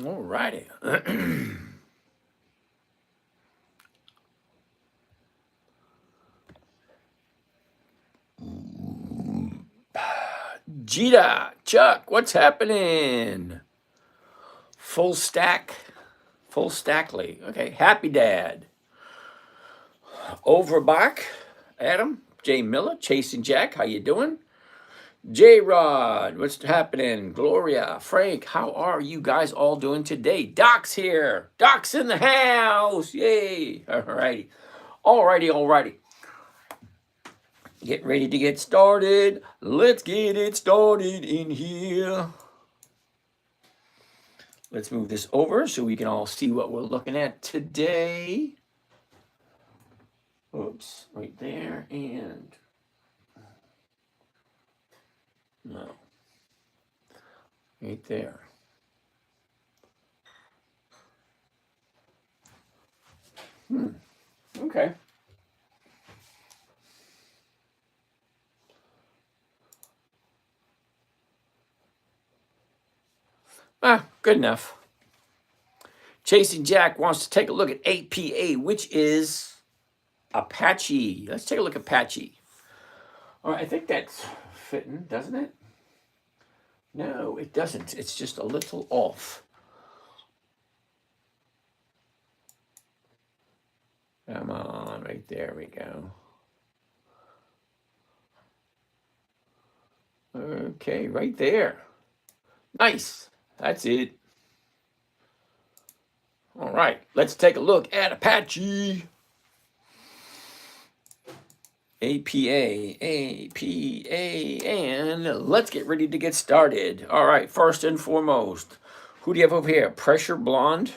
All righty. Jita, Chuck, what's happening? Full stack, full stackly. Okay, happy dad. Overbach, Adam, Jay Miller, Chasing Jack, how you doing? J Rod, what's happening? Gloria, Frank, how are you guys all doing today? Doc's here. Doc's in the house. Yay. All righty. All righty. All righty. Get ready to get started. Let's get it started in here. Let's move this over so we can all see what we're looking at today. Oops, right there, and no, right there. Okay. Good enough. Chasing Jack wants to take a look at APA, which is Apache. Let's take a look at Apache. All right, I think that's fitting, doesn't it? No, it doesn't. It's just a little off. Come on, right there we go. Okay, right there. Nice. That's it. All right, let's take a look at Apache. APA, and let's get ready to get started. All right, first and foremost, who do you have over here? Pressure Blonde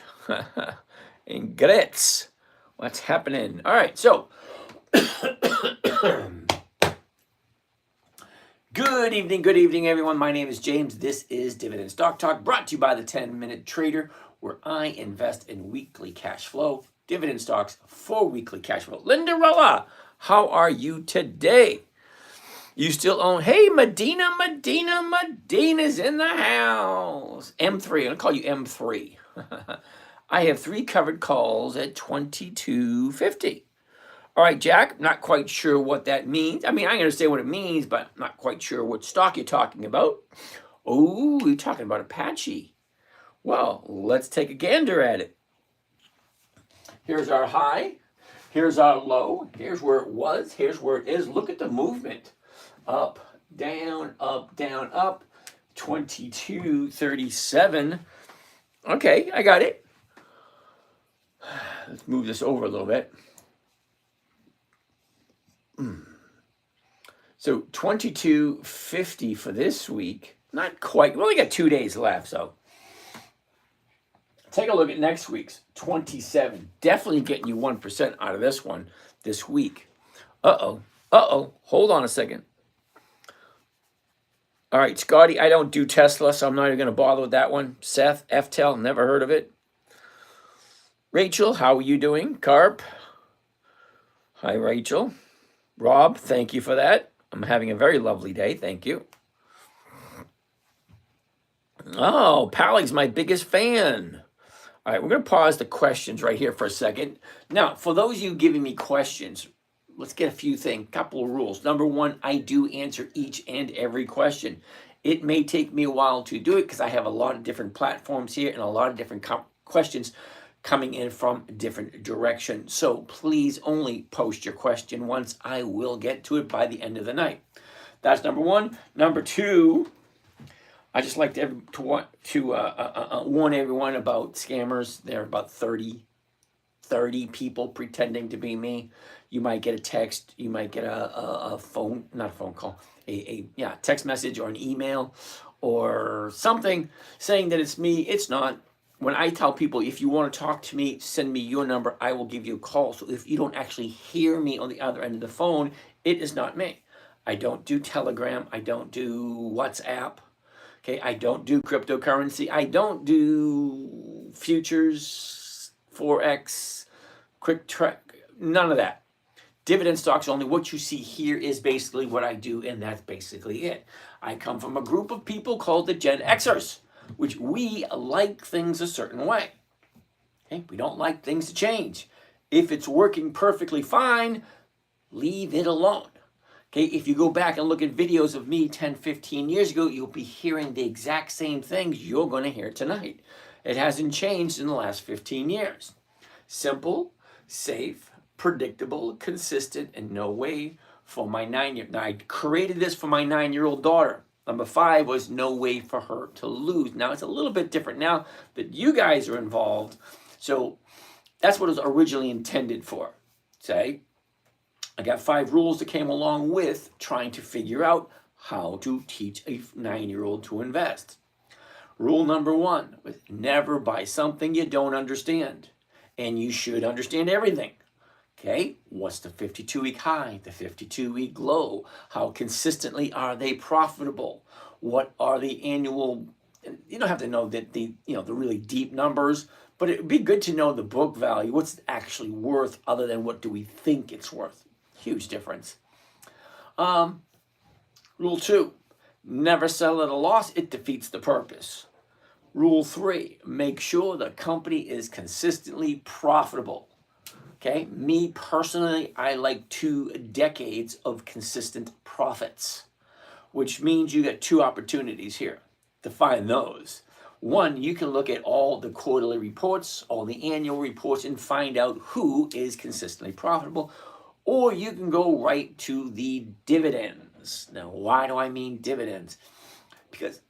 and Gretz. What's happening? All right, so good evening, everyone. My name is James. This is Dividend Stock Talk, brought to you by the 10-Minute Trader, where I invest in weekly cash flow, dividend stocks for weekly cash flow. Lindarella, how are you today? You still own, hey, Medina's in the house. M3, I'm going to call you M3. I have 3 covered calls at $22.50. All right, Jack, not quite sure what that means. I mean, I understand what it means, but not quite sure what stock you're talking about. Oh, you're talking about Apache. Well, let's take a gander at it. Here's our high. Here's our low. Here's where it was. Here's where it is. Look at the movement. Up, down, up, down, up. 22.37. Okay, I got it. Let's move this over a little bit. So 22.50 for this week. Not quite. We only got 2 days left, so take a look at next week's 27. Definitely getting you 1% out of this one this week. Uh-oh. Hold on a second. All right, Scotty, I don't do Tesla, so I'm not even going to bother with that one. Seth, FTEL, never heard of it. Rachel, how are you doing? Carp. Hi, Rachel. Rob, thank you for that. I'm having a very lovely day. Thank you. Oh, Pally's my biggest fan. All right, we're going to pause the questions right here for a second. Now, for those of you giving me questions, let's get a few things, couple of rules. Number one, I do answer each and every question. It may take me a while to do it because I have a lot of different platforms here and a lot of different questions coming in from different directions. So please only post your question once. I will get to it by the end of the night. That's number one. Number two, I just like to warn everyone about scammers. There are about 30 people pretending to be me. You might get a text. You might get a phone, not a phone call, a text message or an email or something saying that it's me. It's not. When I tell people, if you want to talk to me, send me your number, I will give you a call. So if you don't actually hear me on the other end of the phone, it is not me. I don't do Telegram. I don't do WhatsApp. Okay, I don't do cryptocurrency. I don't do futures, Forex, quick track, none of that. Dividend stocks only. What you see here is basically what I do, and that's basically it. I come from a group of people called the Gen Xers. which we like things a certain way. Okay? We don't like things to change. If it's working perfectly fine, leave it alone. Okay, if you go back and look at videos of me 10, 15 years ago, you'll be hearing the exact same things you're going to hear tonight. It hasn't changed in the last 15 years. Simple, safe, predictable, consistent, and no way for my 9-year-old. Now, I created this for my 9-year-old daughter. Number 5 was no way for her to lose. Now, it's a little bit different now that you guys are involved. So that's what it was originally intended for. Say, I got 5 rules that came along with trying to figure out how to teach a 9-year-old to invest. Rule number 1 was never buy something you don't understand. And you should understand everything. Okay, what's the 52-week high, the 52-week low? How consistently are they profitable? What are the annual? You don't have to know that the really deep numbers, but it would be good to know the book value. What's it actually worth, other than what do we think it's worth? Huge difference. Rule 2, never sell at a loss. It defeats the purpose. Rule 3, make sure the company is consistently profitable. Okay, me personally, I like 2 decades of consistent profits, which means you get 2 opportunities here to find those. One, you can look at all the quarterly reports, all the annual reports, and find out who is consistently profitable. Or you can go right to the dividends. Now, why do I mean dividends? Because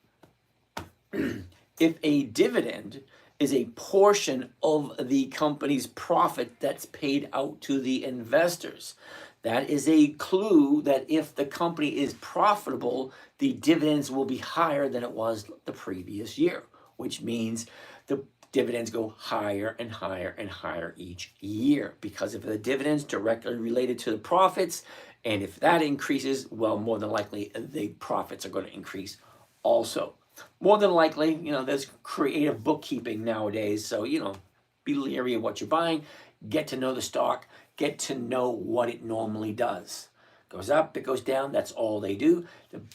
if a dividend is a portion of the company's profit that's paid out to the investors, that is a clue that if the company is profitable, the dividends will be higher than it was the previous year, which means the dividends go higher and higher and higher each year, because if the dividends directly related to the profits, and if that increases, well, more than likely the profits are going to increase also. More than likely, there's creative bookkeeping nowadays, so be leery of what you're buying, get to know the stock, get to know what it normally does. Goes up, it goes down, that's all they do.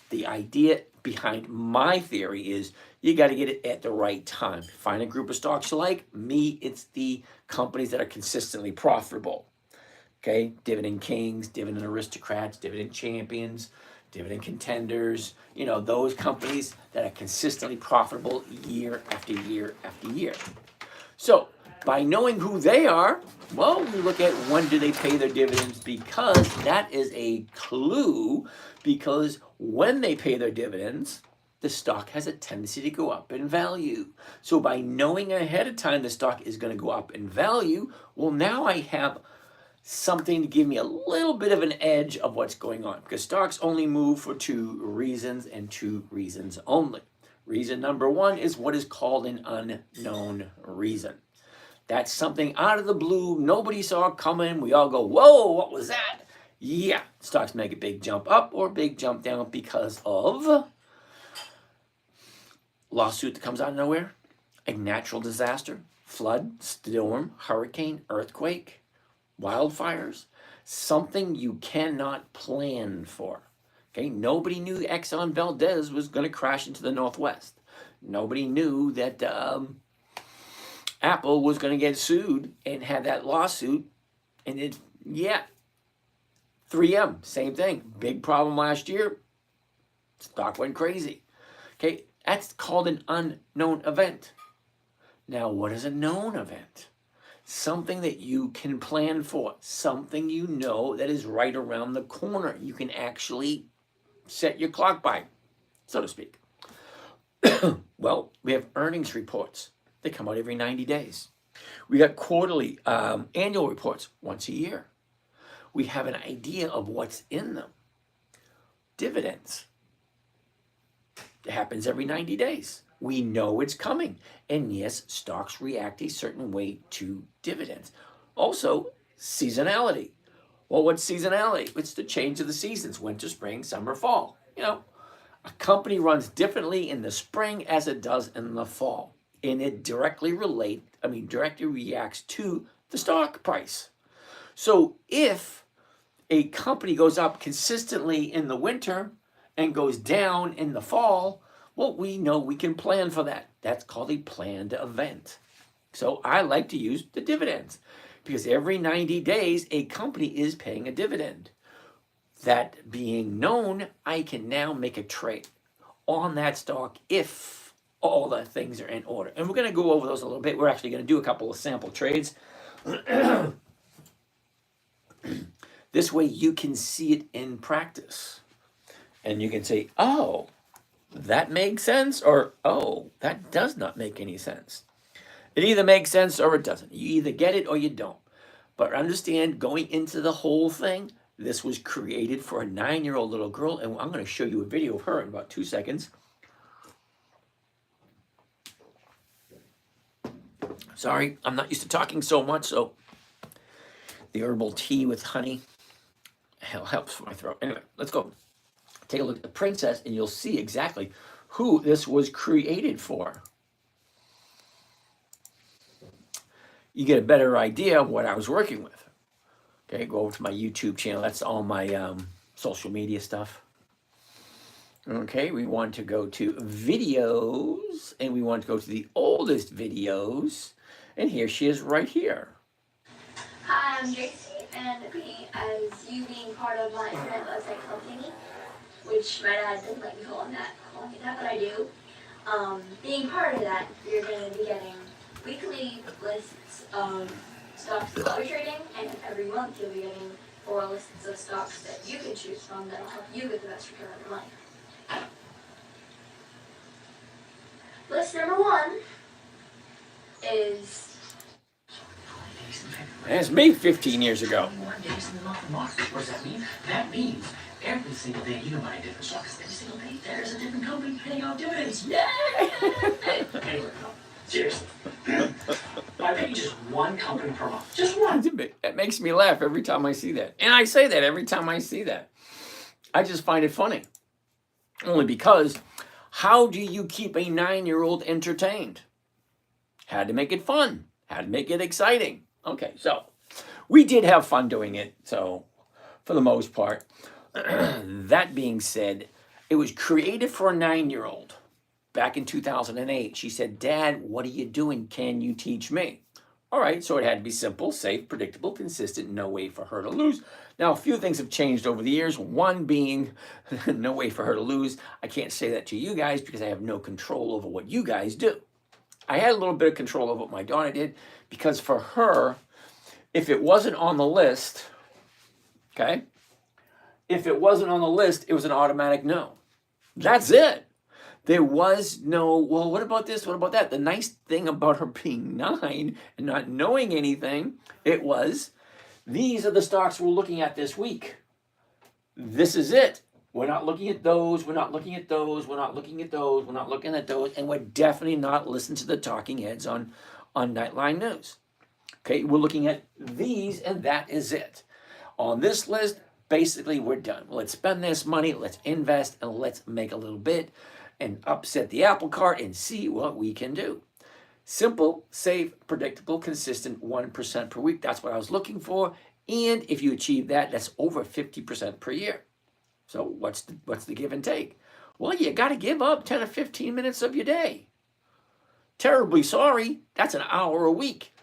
The idea behind my theory is you got to get it at the right time. Find a group of stocks you like. Me, it's the companies that are consistently profitable. Okay, dividend kings, dividend aristocrats, dividend champions, dividend contenders, those companies that are consistently profitable year after year after year. So by knowing who they are, well, we look at when do they pay their dividends, because that is a clue, because when they pay their dividends, the stock has a tendency to go up in value. So by knowing ahead of time the stock is going to go up in value, well, now I have something to give me a little bit of an edge of what's going on, because stocks only move for 2 reasons and 2 reasons only. Reason number 1 is what is called an unknown reason. That's something out of the blue, nobody saw it coming. We all go, whoa, what was that? Yeah, stocks make a big jump up or a big jump down because of lawsuit that comes out of nowhere, a natural disaster, flood, storm, hurricane, earthquake, wildfires, something you cannot plan for. Okay, nobody knew Exxon Valdez was going to crash into the Northwest. Nobody knew that Apple was going to get sued and have that lawsuit. And 3M, same thing. Big problem last year. Stock went crazy. Okay, that's called an unknown event. Now, what is a known event? Something that you can plan for, something that is right around the corner. You can actually set your clock by, so to speak. Well, we have earnings reports. They come out every 90 days. We got quarterly, annual reports once a year. We have an idea of what's in them. Dividends. It happens every 90 days. We know it's coming. And yes, stocks react a certain way to dividends. Also, seasonality. Well, what's seasonality? It's the change of the seasons, winter, spring, summer, fall. A company runs differently in the spring as it does in the fall. And it directly reacts to the stock price. So if a company goes up consistently in the winter and goes down in the fall, well, we know we can plan for that. That's called a planned event. So I like to use the dividends because every 90 days, a company is paying a dividend. That being known, I can now make a trade on that stock if all the things are in order. And we're going to go over those a little bit. We're actually going to do a couple of sample trades. This way you can see it in practice. And you can say, oh, that makes sense, or oh, that does not make any sense. It either makes sense or it doesn't. You either get it or you don't. But understand, going into the whole thing, this was created for a 9-year-old little girl, and I'm going to show you a video of her in about 2 seconds. Sorry, I'm not used to talking so much, so the herbal tea with honey helps for my throat. Anyway, let's go. Take a look at the princess, and you'll see exactly who this was created for. You get a better idea of what I was working with. Okay, go over to my YouTube channel. That's all my social media stuff. Okay, we want to go to videos, and we want to go to the oldest videos. And here she is right here. Hi, I'm Tracy, and as you being part of my internet website called Thingy, which my dad didn't let me calling it that, but I do. Being part of that, you're going to be getting weekly lists of stocks that I'll be trading, and every month you'll be getting 4 lists of stocks that you can choose from that'll help you get the best return on your money. List number 1 is... That's me 15 years ago. 1 days in the month of March. What does that mean? That means every single day you can buy a different stock. Every single day there's a different company paying out dividends. Yeah. Anyway, no, seriously. I pay just 1 company per month. Just 1. It makes me laugh every time I see that. And I say that every time I see that. I just find it funny. Only because how do you keep a 9-year-old entertained? Had to make it fun. Had to make it exciting. Okay, so we did have fun doing it, so for the most part. That being said, it was created for a 9-year-old. Back in 2008, she said, Dad, what are you doing? Can you teach me? All right, so it had to be simple, safe, predictable, consistent, no way for her to lose. Now, a few things have changed over the years. One being no way for her to lose. I can't say that to you guys because I have no control over what you guys do. I had a little bit of control over what my daughter did because for her, if it wasn't on the list, okay, if it wasn't on the list, it was an automatic no. That's it. There was no, well, what about this? What about that? The nice thing about her being 9 and not knowing anything, it was, these are the stocks we're looking at this week. This is it. We're not looking at those. We're not looking at those. We're not looking at those. We're not looking at those. And we're definitely not listening to the talking heads on Nightline News. Okay, we're looking at these, and that is it. On this list, basically, we're done. Let's spend this money. Let's invest, and let's make a little bit and upset the apple cart and see what we can do. Simple, safe, predictable, consistent, 1% per week. That's what I was looking for. And if you achieve that, that's over 50% per year. So what's the give and take? Well, you got to give up 10 or 15 minutes of your day. Terribly sorry, that's an hour a week.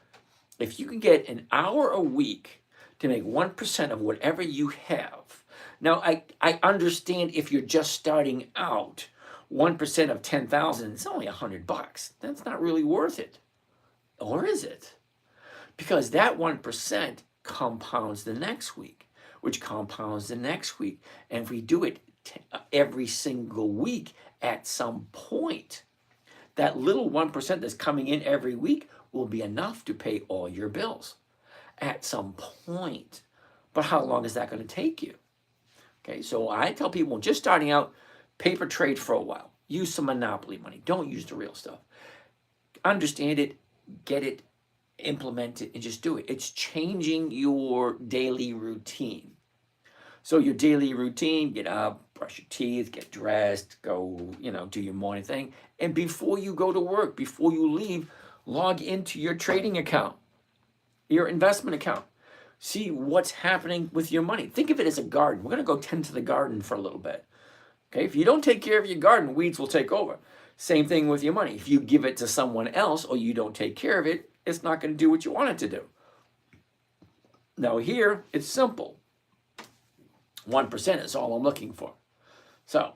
If you can get an hour a week to make 1% of whatever you have. Now, I understand if you're just starting out, 1% of 10,000 is only $100. That's not really worth it. Or is it? Because that 1% compounds the next week, which compounds the next week. And if we do it every single week, at some point, that little 1% that's coming in every week will be enough to pay all your bills at some point. But how long is that going to take you? Okay, so I tell people just starting out, paper trade for a while. Use some monopoly money. Don't use the real stuff. Understand it, get it, implement it, and just do it. It's changing your daily routine. So your daily routine, get up, brush your teeth, get dressed, go, do your morning thing. And before you go to work, before you leave, log into your trading account, your investment account. See what's happening with your money. Think of it as a garden. We're going to go tend to the garden for a little bit. Okay, if you don't take care of your garden, weeds will take over. Same thing with your money. If you give it to someone else or you don't take care of it, it's not going to do what you want it to do. Now here, it's simple. 1% is all I'm looking for. So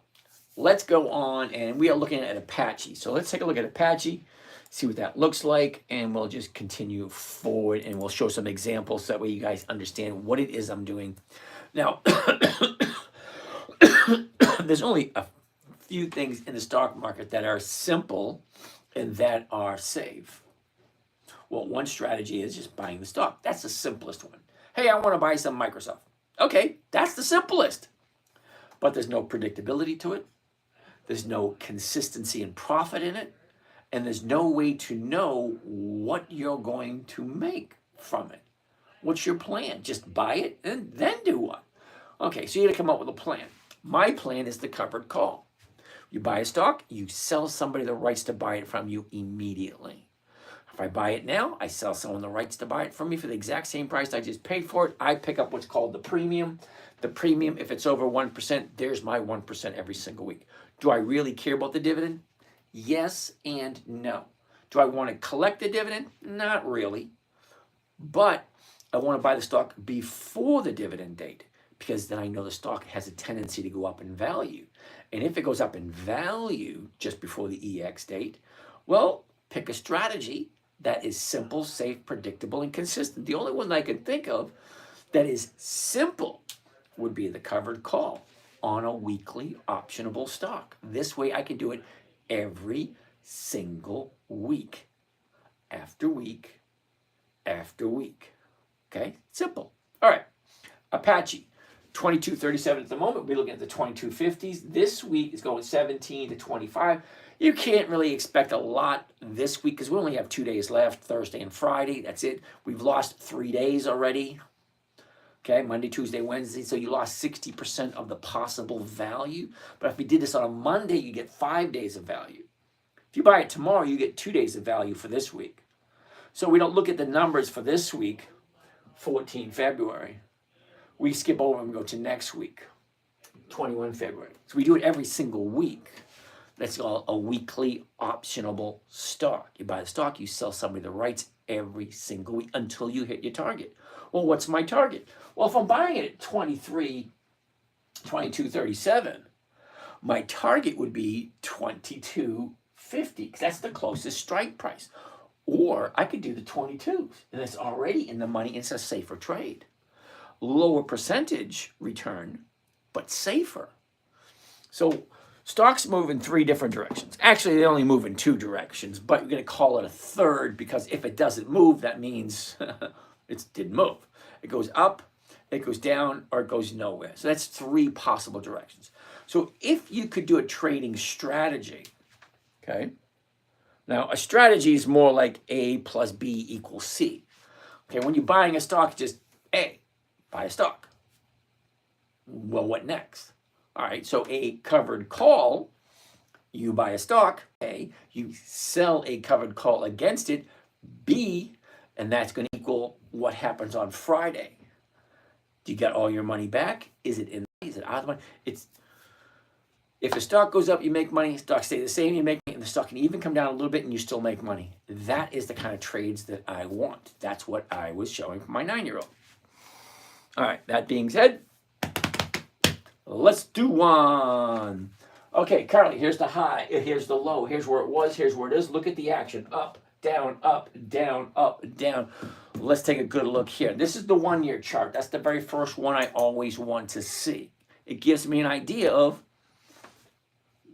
let's go on, and we are looking at Apache. So let's take a look at Apache, see what that looks like, and we'll just continue forward, and we'll show some examples so that way you guys understand what it is I'm doing. Now, there's only a few things in the stock market that are simple and that are safe. Well, one strategy is just buying the stock. That's the simplest one. Hey, I want to buy some Microsoft. Okay, that's the simplest. But there's no predictability to it. There's no consistency and profit in it. And there's no way to know what you're going to make from it. What's your plan? Just buy it and then do what? Okay, so you got to come up with a plan. My plan is the covered call. You buy a stock, you sell somebody the rights to buy it from you immediately. If I buy it now, I sell someone the rights to buy it from me for the exact same price I just paid for it. I pick up what's called the premium. The premium, if it's over 1%, there's my 1% every single week. Do I really care about the dividend? Yes and no. Do I want to collect the dividend? Not really. But I want to buy the stock before the dividend date because then I know the stock has a tendency to go up in value. And if it goes up in value just before the EX date, well, pick a strategy that is simple, safe, predictable, and consistent. The only one I can think of that is simple would be the covered call on a weekly optionable stock. This way I can do it every single week, after week, after week. Okay, simple. All right, Apache. 22.37 at the moment. We're looking at the 22.50s. This week is going 17 to 25. You can't really expect a lot this week because we only have 2 days left, Thursday and Friday. That's it. We've lost 3 days already. Okay, Monday, Tuesday, Wednesday. So you lost 60% of the possible value. But if we did this on a Monday, you get 5 days of value. If you buy it tomorrow, you get 2 days of value for this week. So we don't look at the numbers for this week, 14 February. We skip over and go to next week, 21 February. So we do it every single week. That's called a weekly optionable stock. You buy the stock, you sell somebody the rights every single week until you hit your target. Well, what's my target? Well, if I'm buying it at 22.37, my target would be 22.50 because that's the closest strike price. Or I could do the 22s, and it's already in the money. It's a safer trade. Lower percentage return, but safer. So stocks move in 3 different directions. Actually, they only move in 2 directions, but you're going to call it a third because if it doesn't move, that means it didn't move. It goes up, it goes down, or it goes nowhere. So that's 3 possible directions. So if you could do a trading strategy, okay? Now, a strategy is more like A plus B equals C. Okay, when you're buying a stock, just A. Buy a stock. Well, what next? All right, so a covered call, you buy a stock, A, you sell a covered call against it, B, and that's going to equal what happens on Friday. Do you get all your money back? Is it in? Is it out of the money? If the stock goes up, you make money. Stock stay the same, you make money, and the stock can even come down a little bit, and you still make money. That is the kind of trades that I want. That's what I was showing for my 9-year-old. All right, that being said, let's do one. Okay, Carly, here's the high, here's the low, here's where it was, here's where it is. Look at the action. Up, down, up, down, up, down. Let's take a good look here. This is the 1-year chart. That's the very first one I always want to see. It gives me an idea of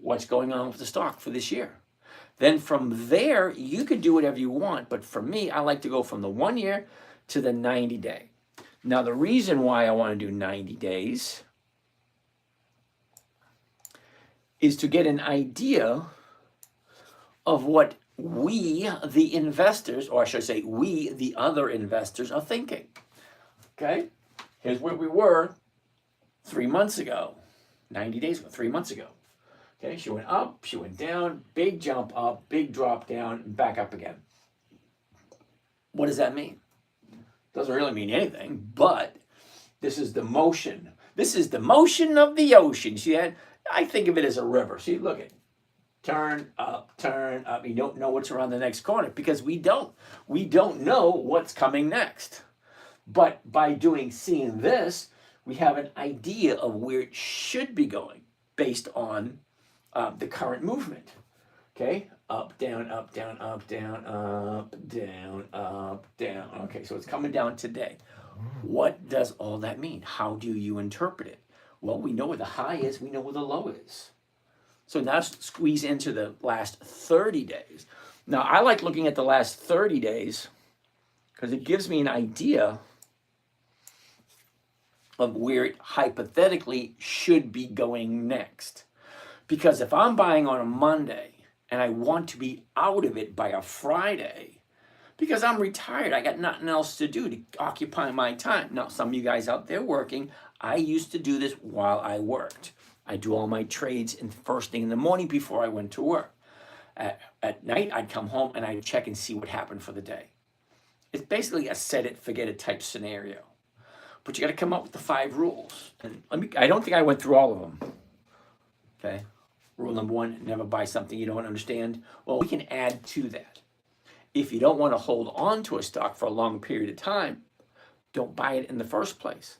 what's going on with the stock for this year. Then from there, you can do whatever you want, but for me, I like to go from the 1 year to the 90-day. Now, the reason why I want to do 90 days is to get an idea of what we, the investors, or I should say we, the other investors, are thinking. Okay? Here's where we were 3 months ago, 90 days ago, 3 months ago. Okay, she went up, she went down, big jump up, big drop down, and back up again. What does that mean? Doesn't really mean anything, but this is the motion. This is the motion of the ocean. See that? I think of it as a river. See, look at it. turn up, turn up. You don't know what's around the next corner because we don't. We don't know what's coming next. But by seeing this, we have an idea of where it should be going based on the current movement. Okay, up, down, up, down, up, down, up, down, up, down. Okay, so it's coming down today. What does all that mean? How do you interpret it? Well, we know where the high is, we know where the low is. So now squeeze into the last 30 days. Now, I like looking at the last 30 days because it gives me an idea of where it hypothetically should be going next. Because if I'm buying on a Monday and I want to be out of it by a Friday, because I'm retired, I got nothing else to do to occupy my time. Now, some of you guys out there working, I used to do this while I worked. I do all my trades in the first thing in the morning before I went to work. At night, I'd come home and I'd check and see what happened for the day. It's basically a set it, forget it type scenario. But you got to come up with the 5 rules. And I don't think I went through all of them. Okay. Rule number 1, never buy something you don't understand. Well, we can add to that. If you don't want to hold on to a stock for a long period of time, don't buy it in the first place.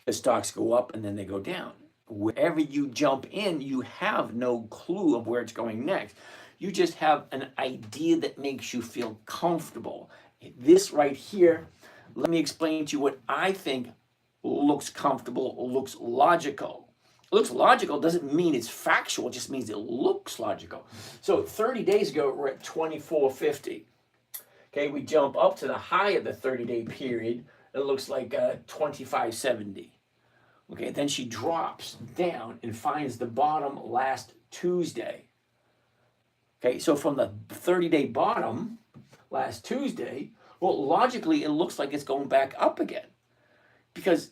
The stocks go up and then they go down. Wherever you jump in, you have no clue of where it's going next. You just have an idea that makes you feel comfortable. This right here, let me explain to you what I think looks comfortable, looks logical. It looks logical doesn't mean it's factual, it just means it looks logical. So 30 days ago, we're at 24.50. Okay, we jump up to the high of the 30-day period. It looks like 25.70. Okay, then she drops down and finds the bottom last Tuesday. Okay, so from the 30-day bottom last Tuesday, well, logically, it looks like it's going back up again. Because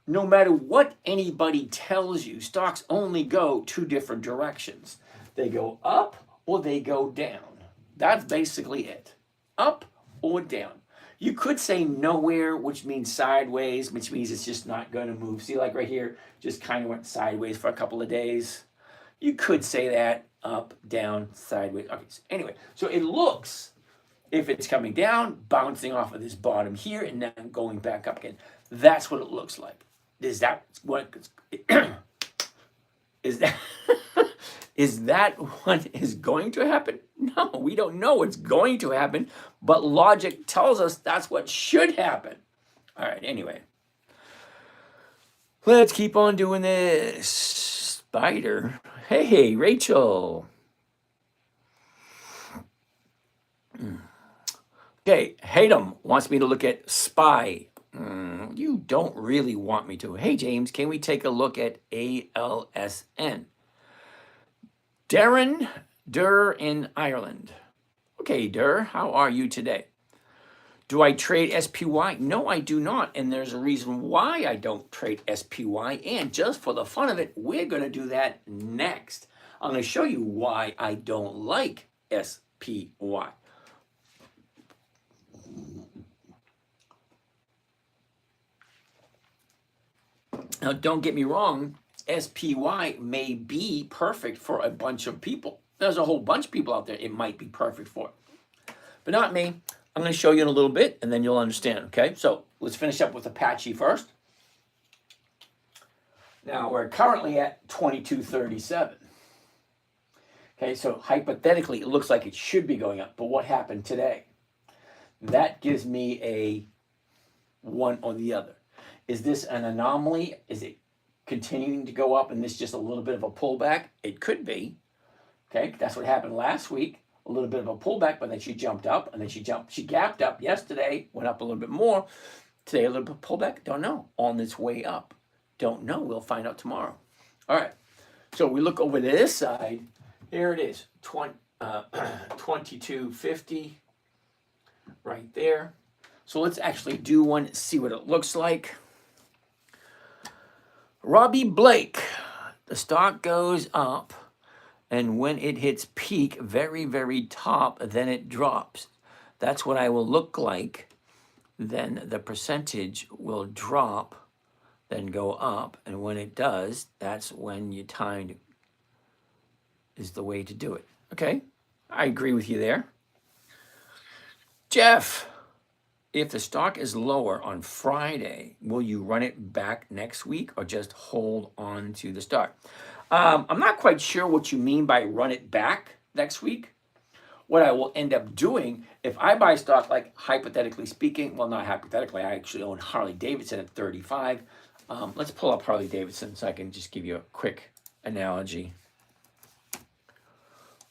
no matter what anybody tells you, stocks only go 2 different directions. They go up or they go down. That's basically it. Up or down. You could say nowhere, which means sideways, which means it's just not going to move. See, like right here, just kind of went sideways for a couple of days. You could say that, up, down, sideways. Okay, so anyway, so it looks, if it's coming down, bouncing off of this bottom here, and then going back up again. That's what it looks like. Is that what is that is that what is going to happen? No, we don't know what's going to happen, but logic tells us that's what should happen. All right, anyway. Let's keep on doing this. Spider. Hey, Rachel. Okay, Hatem wants me to look at SPY. You don't really want me to. Hey, James, can we take a look at ALSN? Darren Durr in Ireland. Okay, Durr, how are you today? Do I trade SPY? No, I do not. And there's a reason why I don't trade SPY. And just for the fun of it, we're going to do that next. I'm going to show you why I don't like SPY. Now, don't get me wrong, SPY may be perfect for a bunch of people. There's a whole bunch of people out there it might be perfect for. But not me. I'm going to show you in a little bit, and then you'll understand, okay? So let's finish up with Apache first. Now, we're currently at 22.37. Okay, so hypothetically, it looks like it should be going up. But what happened today? That gives me a one or the other. Is this an anomaly? Is it continuing to go up and this just a little bit of a pullback? It could be. Okay, that's what happened last week. A little bit of a pullback, but then she jumped up and then she gapped up yesterday, went up a little bit more. Today, a little bit of pullback. Don't know. On its way up. Don't know. We'll find out tomorrow. All right. So we look over to this side. Here it is. 22.50 right there. So let's actually do one, see what it looks like. Robbie Blake, the stock goes up, and when it hits peak, very, very top, then it drops. That's what I will look like. Then the percentage will drop, then go up, and when it does, that's when you timed is the way to do it. Okay, I agree with you there. Jeff, if the stock is lower on Friday, will you run it back next week or just hold on to the stock? I'm not quite sure what you mean by run it back next week. What I will end up doing, if I buy stock, like hypothetically speaking, well, not hypothetically, I actually own Harley Davidson at 35. Let's pull up Harley Davidson so I can just give you a quick analogy.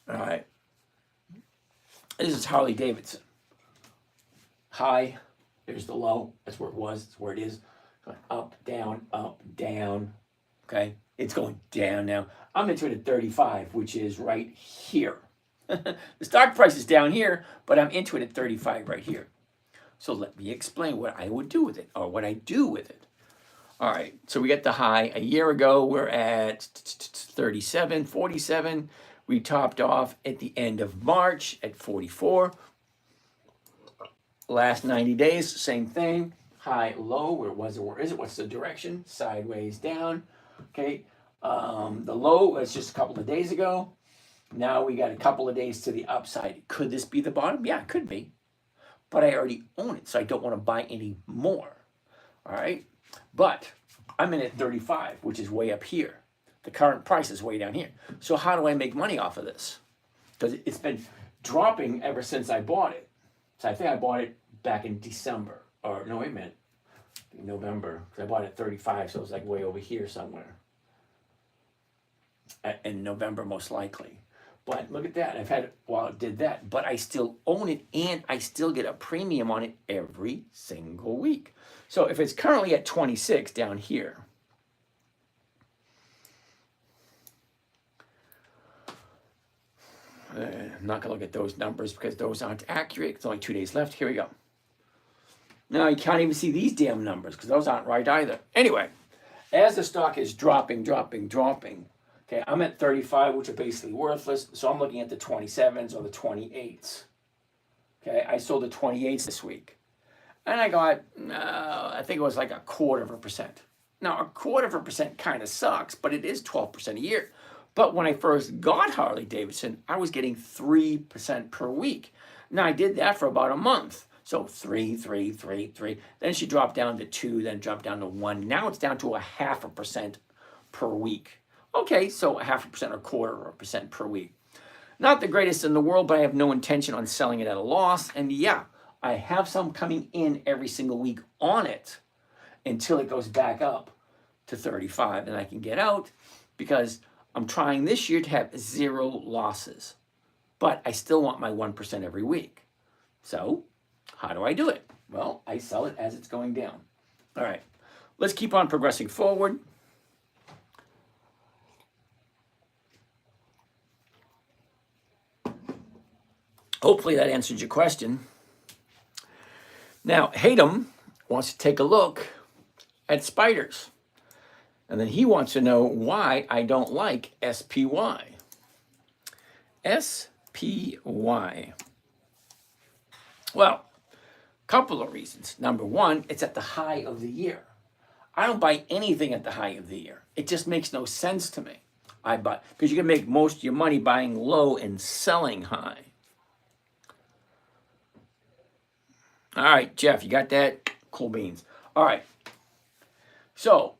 All right. This is Harley Davidson. High, there's the low. That's where it was. That's where it is. Going up, down. Okay. It's going down now. I'm into it at 35, which is right here. The stock price is down here, but I'm into it at 35 right here. So let me explain what I would do with it, or what I do with it. All right, so we got the high. A year ago, we're at 37, 47. We topped off at the end of March at 44. Last 90 days, same thing. High, low, where was it, where is it? What's the direction? Sideways down. Okay, the low was just a couple of days ago. Now we got a couple of days to the upside. Could this be the bottom? Yeah, it could be. But I already own it, so I don't want to buy any more. All right? But I'm in at 35, which is way up here. The current price is way down here. So how do I make money off of this? Because it's been dropping ever since I bought it. So I think I bought it back in December. Or, no, wait a minute. November. Because I bought it at 35, so it was like way over here somewhere. In November, most likely. But look at that. I've had it while it did that. But I still own it, and I still get a premium on it every single week. So if it's currently at 26 down here, I'm not going to look at those numbers because those aren't accurate. It's only 2 days left. Here we go. Now you can't even see these damn numbers because those aren't right either. Anyway, as the stock is dropping, okay, I'm at 35, which are basically worthless. So I'm looking at the 27s or the 28s. Okay, I sold the 28s this week. And I got, I think it was like 0.25%. Now, 0.25% kind of sucks, but it is 12% a year. But when I first got Harley Davidson, I was getting 3% per week. Now, I did that for about a month. So 3. Then she dropped down to 2, then dropped down to 1. Now it's down to 0.5% per week. Okay, so 0.5% or 0.25% per week. Not the greatest in the world, but I have no intention on selling it at a loss. And yeah, I have some coming in every single week on it until it goes back up to 35 and I can get out because I'm trying this year to have 0 losses. But I still want my 1% every week. So how do I do it? Well, I sell it as it's going down. All right, let's keep on progressing forward. Hopefully that answered your question. Now, Hayden wants to take a look at spiders. And then he wants to know why I don't like SPY. SPY. Well, couple of reasons. Number one, it's at the high of the year. I don't buy anything at the high of the year. It just makes no sense to me. I buy, because you can make most of your money buying low and selling high. All right, Jeff, you got that? Cool beans. All right. So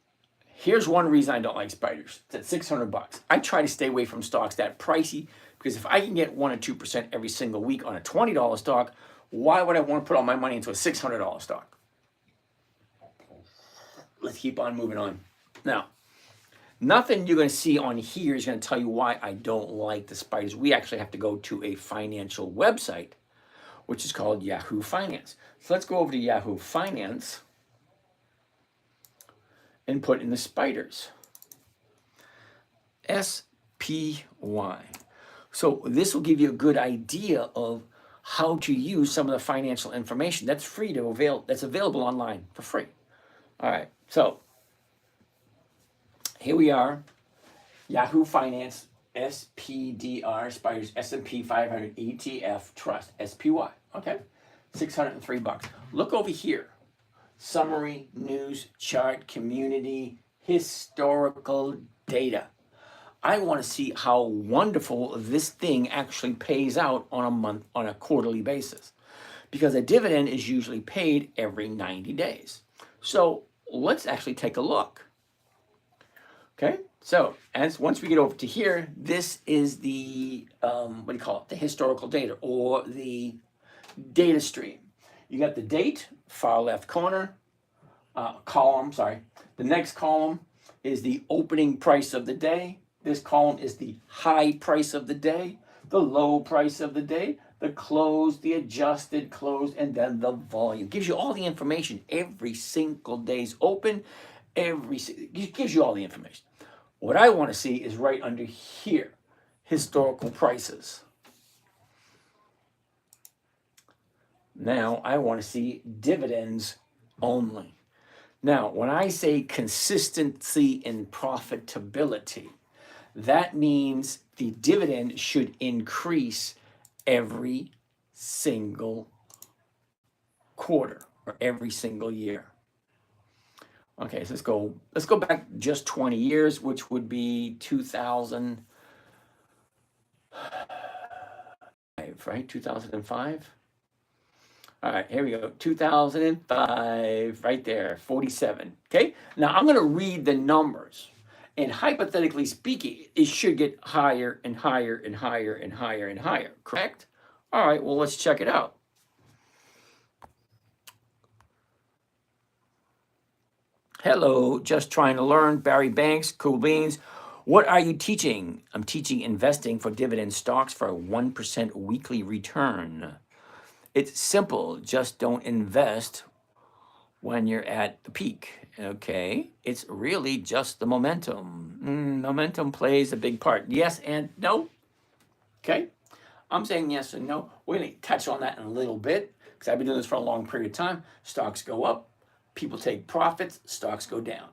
here's one reason I don't like spiders. It's at 600 bucks. I try to stay away from stocks that pricey because if I can get 1 or 2% every single week on a $20 stock, why would I want to put all my money into a $600 stock? Let's keep on moving on. Now, nothing you're going to see on here is going to tell you why I don't like the spiders. We actually have to go to a financial website, which is called Yahoo Finance. So let's go over to Yahoo Finance and put in the spiders. SPY. So this will give you a good idea of how to use some of the financial information that's free to avail. That's available online for free. All right. So here we are, Yahoo Finance, SPDR, Spiders, S&P 500 ETF Trust, SPY. Okay, 603 bucks. Look over here. Summary, news, chart, community, historical data. I want to see how wonderful this thing actually pays out on a quarterly basis, because a dividend is usually paid every 90 days. So let's actually take a look. Okay, so once we get over to here, this is the what do you call it? The historical data, or the data stream. You got the date, far left corner, column. Sorry, the next column is the opening price of the day. This column is the high price of the day, the low price of the day, the close, the adjusted close, and then the volume. Gives you all the information. Every single day's open. It gives you all the information. What I want to see is right under here, historical prices. Now I want to see dividends only. Now, when I say consistency in profitability, that means the dividend should increase every single quarter or every single year. Okay, so let's go back just 20 years, which would be 2005, right? 2005. All right, here we go. 2005, right there, 47. Okay, now I'm going to read the numbers. And hypothetically speaking, it should get higher and higher and higher and higher and higher, correct? All right, well, let's check it out. Hello, just trying to learn. Barry Banks, cool beans. What are you teaching? I'm teaching investing for dividend stocks for a 1% weekly return. It's simple, just don't invest when you're at the peak, okay? It's really just the momentum. Momentum plays a big part. Yes and no, okay? I'm saying yes and no. We're gonna touch on that in a little bit, because I've been doing this for a long period of time. Stocks go up, people take profits, stocks go down.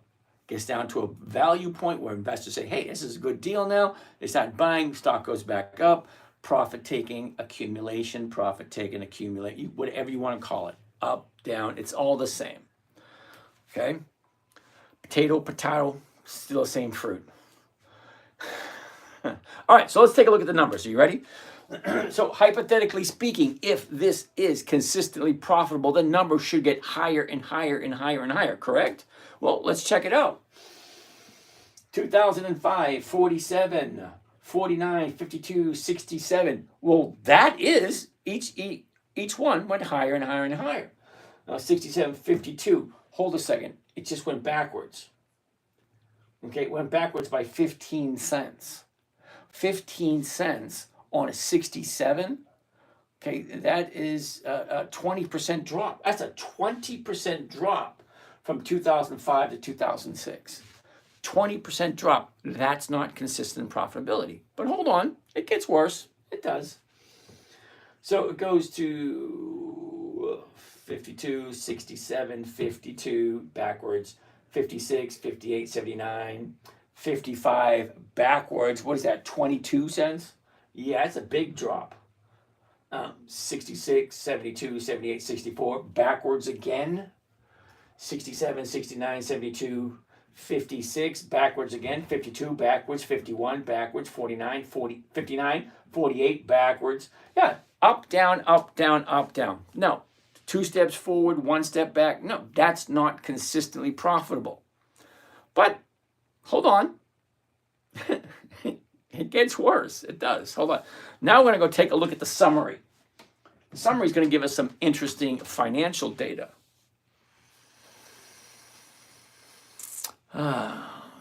Gets down to a value point where investors say, hey, this is a good deal now. They start buying, stock goes back up. Profit-taking accumulation, profit-taking accumulate, whatever you want to call it. Up, down, it's all the same. Okay? Potato, still the same fruit. All right, so let's take a look at the numbers. Are you ready? So hypothetically speaking, if this is consistently profitable, the number should get higher and higher and higher and higher, correct? Well, let's check it out. 2005, 47, 49, 52, 67. Well, that is, each one went higher and higher and higher. 67, 52. Hold a second. It just went backwards. Okay, it went backwards by 15 cents. 15 cents on a 67. Okay, that is a 20% drop. That's a 20% drop from 2005 to 2006. 20% drop. That's not consistent profitability. But hold on, it gets worse. It does. So it goes to 52, 67, 52, backwards, 56, 58, 79, 55, backwards. What is that, 22 cents? Yeah, it's a big drop. 66, 72, 78, 64, backwards again. 67, 69, 72, 56, backwards again. 52, backwards. 51, backwards. 49, 40, 59, 48, backwards. Yeah, up, down, up, down, up, down. No, 2 steps forward, 1 step back. No, that's not consistently profitable. But hold on. It gets worse. It does. Hold on. Now we're going to go take a look at the summary. The summary is going to give us some interesting financial data.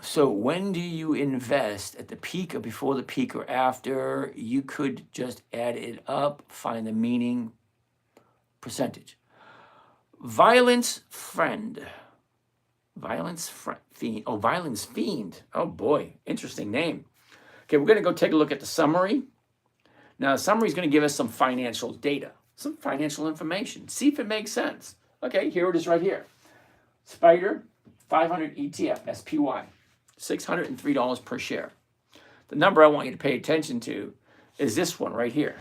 So when do you invest? At the peak or before the peak or after? You could just add it up, find the meaning, percentage. Violence fiend. Oh, violence fiend. Oh boy, interesting name. Okay, we're going to go take a look at the summary. Now, the summary is going to give us some financial data, some financial information. See if it makes sense. Okay, here it is right here. Spider 500 ETF, SPY, $603 per share. The number I want you to pay attention to is this one right here.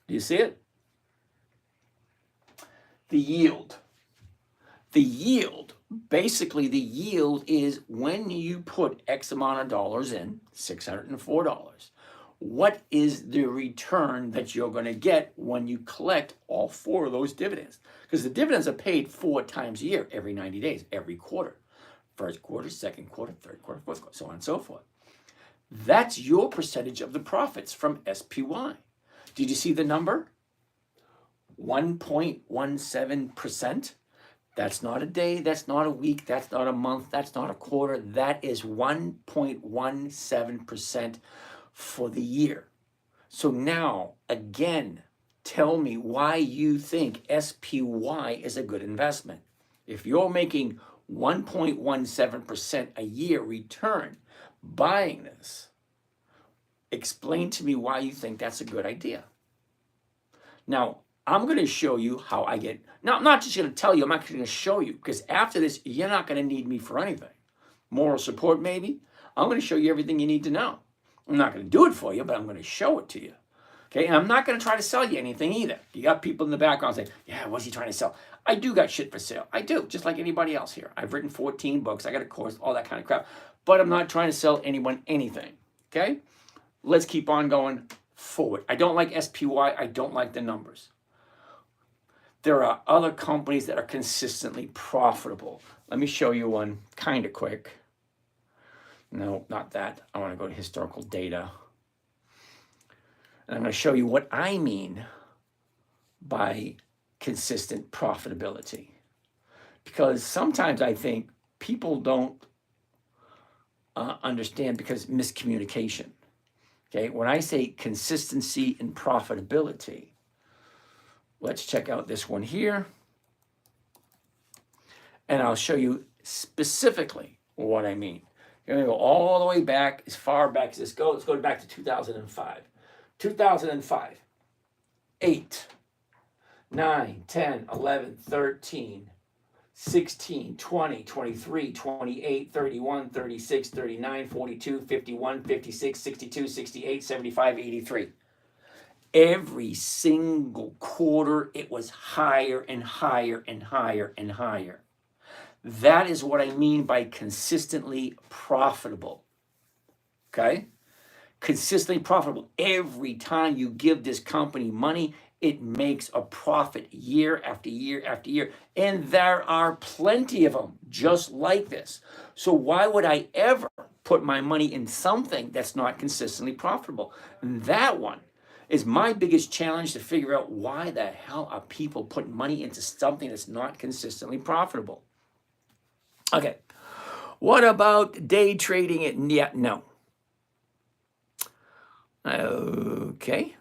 Do you see it? The yield. The yield Basically, the yield is when you put X amount of dollars in, $604. What is the return that you're going to get when you collect all 4 of those dividends? Because the dividends are paid 4 times a year, every 90 days, every quarter. First quarter, second quarter, third quarter, fourth quarter, so on and so forth. That's your percentage of the profits from SPY. Did you see the number? 1.17%. That's not a day, that's not a week, that's not a month, that's not a quarter. That is 1.17% for the year. So now, again, tell me why you think SPY is a good investment. If you're making 1.17% a year return buying this, explain to me why you think that's a good idea. Now, I'm going to show you how I get. Now, I'm not just going to tell you, I'm actually going to show you, because after this, you're not going to need me for anything. Moral support, maybe. I'm going to show you everything you need to know. I'm not going to do it for you, but I'm going to show it to you. Okay, and I'm not going to try to sell you anything either. You got people in the background saying, yeah, what's he trying to sell? I do got shit for sale. I do, just like anybody else here. I've written 14 books. I got a course, all that kind of crap. But I'm not trying to sell anyone anything. Okay, let's keep on going forward. I don't like SPY. I don't like the numbers. There are other companies that are consistently profitable. Let me show you one kind of quick. No, not that. I want to go to historical data. And I'm going to show you what I mean by consistent profitability. Because sometimes I think people don't understand because miscommunication. Okay, when I say consistency and profitability, let's check out this one here. And I'll show you specifically what I mean. You're going to go all the way back, as far back as this goes. Let's go back to 2005. 2005, 8, 9, 10, 11, 13, 16, 20, 23, 28, 31, 36, 39, 42, 51, 56, 62, 68, 75, 83. Every single quarter, it was higher and higher and higher and higher. That is what I mean by consistently profitable. Okay? Consistently profitable. Every time you give this company money, it makes a profit year after year after year. And there are plenty of them just like this. So why would I ever put my money in something that's not consistently profitable? And that one is my biggest challenge, to figure out why the hell are people putting money into something that's not consistently profitable. Okay, what about day trading it? Yeah, no. Okay.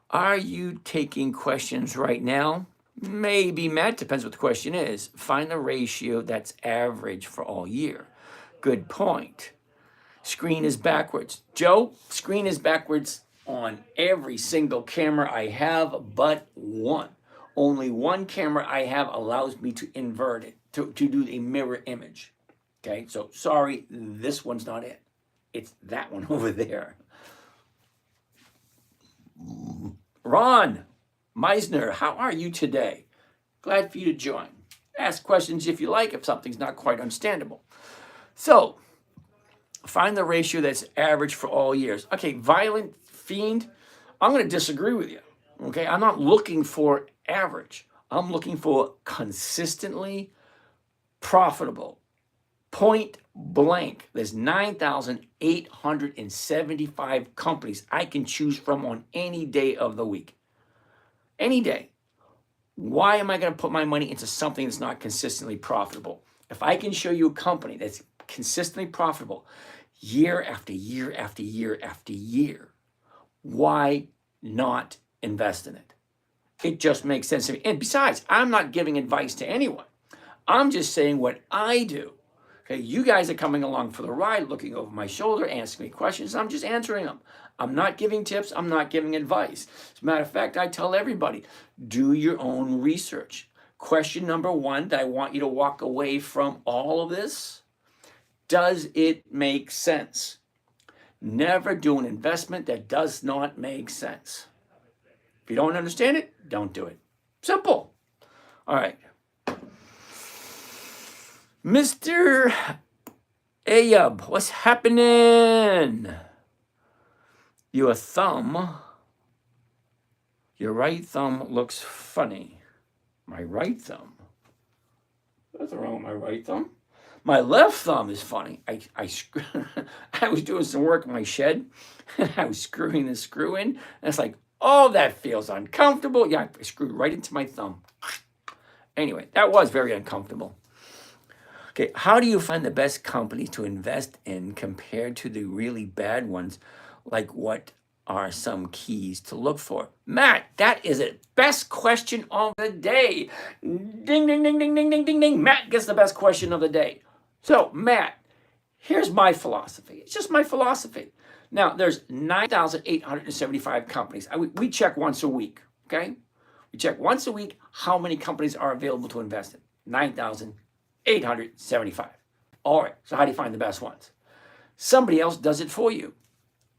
Are you taking questions right now? Maybe, Matt. Depends what the question is. Find the ratio that's average for all year. Good point. Screen is backwards. Joe, screen is backwards on every single camera I have but one. Only one camera I have allows me to invert it, to do a mirror image. Okay, so sorry, this one's not it. It's that one over there. Ron Meisner, how are you today? Glad for you to join. Ask questions if you like, if something's not quite understandable. So, find the ratio that's average for all years. Okay, Violent Fiend, I'm going to disagree with you. Okay, I'm not looking for average. I'm looking for consistently profitable. Point blank. There's 9,875 companies I can choose from on any day of the week. Any day. Why am I going to put my money into something that's not consistently profitable? If I can show you a company that's consistently profitable year after year after year after year, why not invest in it? It just makes sense to me. And besides, I'm not giving advice to anyone. I'm just saying what I do. Okay, you guys are coming along for the ride, looking over my shoulder, asking me questions. I'm just answering them. I'm not giving tips. I'm not giving advice. As a matter of fact, I tell everybody, do your own research. Question number one that I want you to walk away from all of this: does it make sense? Never do an investment that does not make sense. If you don't understand it, don't do it. Simple. All right. Mr. Ayub, what's happening? Your right thumb looks funny. My right thumb? What's wrong with my right thumb? My left thumb is funny. I was doing some work in my shed, and I was screwing the screw in, and it's like, oh, that feels uncomfortable. Yeah, I screwed right into my thumb. Anyway, that was very uncomfortable. Okay, how do you find the best companies to invest in compared to the really bad ones? Like, what are some keys to look for? Matt, that is the best question of the day. Ding, ding, ding, ding, ding, ding, ding, ding. Matt gets the best question of the day. So, Matt, here's my philosophy. It's just my philosophy. Now, there's 9,875 companies. We check once a week, okay? We check once a week how many companies are available to invest in. 9,875. All right, so how do you find the best ones? Somebody else does it for you.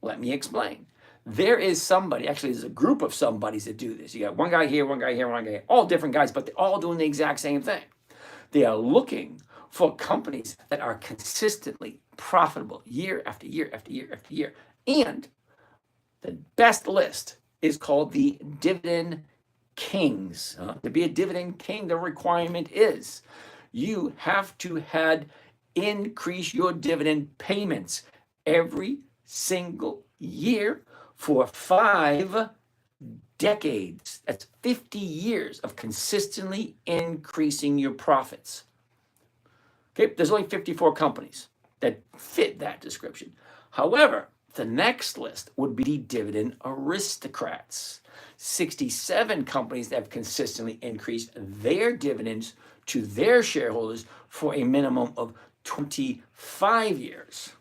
Let me explain. There is somebody, actually, there's a group of somebodies that do this. You got one guy here, one guy here, one guy here, all different guys, but they're all doing the exact same thing. They are looking for companies that are consistently profitable year after year after year after year. And the best list is called the Dividend Kings. To be a dividend king, the requirement is you have to increase your dividend payments every single year for 5 decades. That's 50 years of consistently increasing your profits. Okay, there's only 54 companies that fit that description. However, the next list would be the dividend aristocrats. 67 companies that have consistently increased their dividends to their shareholders for a minimum of 25 years.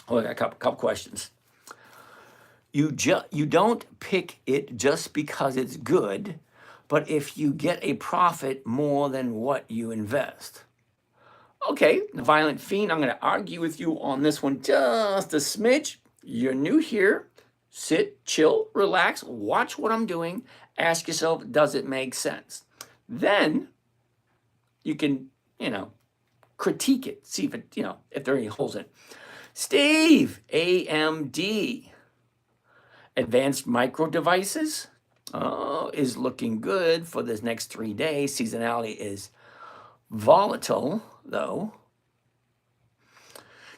Oh, I got a couple questions. You don't pick it just because it's good, but if you get a profit more than what you invest. Okay, Violent Fiend, I'm going to argue with you on this one just a smidge. You're new here. Sit, chill, relax, watch what I'm doing. Ask yourself, does it make sense? Then you can, critique it, see if it, if there are any holes in it. Steve, AMD, Advanced Micro Devices, is looking good for this next 3 days. Seasonality is volatile, though.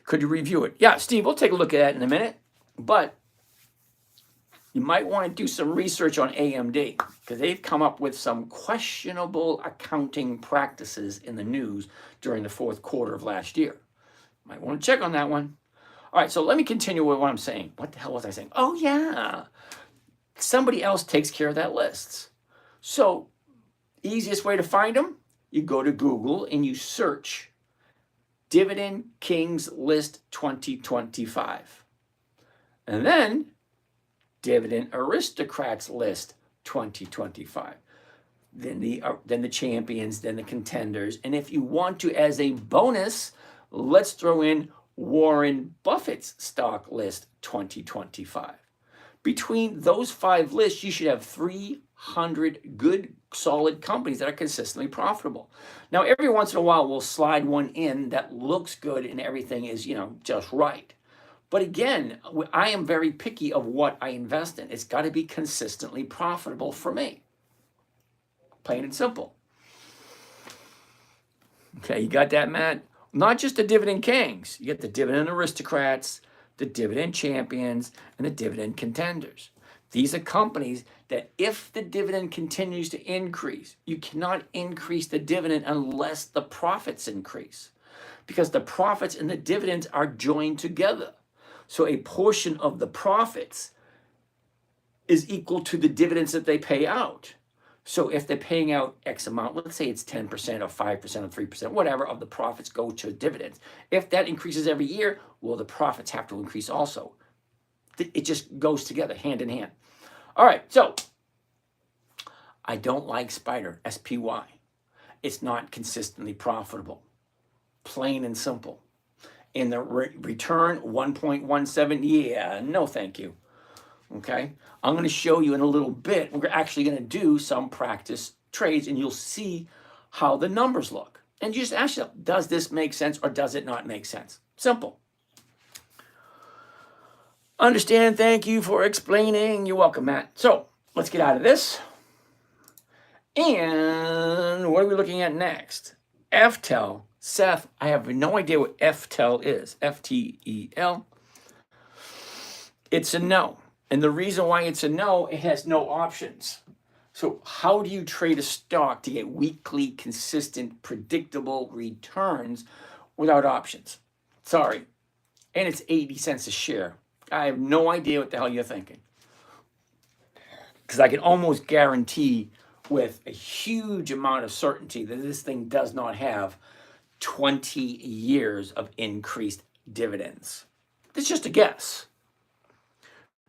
Could you review it? Yeah, Steve, we'll take a look at that in a minute. But you might want to do some research on AMD because they've come up with some questionable accounting practices in the news during the fourth quarter of last year. Might want to check on that one. All right, so let me continue with what I'm saying. What the hell was I saying? Oh, yeah. Somebody else takes care of that list. So, easiest way to find them, you go to Google and you search Dividend Kings List 2025. And then Dividend Aristocrats List 2025. Then the champions, then the contenders. And if you want to, as a bonus, let's throw in Warren Buffett's stock list 2025. Between those 5 lists, you should have 300 good, solid companies that are consistently profitable. Now, every once in a while, we'll slide one in that looks good and everything is, just right. But again, I am very picky of what I invest in. It's got to be consistently profitable for me. Plain and simple. Okay, you got that, Matt? Not just the dividend kings. You get the dividend aristocrats, the dividend champions, and the dividend contenders. These are companies that if the dividend continues to increase, you cannot increase the dividend unless the profits increase. Because the profits and the dividends are joined together. So a portion of the profits is equal to the dividends that they pay out. So if they're paying out X amount, let's say it's 10% or 5% or 3%, whatever, of the profits go to dividends. If that increases every year, well, the profits have to increase also. It just goes together, hand in hand. All right, so I don't like Spider, SPY. It's not consistently profitable. Plain and simple. In the return, 1.17, yeah, no thank you. Okay, I'm going to show you in a little bit. We're actually going to do some practice trades and you'll see how the numbers look. And you just ask yourself, does this make sense or does it not make sense? Simple. Understand, thank you for explaining. You're welcome, Matt. So let's get out of this. And what are we looking at next? FTEL. Seth, I have no idea what FTEL is. FTEL. It's a no. And the reason why it's a no, it has no options. So how do you trade a stock to get weekly, consistent, predictable returns without options? Sorry. And it's 80 cents a share. I have no idea what the hell you're thinking. Because I can almost guarantee with a huge amount of certainty that this thing does not have 20 years of increased dividends. It's just a guess.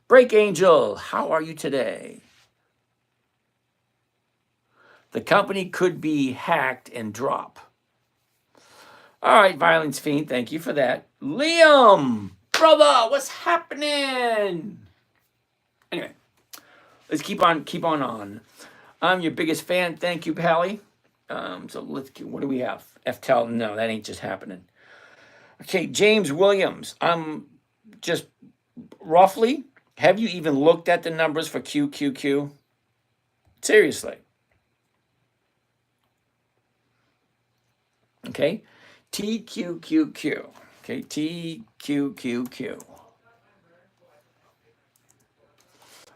Break Angel, how are you today? The company could be hacked and drop. All right, Violence Fiend, thank you for that. Liam, brother, what's happening? Anyway, let's keep on. I'm your biggest fan. Thank you, Pally. So what do we have? FTEL, no, that ain't just happening. Okay, James Williams. Just roughly, have you even looked at the numbers for QQQ? Seriously. Okay, TQQQ. Okay, TQQQ.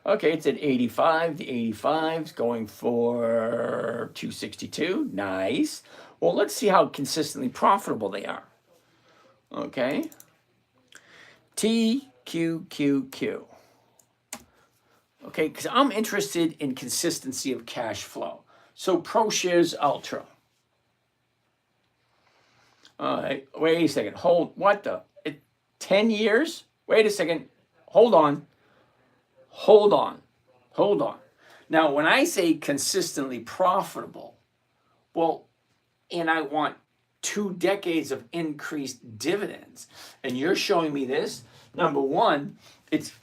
Okay, it's at 85. The 85's going for 262. Nice. Well, let's see how consistently profitable they are. Okay. TQQQ. Okay, because I'm interested in consistency of cash flow. So ProShares Ultra. All right, wait a second. Hold, what the? 10 years? Wait a second. Hold on. Now, when I say consistently profitable, well, and I want 2 decades of increased dividends, and you're showing me this, number one, it's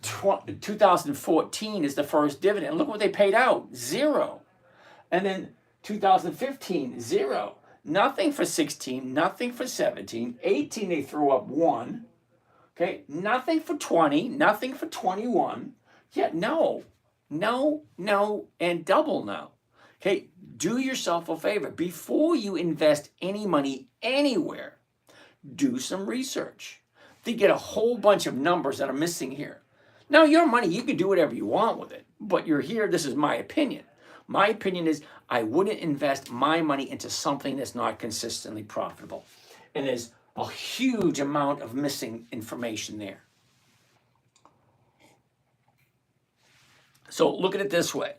2014 is the first dividend. Look what they paid out, 0. And then 2015, 0. Nothing for 16, nothing for 17. 18, they threw up 1. Okay, nothing for 20, nothing for 21. Yeah, no, and double no. Okay, do yourself a favor. Before you invest any money anywhere, do some research. They get a whole bunch of numbers that are missing here. Now, your money, you can do whatever you want with it, but you're here, this is my opinion. My opinion is I wouldn't invest my money into something that's not consistently profitable. And there's a huge amount of missing information there. So look at it this way.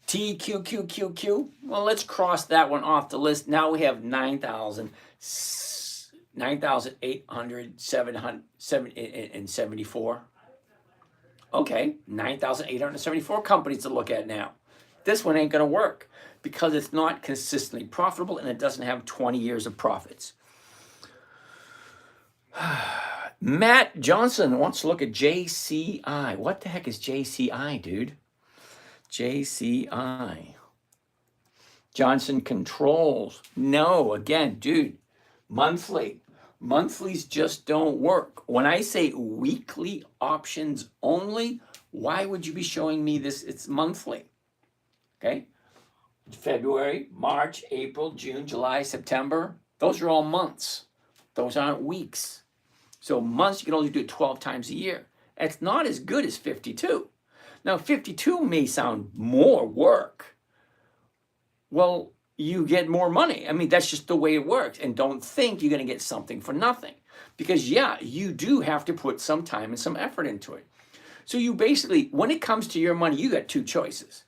TQQQQ. Well, let's cross that one off the list. Now we have 9,874. Okay, 9,874 companies to look at now. This one ain't going to work because it's not consistently profitable and it doesn't have 20 years of profits. Matt Johnson wants to look at JCI. What the heck is JCI, dude? JCI. Johnson Controls. No, again, dude, monthly. Monthlies just don't work. When I say weekly options only, why would you be showing me this? It's monthly. Okay? February, March, April, June, July, September. Those are all months. Those aren't weeks. So months, you can only do it 12 times a year. It's not as good as 52. Now, 52 may sound more work. Well, you get more money. I mean, that's just the way it works. And don't think you're going to get something for nothing. Because, yeah, you do have to put some time and some effort into it. So you basically, when it comes to your money, you got 2 choices.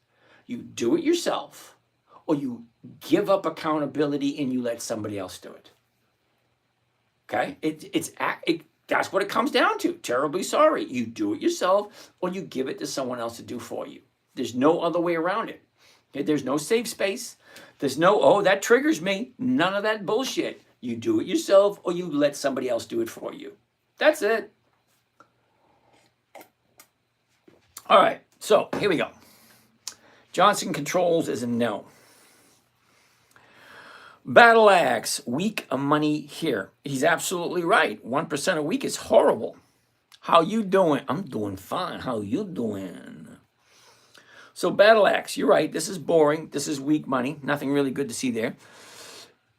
You do it yourself, or you give up accountability and you let somebody else do it. Okay? That's what it comes down to. Terribly sorry. You do it yourself, or you give it to someone else to do for you. There's no other way around it. Okay? There's no safe space. There's no, oh, that triggers me. None of that bullshit. You do it yourself, or you let somebody else do it for you. That's it. All right, so here we go. Johnson Controls is a no. Battle Axe, weak money here. He's absolutely right. 1% a week is horrible. How you doing? I'm doing fine. How you doing? So Battle Axe, you're right. This is boring. This is weak money. Nothing really good to see there.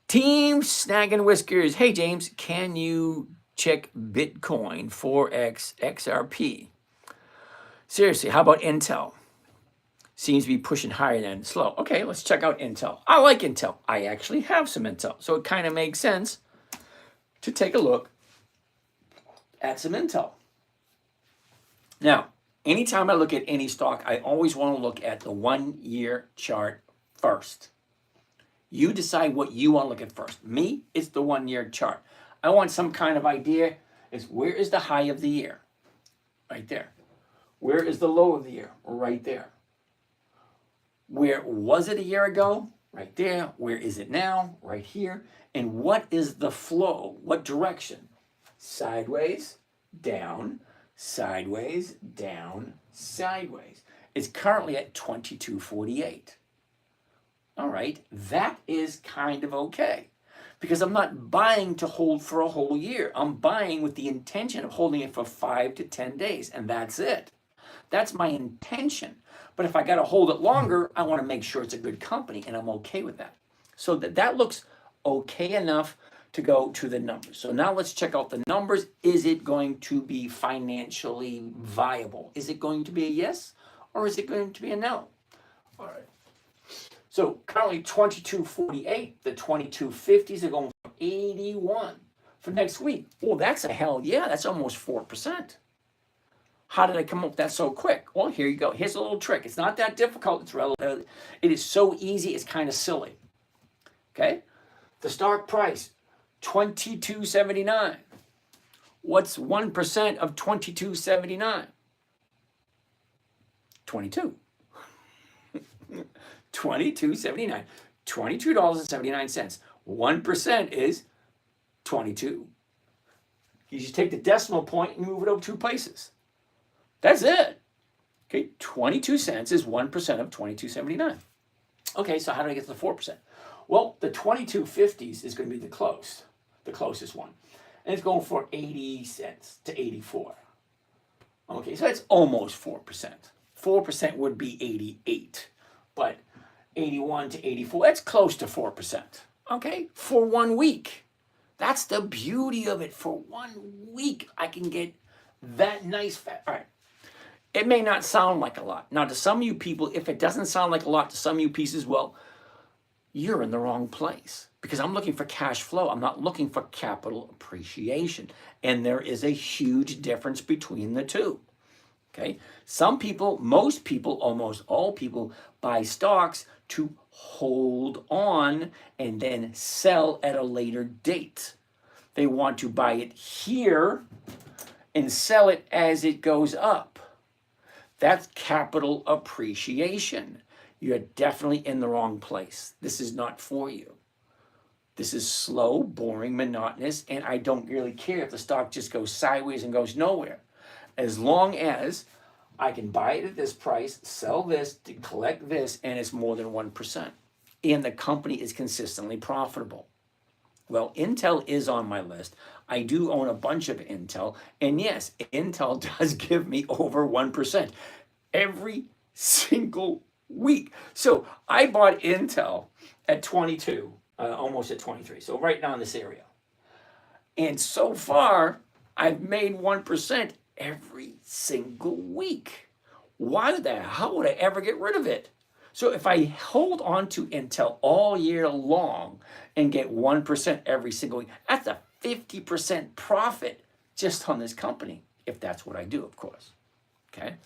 Team Snagging Whiskers. Hey, James, can you check Bitcoin 4x XRP? Seriously, how about Intel? Seems to be pushing higher than slow. Okay, let's check out Intel. I like Intel. I actually have some Intel. So it kind of makes sense to take a look at some Intel. Now, anytime I look at any stock, I always want to look at the 1-year chart first. You decide what you want to look at first. Me, it's the 1-year chart. I want some kind of idea is where is the high of the year? Right there. Where is the low of the year? Right there. Where was it a year ago? Right there. Where is it now? Right here. And what is the flow? What direction? Sideways, down, sideways, down, sideways. It's currently at 22.48. All right, that is kind of okay because I'm not buying to hold for a whole year. I'm buying with the intention of holding it for 5 to 10 days, and that's it. That's my intention. But if I got to hold it longer, I want to make sure it's a good company, and I'm okay with that. So that looks okay enough to go to the numbers. So now let's check out the numbers. Is it going to be financially viable? Is it going to be a yes, or is it going to be a no? All right. So currently 22.48, the 22.50s are going for 81 for next week. Well, that's a hell yeah, that's almost 4%. How did I come up with that so quick? Well, here you go. Here's a little trick. It's not that difficult. It's relative. It is so easy, it's kind of silly. Okay? The stock price, 22.79. What's 1% of 22.79? 22. 22.79. $22.79. 1% is 22. You just take the decimal point and move it over 2 places. That's it. Okay, 22 cents is 1% of 22.79. Okay, so how do I get to the 4%? Well, the 22.50s is going to be the closest one. And it's going for 80 cents to 84. Okay, so that's almost 4%. 4% would be 88. But 81 to 84, that's close to 4%. Okay, for 1 week. That's the beauty of it. For 1 week, I can get that nice fat. All right. It may not sound like a lot. Now, to some of you people, if it doesn't sound like a lot to some of you pieces, well, you're in the wrong place because I'm looking for cash flow. I'm not looking for capital appreciation. And there is a huge difference between the two. Okay? Some people, most people, almost all people buy stocks to hold on and then sell at a later date. They want to buy it here and sell it as it goes up. That's capital appreciation. You're definitely in the wrong place. This is not for you. This is slow, boring, monotonous, and I don't really care if the stock just goes sideways and goes nowhere. As long as I can buy it at this price, sell this, to collect this, and it's more than 1%. And the company is consistently profitable. Well, Intel is on my list. I do own a bunch of Intel. And yes, Intel does give me over 1% every single week. So I bought Intel at 22, almost at 23. So right now in this area. And so far, I've made 1% every single week. Why the hell would I ever get rid of it? So if I hold on to Intel all year long and get 1% every single week, that's a 50% profit just on this company, if that's what I do, of course. Okay?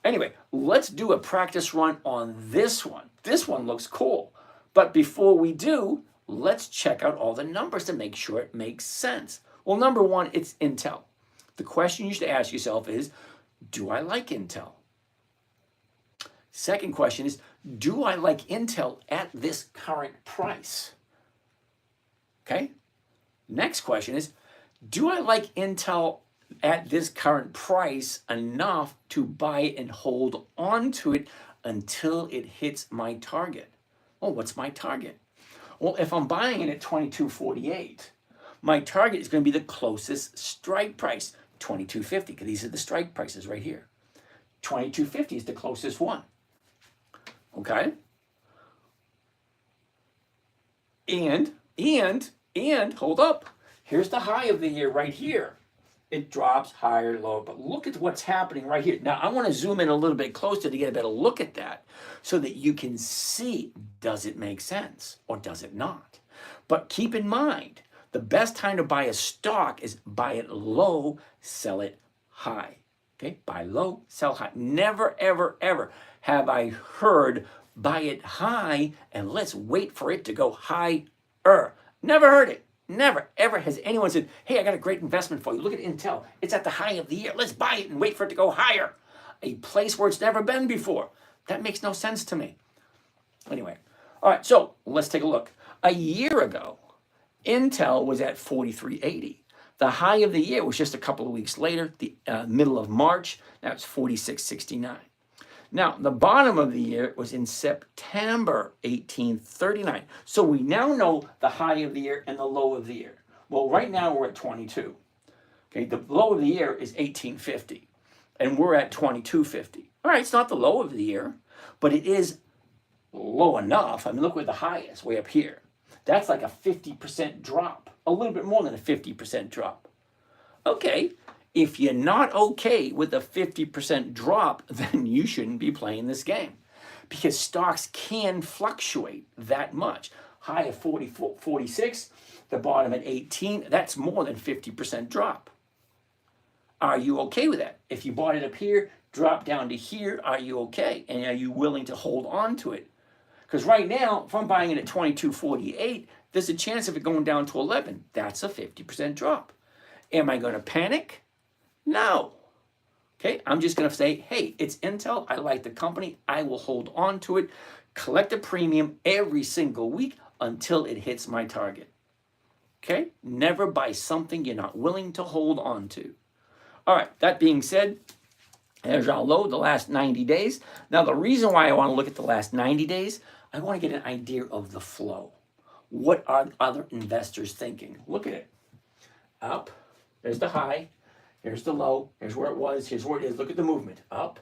Anyway, let's do a practice run on this one. This one looks cool. But before we do, let's check out all the numbers to make sure it makes sense. Well, number one, it's Intel. The question you should ask yourself is, do I like Intel? Second question is, do I like Intel at this current price? Okay. Next question is, do I like Intel at this current price enough to buy it and hold on to it until it hits my target? Well, what's my target? Well, if I'm buying it at 22.48, my target is going to be the closest strike price, 22.50, because these are the strike prices right here. 22.50 is the closest one. Okay? And hold up. Here's the high of the year right here. It drops higher, lower, but look at what's happening right here. Now, I want to zoom in a little bit closer to get a better look at that so that you can see, does it make sense or does it not? But keep in mind, the best time to buy a stock is buy it low, sell it high. Okay, buy low, sell high. Never, ever, ever have I heard buy it high and let's wait for it to go higher. Never heard it. Never, ever has anyone said, hey, I got a great investment for you. Look at Intel. It's at the high of the year. Let's buy it and wait for it to go higher. A place where it's never been before. That makes no sense to me. Anyway, all right, so let's take a look. A year ago, Intel was at 43.80. The high of the year was just a couple of weeks later, the middle of March. That was 46.69. Now, the bottom of the year was in September 1839. So we now know the high of the year and the low of the year. Well, right now we're at 22. Okay, the low of the year is 1850, and we're at 2250. All right, it's not the low of the year, but it is low enough. I mean, look where the high is, way up here. That's like a 50% drop, a little bit more than a 50% drop. Okay. If you're not okay with a 50% drop, then you shouldn't be playing this game because stocks can fluctuate that much. High of 46, the bottom at 18, that's more than 50% drop. Are you okay with that? If you bought it up here, drop down to here, are you okay? And are you willing to hold on to it? Because right now, if I'm buying it at 22.48, there's a chance of it going down to 11. That's a 50% drop. Am I going to panic? No. Okay, I'm just going to say, hey, it's Intel. I like the company. I will hold on to it, collect a premium every single week until it hits my target. Okay, never buy something you're not willing to hold on to. All right, that being said, there's our low, the last 90 days. Now, the reason why I want to look at the last 90 days, I want to get an idea of the flow. What are other investors thinking? Look at it. Up, there's the high. Here's the low, here's where it was, here's where it is. Look at the movement. Up,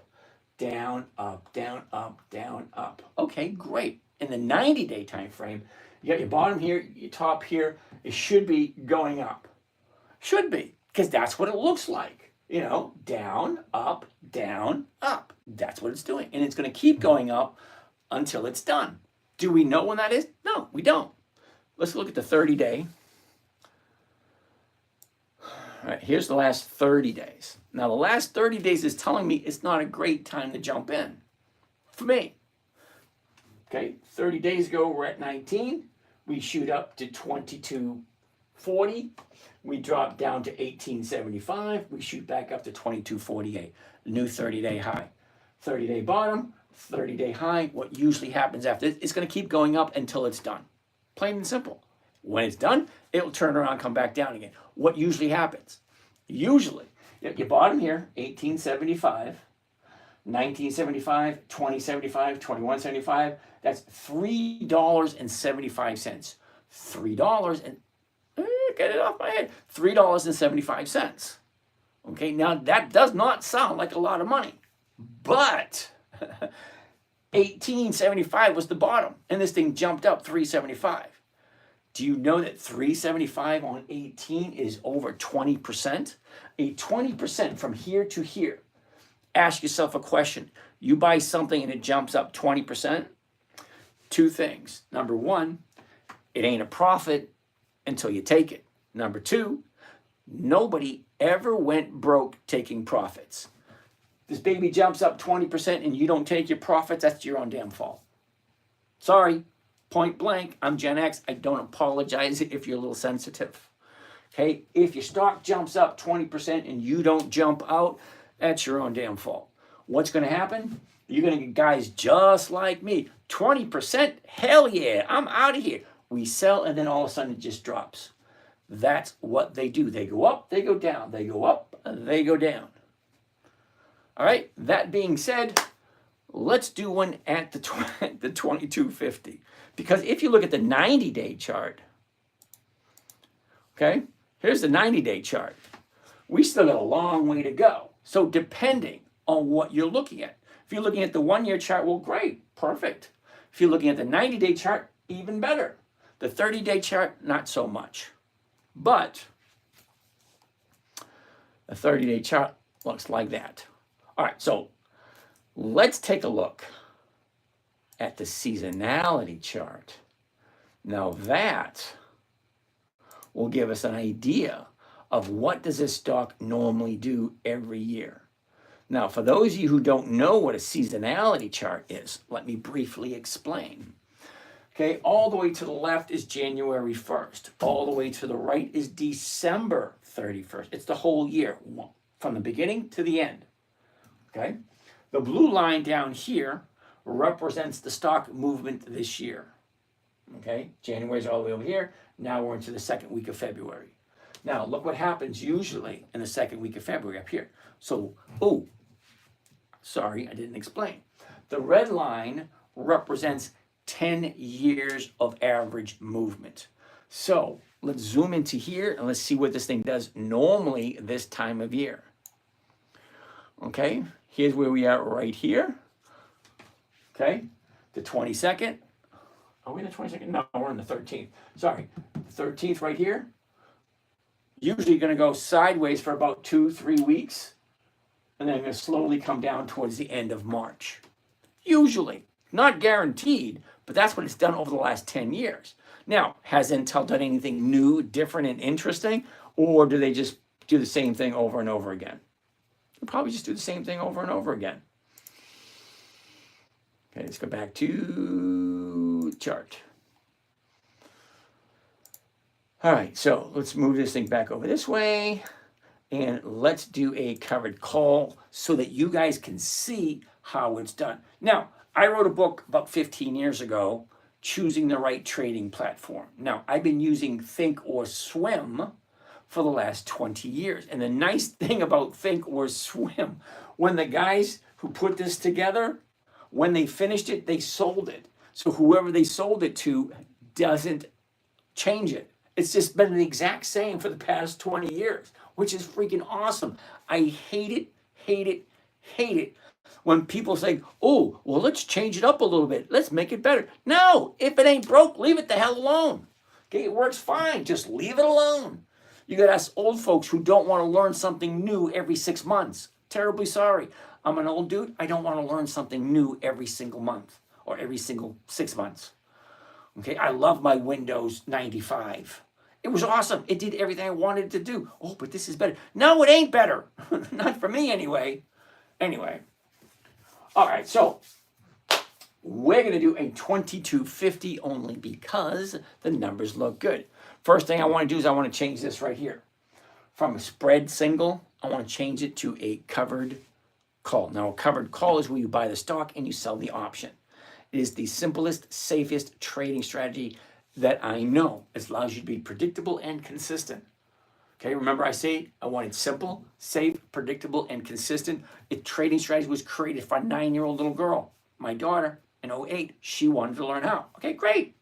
down, up, down, up, down, up. Okay, great. In the 90-day time frame, you got your bottom here, your top here. It should be going up. Should be, because that's what it looks like. You know, down, up, down, up. That's what it's doing. And it's going to keep going up until it's done. Do we know when that is? No, we don't. Let's look at the 30-day. All right, here's the last 30 days. Now, the last 30 days is telling me it's not a great time to jump in for me. Okay, 30 days ago, we're at 19. We shoot up to 22.40. We drop down to 18.75. We shoot back up to 22.48. New 30-day high. 30-day bottom, 30-day high. What usually happens after this, it's going to keep going up until it's done. Plain and simple. When it's done, it'll turn around, come back down again. What usually happens? Usually, your bottom here, 1875, 1975, 2075, 2175, that's $3.75. $3 and, get it off my head, $3.75. Okay, now that does not sound like a lot of money, but 1875 was the bottom, and this thing jumped up 375. Do you know that 375 on 18 is over 20%? A 20% from here to here. Ask yourself a question. You buy something and it jumps up 20%? Two things. Number one, it ain't a profit until you take it. Number two, nobody ever went broke taking profits. This baby jumps up 20% and you don't take your profits, that's your own damn fault. Sorry. Point blank, I'm Gen X. I don't apologize if you're a little sensitive. Okay, if your stock jumps up 20% and you don't jump out, that's your own damn fault. What's going to happen? You're going to get guys just like me. 20%? Hell yeah, I'm out of here. We sell and then all of a sudden it just drops. That's what they do. They go up, they go down. They go up, they go down. All right, that being said, Let's do one at the 2250. Because if you look at the 90-day chart, okay, here's the 90-day chart. We still got a long way to go. So depending on what you're looking at. If you're looking at the 1-year chart, well, great, perfect. If you're looking at the 90-day chart, even better. The 30-day chart, not so much. But the 30-day chart looks like that. All right, so let's take a look at the seasonality chart. Now that will give us an idea of what does this stock normally do every year. Now, for those of you who don't know what a seasonality chart is, let me briefly explain. Okay, all the way to the left is January 1st. All the way to the right is December 31st. It's the whole year, from the beginning to the end. Okay, the blue line down here represents the stock movement this year. Okay, January's all the way over here. Now we're into the second week of February. Now, look what happens usually in the second week of February up here. So, sorry, I didn't explain. The red line represents 10 years of average movement. So, let's zoom into here and let's see what this thing does normally this time of year. Okay, here's where we are right here. Okay, the 22nd. Are we in the 22nd? No, we're in the 13th. Sorry, 13th right here. Usually going to go sideways for about 2-3 weeks, and then going to slowly come down towards the end of March. Usually, not guaranteed, but that's what it's done over the last 10 years. Now, has Intel done anything new, different, and interesting, or do they just do the same thing over and over again? They'll probably just do the same thing over and over again. Okay, let's go back to the chart. All right, so let's move this thing back over this way, and let's do a covered call so that you guys can see how it's done. Now, I wrote a book about 15 years ago, Choosing the Right Trading Platform. Now, I've been using Think or Swim for the last 20 years. And the nice thing about Think or Swim, when the guys who put this together, when they finished it, they sold it. So whoever they sold it to doesn't change it. It's just been the exact same for the past 20 years, which is freaking awesome. I hate it when people say, oh, well, let's change it up a little bit. Let's make it better. No, if it ain't broke, leave it the hell alone. Okay, it works fine. Just leave it alone. You got us old folks who don't want to learn something new every 6 months. Terribly sorry. I'm an old dude. I don't want to learn something new every single month or every single 6 months. Okay, I love my Windows 95. It was awesome. It did everything I wanted it to do. Oh, but this is better. No, it ain't better. Not for me anyway. Anyway. All right, so we're going to do a 2250 only because the numbers look good. First thing I want to do is I want to change this right here. From a spread single, I want to change it to a covered call. Now, a covered call is where you buy the stock and you sell the option. It is the simplest, safest trading strategy that I know. It allows you to be predictable and consistent. Okay, remember I say I wanted simple, safe, predictable, and consistent. A trading strategy was created for a 9-year-old little girl. My daughter, in 2008, she wanted to learn how. Okay, great.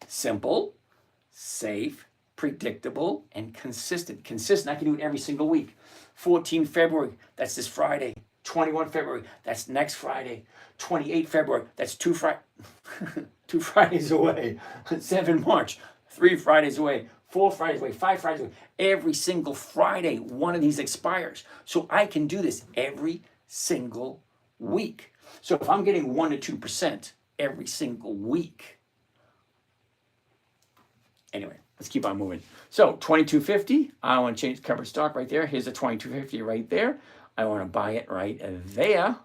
Simple, safe, predictable, and consistent. Consistent, I can do it every single week. 14 February, that's this Friday. 21 February, that's next Friday. 28 February, that's 2 Fridays away. 7 March, 3 Fridays away. 4 Fridays away, 5 Fridays away. Every single Friday, one of these expires. So I can do this every single week. So if I'm getting 1 to 2% every single week. Anyway, let's keep on moving. So 2250, I want to change covered stock right there. Here's the 2250 right there. I want to buy it right there.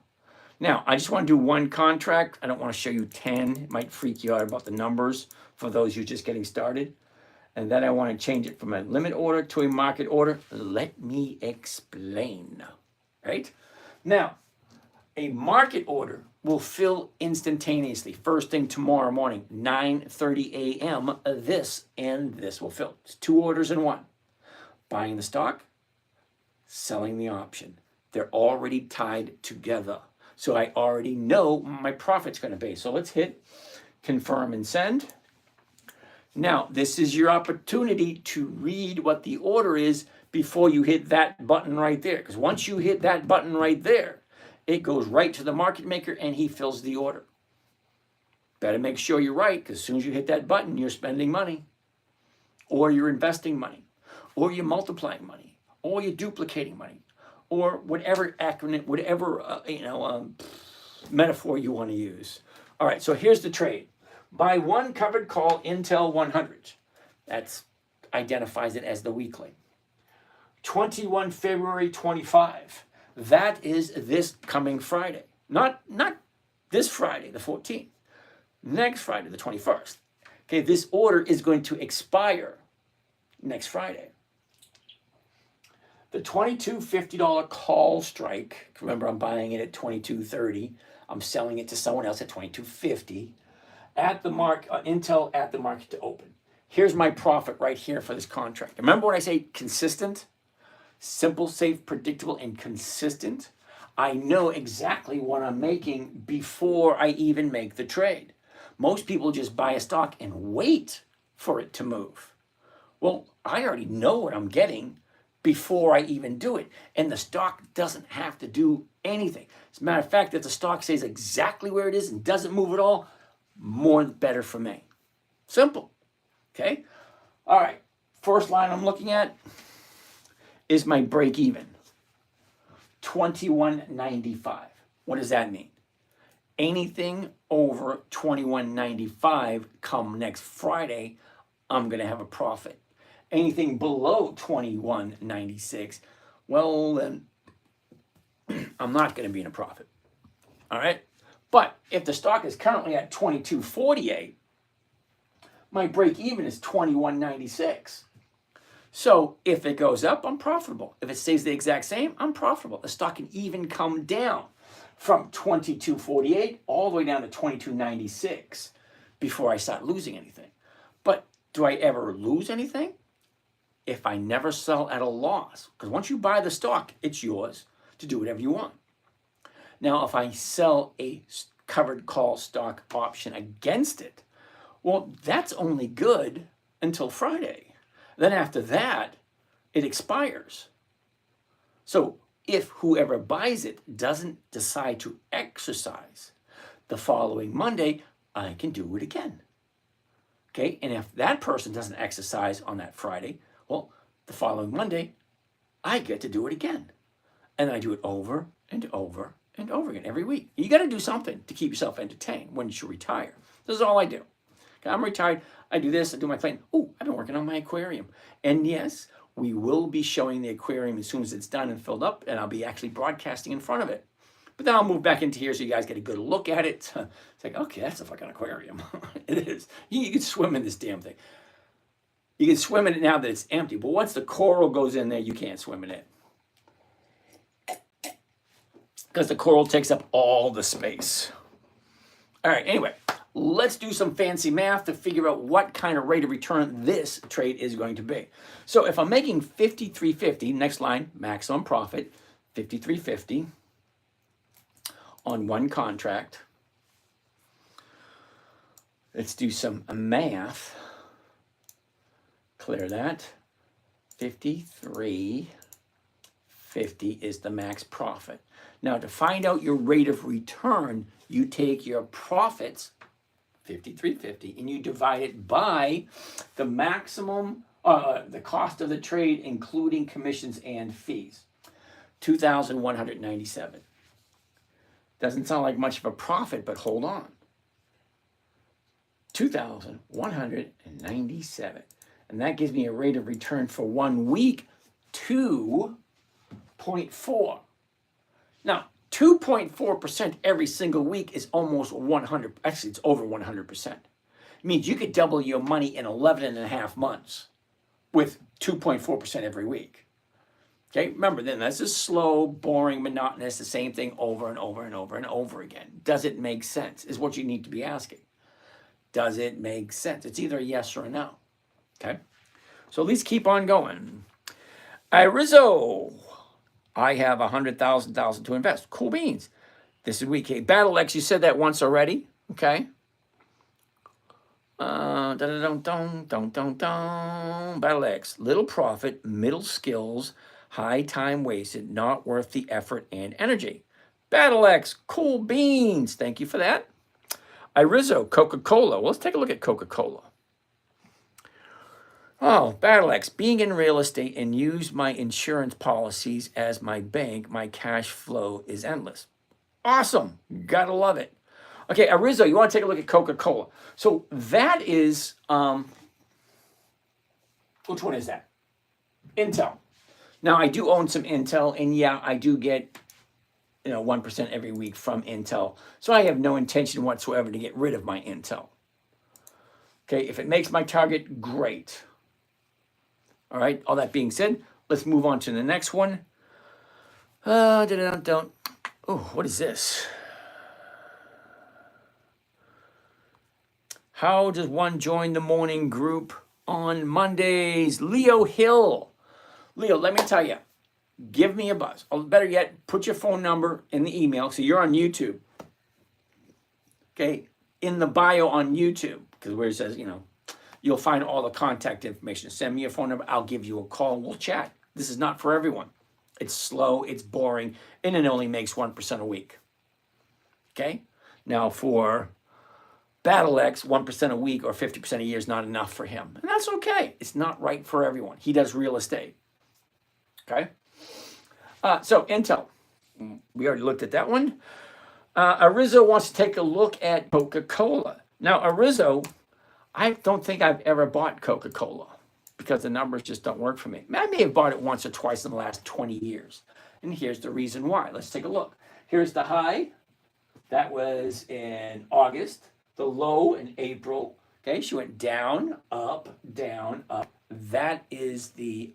Now, I just want to do one contract. I don't want to show you 10. It might freak you out about the numbers for those who are just getting started. And then I want to change it from a limit order to a market order. Let me explain. Right? Now, a market order will fill instantaneously. First thing tomorrow morning, 9:30 a.m., this and this will fill. It's 2 orders in one. Buying the stock, selling the option. They're already tied together. So I already know my profit's going to be. So let's hit confirm and send. Now, this is your opportunity to read what the order is before you hit that button right there. Because once you hit that button right there, it goes right to the market maker and he fills the order. Better make sure you're right, because as soon as you hit that button, you're spending money, or you're investing money, or you're multiplying money, or you're duplicating money, or whatever acronym, whatever metaphor you want to use. All right, so here's the trade. Buy one covered call Intel 100. That identifies it as the weekly. 21 February 25. That is this coming Friday. Not this Friday, the 14th. Next Friday, the 21st. Okay, this order is going to expire next Friday. The $22.50 call strike, remember I'm buying it at $22.30. I'm selling it to someone else at $22.50. At the mark, Intel at the market to open. Here's my profit right here for this contract. Remember when I say consistent? Simple, safe, predictable, and consistent? I know exactly what I'm making before I even make the trade. Most people just buy a stock and wait for it to move. Well, I already know what I'm getting before I even do it. And the stock doesn't have to do anything. As a matter of fact, if the stock stays exactly where it is and doesn't move at all, more the better for me. Simple. Okay? All right. First line I'm looking at is my break even. $21.95. What does that mean? Anything over $21.95 come next Friday, I'm going to have a profit. Anything below $21.96, well, then I'm not going to be in a profit. All right? But if the stock is currently at $22.48, my break even is $21.96. So if it goes up, I'm profitable. If it stays the exact same, I'm profitable. The stock can even come down from $22.48 all the way down to $22.96 before I start losing anything. But do I ever lose anything? If I never sell at a loss. Because once you buy the stock, it's yours to do whatever you want. Now, if I sell a covered call stock option against it, well, that's only good until Friday. Then after that, it expires. So if whoever buys it doesn't decide to exercise the following Monday, I can do it again. Okay, and if that person doesn't exercise on that Friday, well, the following Monday, I get to do it again. And I do it over and over and over again every week. You got to do something to keep yourself entertained when you retire. This is all I do. Okay, I'm retired. I do this. I do my plane. Oh, I've been working on my aquarium. And yes, we will be showing the aquarium as soon as it's done and filled up, and I'll be actually broadcasting in front of it. But then I'll move back into here so you guys get a good look at it. It's like, okay, that's a fucking aquarium. It is. You can swim in this damn thing. You can swim in it now that it's empty. But once the coral goes in there, you can't swim in it. Because the coral takes up all the space. All right, anyway, let's do some fancy math to figure out what kind of rate of return this trade is going to be. So if I'm making $53.50, next line, maximum profit, $53.50 on one contract. Let's do some math. Clear that. $53.50 is the max profit. Now, to find out your rate of return, you take your profits, $53.50, and you divide it by the maximum, the cost of the trade, including commissions and fees, $2,197. Doesn't sound like much of a profit, but hold on. $2,197. And that gives me a rate of return for 1 week, 2.4. Now, 2.4% every single week is almost 100. Actually, it's over 100%. It means you could double your money in 11 and a half months with 2.4% every week. Okay, remember then, that's just slow, boring, monotonous, the same thing over and over and over and over again. Does it make sense? Is what you need to be asking. Does it make sense? It's either a yes or a no. Okay, so at least keep on going. Rizzo, I have $100,000 to invest. Cool beans. This is week 8. Battle X, you said that once already. Okay. Battle X, little profit, middle skills, high time wasted, not worth the effort and energy. Battle X, cool beans. Thank you for that. Irizo, Coca-Cola. Well, let's take a look at Coca-Cola. Oh, Battle X, being in real estate and use my insurance policies as my bank, my cash flow is endless. Awesome. Gotta love it. Okay, Arizo, you want to take a look at Coca-Cola. So that is, which one is that? Intel. Now, I do own some Intel, and yeah, I do get, 1% every week from Intel. So I have no intention whatsoever to get rid of my Intel. Okay, if it makes my target, great. All right, all that being said, let's move on to the next one. Oh, what is this? How does one join the morning group on Mondays? Leo Hill. Leo, let me tell you, give me a buzz. Or better yet, put your phone number in the email. So you're on YouTube. Okay, in the bio on YouTube, because where it says, you'll find all the contact information. Send me your phone number. I'll give you a call and we'll chat. This is not for everyone. It's slow, it's boring, and it only makes 1% a week. Okay? Now for Battle X, 1% a week or 50% a year is not enough for him. And that's okay. It's not right for everyone. He does real estate. Okay? So Intel. We already looked at that one. Arizo wants to take a look at Coca-Cola. Now, Arizo, I don't think I've ever bought Coca-Cola because the numbers just don't work for me. I may have bought it once or twice in the last 20 years. And here's the reason why. Let's take a look. Here's the high. That was in August. The low in April. Okay, she went down, up, down, up. That is the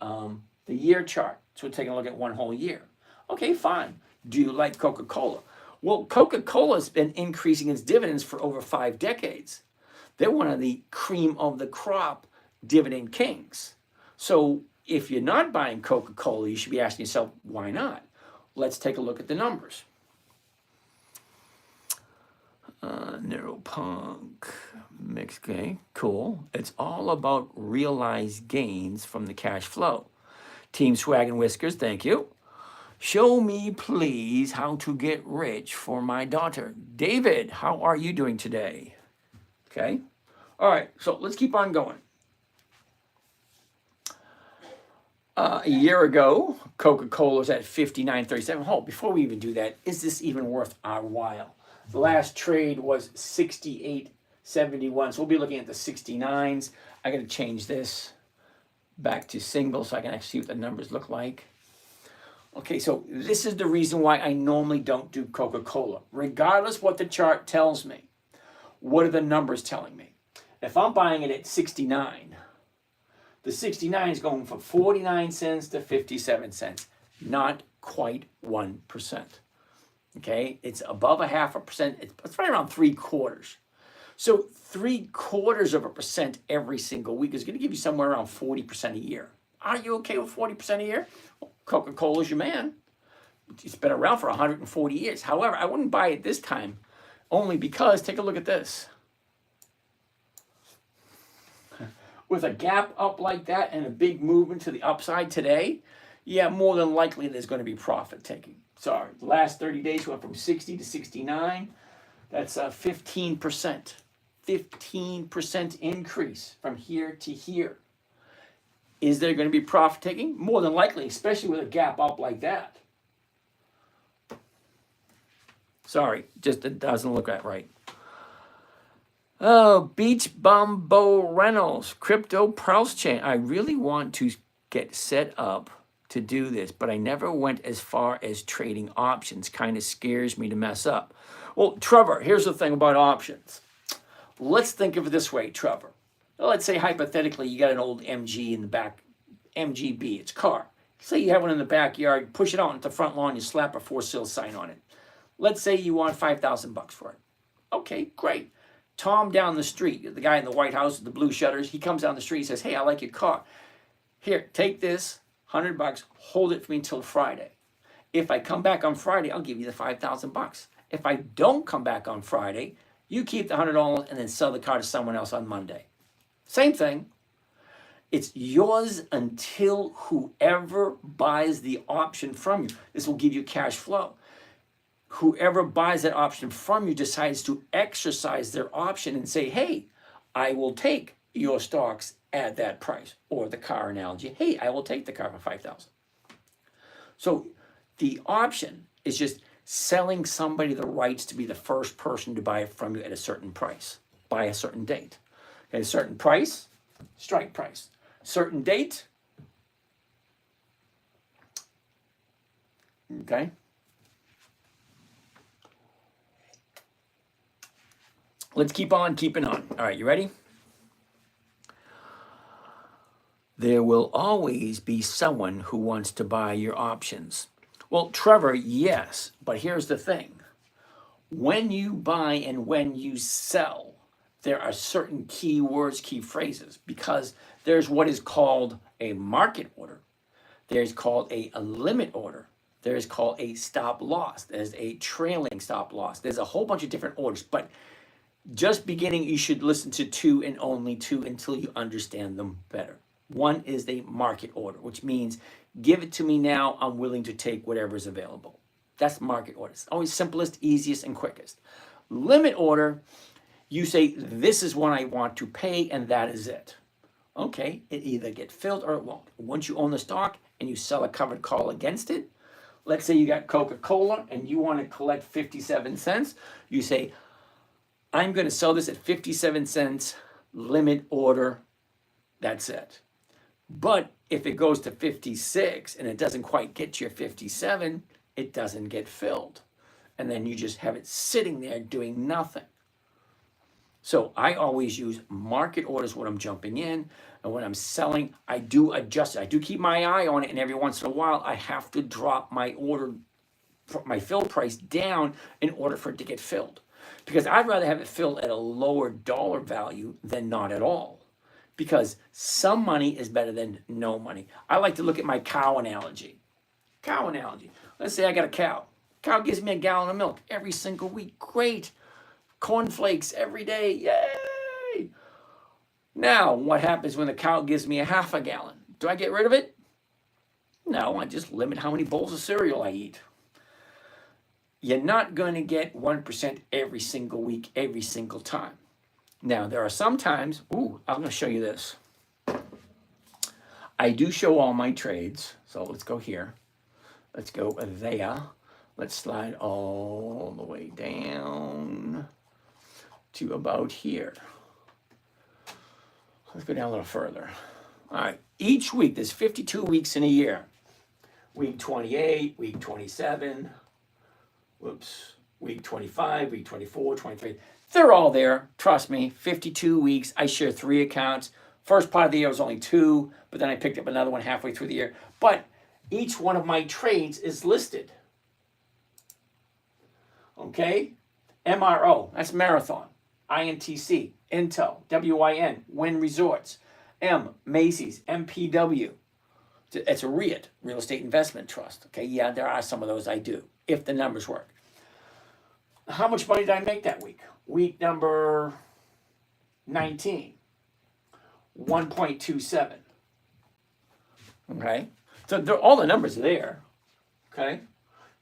year chart. So we're taking a look at one whole year. Okay, fine. Do you like Coca-Cola? Well, Coca-Cola's been increasing its dividends for over 5 decades. They're one of the cream of the crop dividend kings. So if you're not buying Coca-Cola, you should be asking yourself, why not? Let's take a look at the numbers. Neuropunk, mixed game, cool. It's all about realized gains from the cash flow. Team Swag and Whiskers, thank you. Show me, please, how to get rich for my daughter. David, how are you doing today? Okay. All right, so let's keep on going. A year ago, Coca-Cola was at 59.37. Hold, before we even do that, is this even worth our while? The last trade was 68.71, so we'll be looking at the 69s. I got to change this back to single so I can actually see what the numbers look like. Okay, so this is the reason why I normally don't do Coca-Cola, regardless what the chart tells me. What are the numbers telling me? If I'm buying it at 69, the 69 is going from 49 cents to 57 cents, not quite 1%. Okay, it's above 0.5%. It's right around 3/4. So 0.75% every single week is going to give you somewhere around 40% a year. Are you okay with 40% a year? Well, Coca-Cola's your man. It's been around for 140 years. However, I wouldn't buy it this time only because, take a look at this. With a gap up like that and a big movement to the upside today, yeah, more than likely there's going to be profit taking. Sorry, the last 30 days went from 60 to 69. That's a 15%. 15% increase from here to here. Is there going to be profit taking? More than likely, especially with a gap up like that. Sorry, just it doesn't look that right. Oh, Beach Bumbo Reynolds, Crypto Pulse Chain. I really want to get set up to do this, but I never went as far as trading options. Kind of scares me to mess up. Well, Trevor, here's the thing about options. Let's think of it this way, Trevor. Let's say hypothetically you got an old MG in the back, MGB, it's car. Say you have one in the backyard, push it out into the front lawn, you slap a for sale sign on it. Let's say you want $5,000 for it. Okay, great. Tom down the street, the guy in the White House with the blue shutters, he comes down the street and says, hey, I like your car. Here, take this, $100, hold it for me until Friday. If I come back on Friday, I'll give you the $5,000. if I don't come back on Friday, you keep the $100 and then sell the car to someone else on Monday. Same thing. It's yours until whoever buys the option from you. This will give you cash flow. Whoever buys that option from you decides to exercise their option and say, hey, I will take your stocks at that price. Or the car analogy, hey, I will take the car for $5,000. So the option is just selling somebody the rights to be the first person to buy it from you at a certain price by a certain date. At a certain price, strike price. Certain date, okay? Let's keep on keeping on. All right, you ready? There will always be someone who wants to buy your options. Well, Trevor, yes, but here's the thing. When you buy and when you sell, there are certain key words, key phrases, because there's what is called a market order. There's called a limit order. There's called a stop loss. There's a trailing stop loss. There's a whole bunch of different orders, but just beginning, you should listen to 2 and only 2 until you understand them better. One is a market order, which means give it to me now. I'm willing to take whatever is available. That's market order. It's always simplest, easiest, and quickest. Limit order, you say, this is what I want to pay, and that is it. Okay, it either get filled or it won't. Once you own the stock and you sell a covered call against it, let's say you got Coca-Cola and you want to collect 57 cents, you say, I'm going to sell this at 57 cents, limit order, that's it. But if it goes to 56 and it doesn't quite get your 57, it doesn't get filled. And then you just have it sitting there doing nothing. So I always use market orders when I'm jumping in, and when I'm selling, I do adjust it. I do keep my eye on it, and every once in a while, I have to drop my order, my fill price down in order for it to get filled. Because I'd rather have it filled at a lower dollar value than not at all. Because some money is better than no money. I like to look at my cow analogy. Cow analogy. Let's say I got a cow. Cow gives me a gallon of milk every single week. Great. Cornflakes every day. Yay! Now, what happens when the cow gives me a half a gallon? Do I get rid of it? No, I just limit how many bowls of cereal I eat. You're not going to get 1% every single week, every single time. Now, there are some times, I'm going to show you this. I do show all my trades. So let's go here. Let's go there. Let's slide all the way down to about here. Let's go down a little further. All right, each week, there's 52 weeks in a year. Week 28, week 27, week 25, week 24, 23. They're all there, trust me, 52 weeks. I share 3 accounts. First part of the year was only 2, but then I picked up another one halfway through the year. But each one of my trades is listed. Okay? MRO, that's Marathon. INTC, Intel, WIN, Wynn Resorts. M, Macy's, MPW. It's a REIT, Real Estate Investment Trust. Okay, yeah, there are some of those I do, if the numbers work. How much money did I make that week? Week number 19, 1.27. Okay, so all the numbers are there. Okay,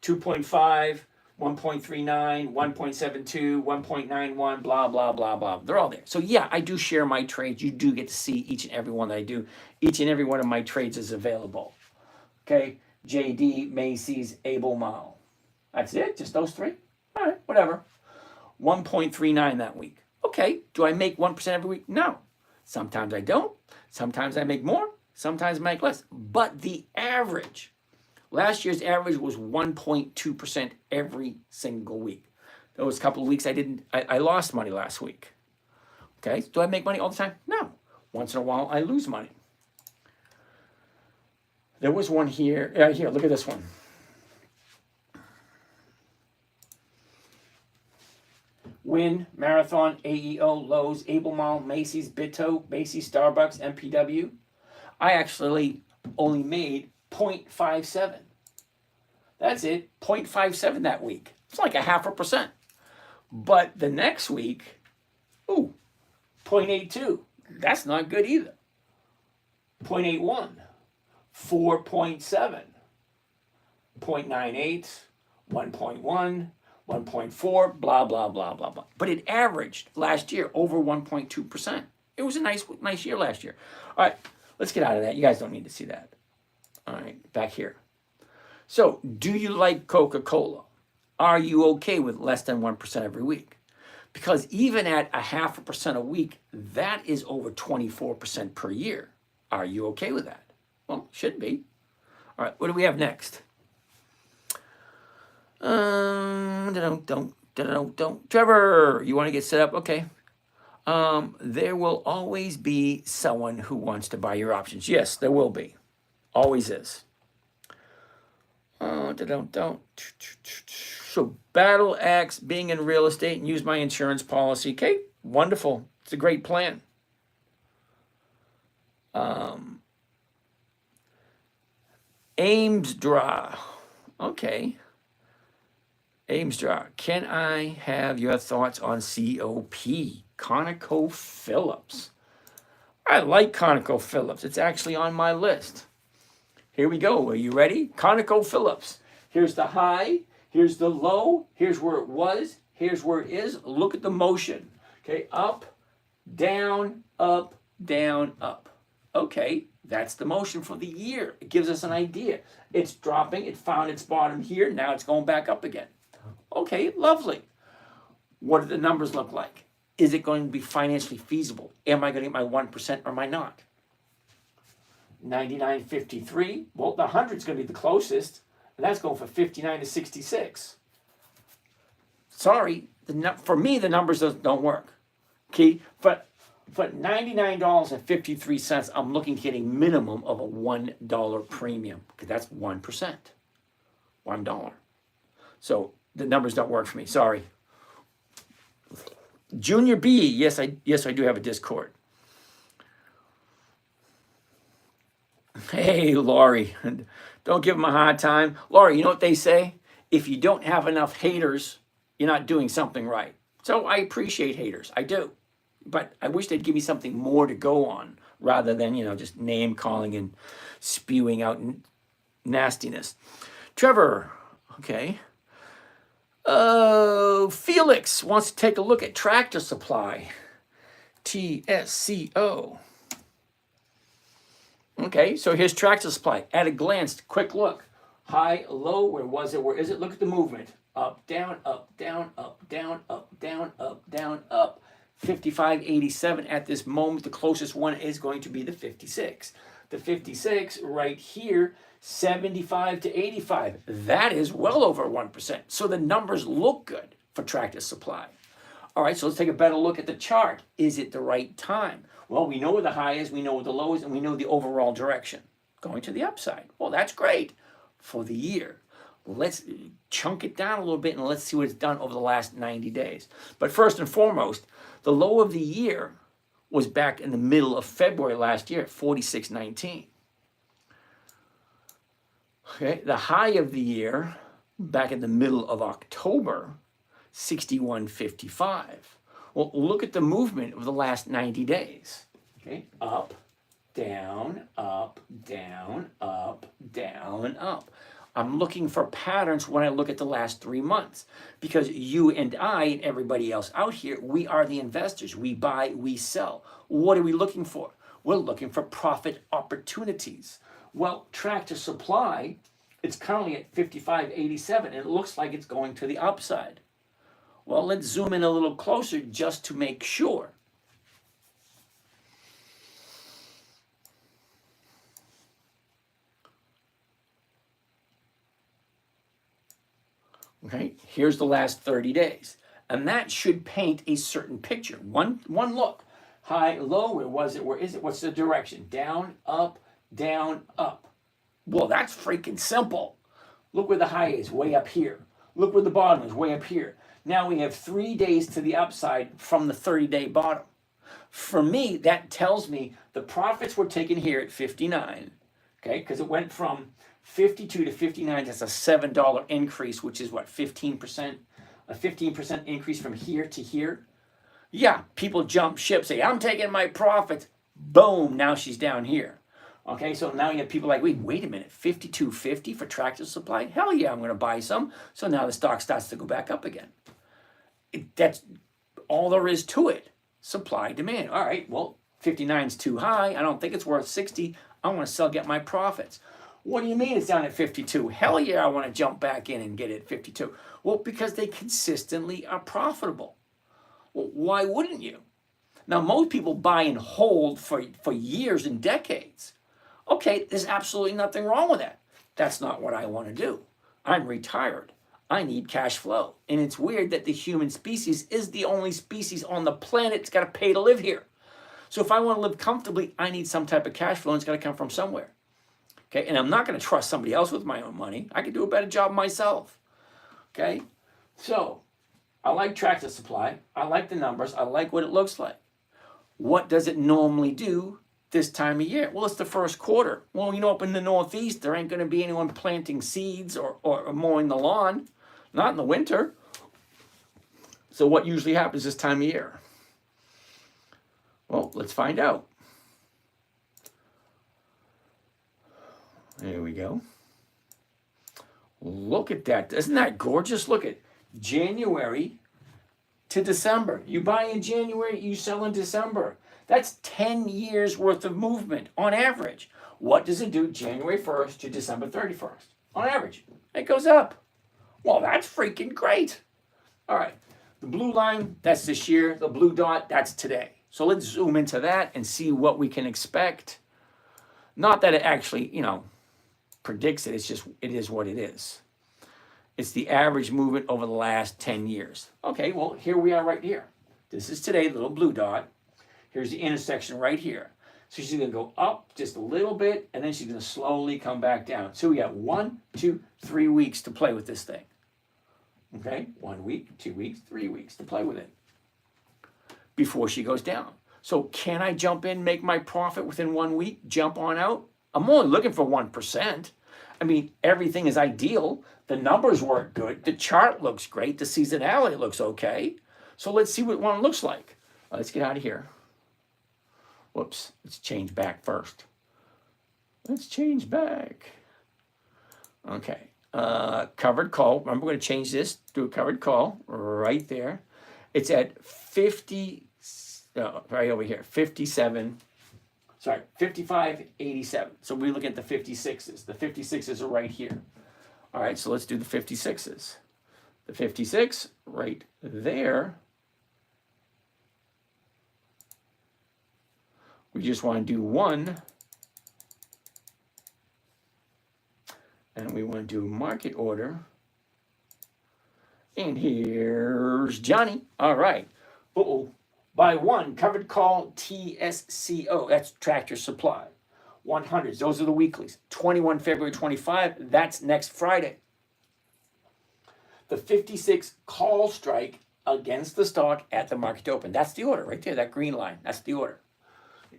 2.5, 1.39, 1.72, 1.91, blah, blah, blah, blah. They're all there. So yeah, I do share my trades. You do get to see each and every one that I do. Each and every one of my trades is available. Okay, JD, Macy's, Able Mall. That's it? Just those 3? All right, whatever. 1.39 that week. Okay, do I make 1% every week? No. Sometimes I don't. Sometimes I make more. Sometimes I make less. But the average, last year's average was 1.2% every single week. There was a couple of weeks I lost money last week. Okay, do I make money all the time? No. Once in a while, I lose money. There was one here. Here, look at this one. Wynn, Marathon, AEO, Lowe's, Able Mall, Macy's, Bitto, Macy's, Starbucks, MPW. I actually only made 0.57. That's it, 0.57 that week. It's like 0.5%. But the next week, 0.82. That's not good either. 0.81, 4.7, 0.98, 1.1, 1.4, blah, blah, blah, blah, blah. But it averaged last year over 1.2%. It was a nice year last year. All right, let's get out of that. You guys don't need to see that. All right, back here. So, do you like Coca-Cola? Are you okay with less than 1% every week? Because even at 0.5% a week, that is over 24% per year. Are you okay with that? Well, should be. All right, what do we have next? Trevor, you want to get set up? Okay. There will always be someone who wants to buy your options. Yes, there will be. Always is. So battle axe being in real estate and use my insurance policy. Okay, wonderful. It's a great plan. Ames draw. Okay. Ames draw. Can I have your thoughts on COP? ConocoPhillips. I like ConocoPhillips. It's actually on my list. Here we go. Are you ready? ConocoPhillips. Here's the high. Here's the low. Here's where it was. Here's where it is. Look at the motion. Okay, up, down, up, down, up. Okay, that's the motion for the year. It gives us an idea. It's dropping. It found its bottom here. Now it's going back up again. Okay, lovely. What do the numbers look like? Is it going to be financially feasible? Am I going to get my 1% or am I not? 99.53. Well, the 100 is going to be the closest, and that's going from 59 to 66. Sorry, for me, the numbers don't work. Okay, but $99.53, I'm looking to get a minimum of a $1 premium, because that's 1%. $1. So the numbers don't work for me. Sorry. Junior B, yes, I do have a Discord. Hey, Laurie, don't give them a hard time. Laurie, you know what they say? If you don't have enough haters, you're not doing something right. So I appreciate haters. I do. But I wish they'd give me something more to go on rather than, just name calling and spewing out nastiness. Trevor, okay. Felix wants to take a look at Tractor Supply. TSCO. Okay, so here's Tractor Supply. At a glance, quick look. High, low, where was it? Where is it? Look at the movement. Up, down, up, down, up, down, up, down, up, down, up. 55.87 at this moment. The closest one is going to be the 56. The 56 right here, 75 to 85. That is well over 1%. So the numbers look good for Tractor Supply. All right, so let's take a better look at the chart. Is it the right time? Well, we know where the high is, we know where the low is, and we know the overall direction. Going to the upside. Well, that's great for the year. Let's chunk it down a little bit and let's see what it's done over the last 90 days. But first and foremost, the low of the year was back in the middle of February last year at 46.19. Okay, the high of the year back in the middle of October, 61.55. Well, look at the movement of the last 90 days. Okay, up, down, up, down, up, down, up. I'm looking for patterns when I look at the last 3 months because you and I and everybody else out here, we are the investors. We buy, we sell. What are we looking for? We're looking for profit opportunities. Well, Tractor Supply, it's currently at 55.87 and it looks like it's going to the upside. Well, let's zoom in a little closer just to make sure. Okay, here's the last 30 days. And that should paint a certain picture. One look. High, low, where was it? Where is it? What's the direction? Down, up, down, up. Well, that's freaking simple. Look where the high is, way up here. Look where the bottom is, way up here. Now we have 3 days to the upside from the 30-day bottom. For me, that tells me the profits were taken here at 59, okay, because it went from 52 to 59, that's a $7 increase, which is what, 15%? A 15% increase from here to here. Yeah, people jump ship, say, I'm taking my profits. Boom, now she's down here. Okay, so now you have people like, wait a minute, 52.50 for Tractor Supply? Hell yeah, I'm going to buy some. So now the stock starts to go back up again. That's all there is to it. Supply, demand. All right, well, 59 is too high. I don't think it's worth 60. I want to sell, get my profits. What do you mean it's down at 52? Hell yeah, I want to jump back in and get it at 52. Well, because they consistently are profitable. Well, why wouldn't you? Now, most people buy and hold for years and decades. Okay, there's absolutely nothing wrong with that. That's not what I want to do. I'm retired. I need cash flow. And it's weird that the human species is the only species on the planet that's got to pay to live here. So if I want to live comfortably, I need some type of cash flow, and it's got to come from somewhere. Okay, and I'm not going to trust somebody else with my own money. I can do a better job myself. Okay, so I like Tractor Supply. I like the numbers. I like what it looks like. What does it normally do this time of year? Well, it's the first quarter. Well, you know, up in the Northeast, there ain't going to be anyone planting seeds or mowing the lawn. Not in the winter. So what usually happens this time of year? Well, let's find out. There we go. Look at that. Isn't that gorgeous? Look at January to December. You buy in January, you sell in December. That's 10 years worth of movement on average. What does it do January 1st to December 31st? On average, it goes up. Well, that's freaking great. All right. The blue line, that's this year. The blue dot, that's today. So let's zoom into that and see what we can expect. Not that it actually, predicts it. It's just, it is what it is. It's the average movement over the last 10 years. Okay, well, here we are right here. This is today, the little blue dot. Here's the intersection right here. So she's going to go up just a little bit, and then she's going to slowly come back down. So we got 1, 2, 3 weeks to play with this thing. Okay, 1 week, 2 weeks, 3 weeks to play with it before she goes down. So can I jump in, make my profit within 1 week, jump on out? I'm only looking for 1%. I mean, everything is ideal. The numbers work good. The chart looks great. The seasonality looks okay. So let's see what one looks like. Let's get out of here. Whoops, let's change back first. Let's change back. Okay, covered call. Remember, we're going to change this to a covered call right there. It's at 50, right over here, 55.87. So we look at the 56s. The 56s are right here. All right, so let's do the 56s. The 56 right there. We just want to do one. And we want to do market order. And here's Johnny. All right. Uh-oh. By one, covered call TSCO. That's Tractor Supply. 100s. Those are the weeklies. 21 February 25. That's next Friday. The 56 call strike against the stock at the market open. That's the order right there. That green line. That's the order.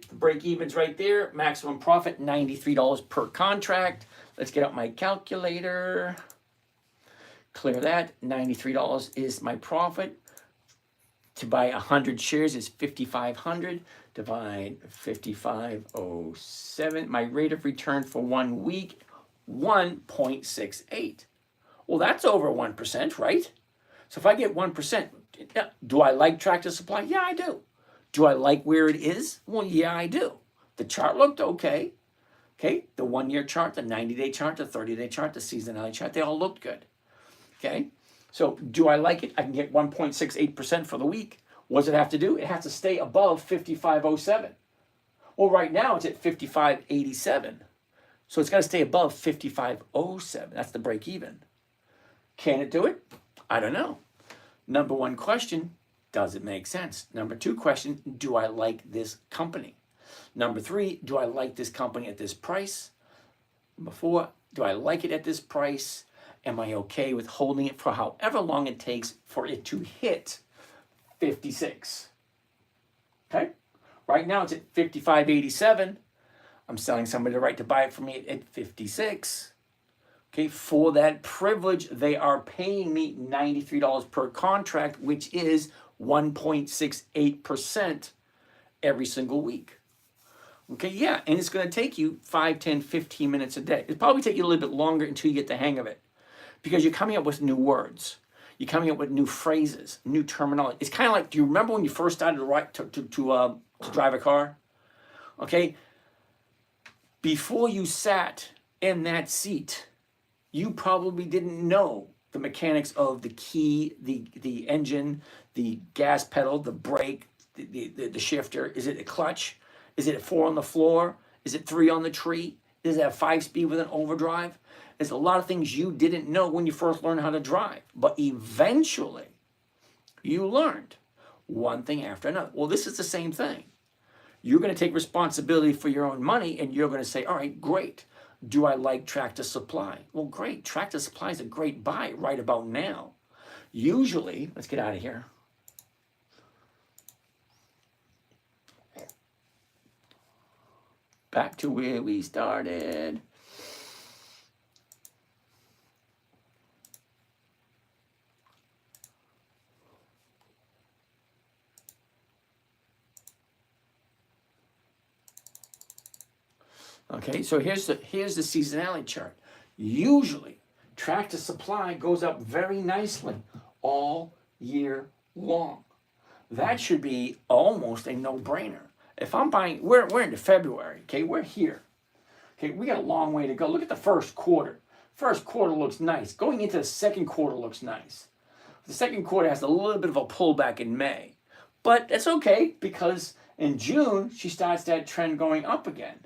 The break even's right there. Maximum profit, $93 per contract. Let's get out my calculator. Clear that. $93 is my profit. To buy 100 shares is 5,500. Divide 5507. My rate of return for 1 week, 1.68. Well, that's over 1%, right? So if I get 1%, do I like Tractor Supply? Yeah, I do. Do I like where it is? Well, yeah, I do. The chart looked okay. Okay, the 1 year chart, the 90-day chart, the 30-day chart, the seasonality chart, they all looked good. Okay, so do I like it? I can get 1.68% for the week. What does it have to do? It has to stay above 5507. Well, right now it's at 5587. So it's got to stay above 5507. That's the break even. Can it do it? I don't know. Number one question, does it make sense? Number two question, do I like this company? Number three, do I like this company at this price? Number four, do I like it at this price? Am I okay with holding it for however long it takes for it to hit 56? Okay? Right now it's at 55.87. I'm selling somebody the right to buy it from me at 56. Okay, for that privilege, they are paying me $93 per contract, which is 1.68% every single week. Okay, yeah, and it's going to take you 5, 10, 15 minutes a day. It'll probably take you a little bit longer until you get the hang of it because you're coming up with new words. You're coming up with new phrases, new terminology. It's kind of like, do you remember when you first started to drive a car? Okay, before you sat in that seat, you probably didn't know the mechanics of the key, the engine, the gas pedal, the brake, the shifter. Is it a clutch? Is it a 4 on the floor? Is it 3 on the tree? Is it a 5-speed with an overdrive? There's a lot of things you didn't know when you first learned how to drive. But eventually, you learned one thing after another. Well, this is the same thing. You're going to take responsibility for your own money, and you're going to say, all right, great. Do I like Tractor Supply? Well, great. Tractor Supply is a great buy right about now. Usually, let's get out of here. Back to where we started. Okay, so here's the seasonality chart. Usually, Tractor Supply goes up very nicely all year long. That should be almost a no-brainer. If I'm buying, we're into February, okay, we're here. Okay, we got a long way to go. Look at the first quarter. First quarter looks nice. Going into the second quarter looks nice. The second quarter has a little bit of a pullback in May. But that's okay because in June, she starts that trend going up again.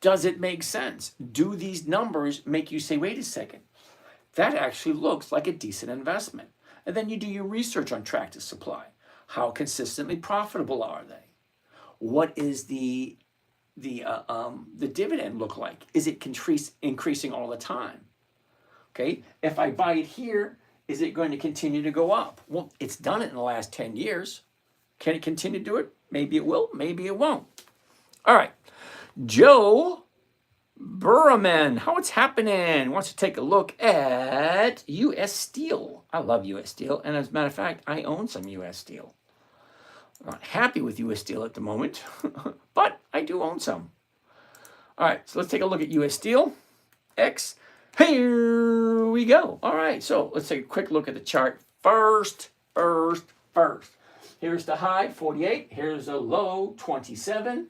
Does it make sense? Do these numbers make you say, wait a second, that actually looks like a decent investment? And then you do your research on Tractor Supply. How consistently profitable are they? What is the dividend look like? Is it increasing all the time? Okay, if I buy it here, is it going to continue to go up? Well, it's done it in the last 10 years. Can it continue to do it? Maybe it will, maybe it won't. All right, Joe Burman, how it's happening? Wants to take a look at U.S. Steel. I love U.S. Steel, and as a matter of fact, I own some U.S. Steel. I'm not happy with U.S. Steel at the moment, but I do own some. All right, so let's take a look at U.S. Steel. X. Here we go. All right, so let's take a quick look at the chart first. Here's the high, 48. Here's the low, 27.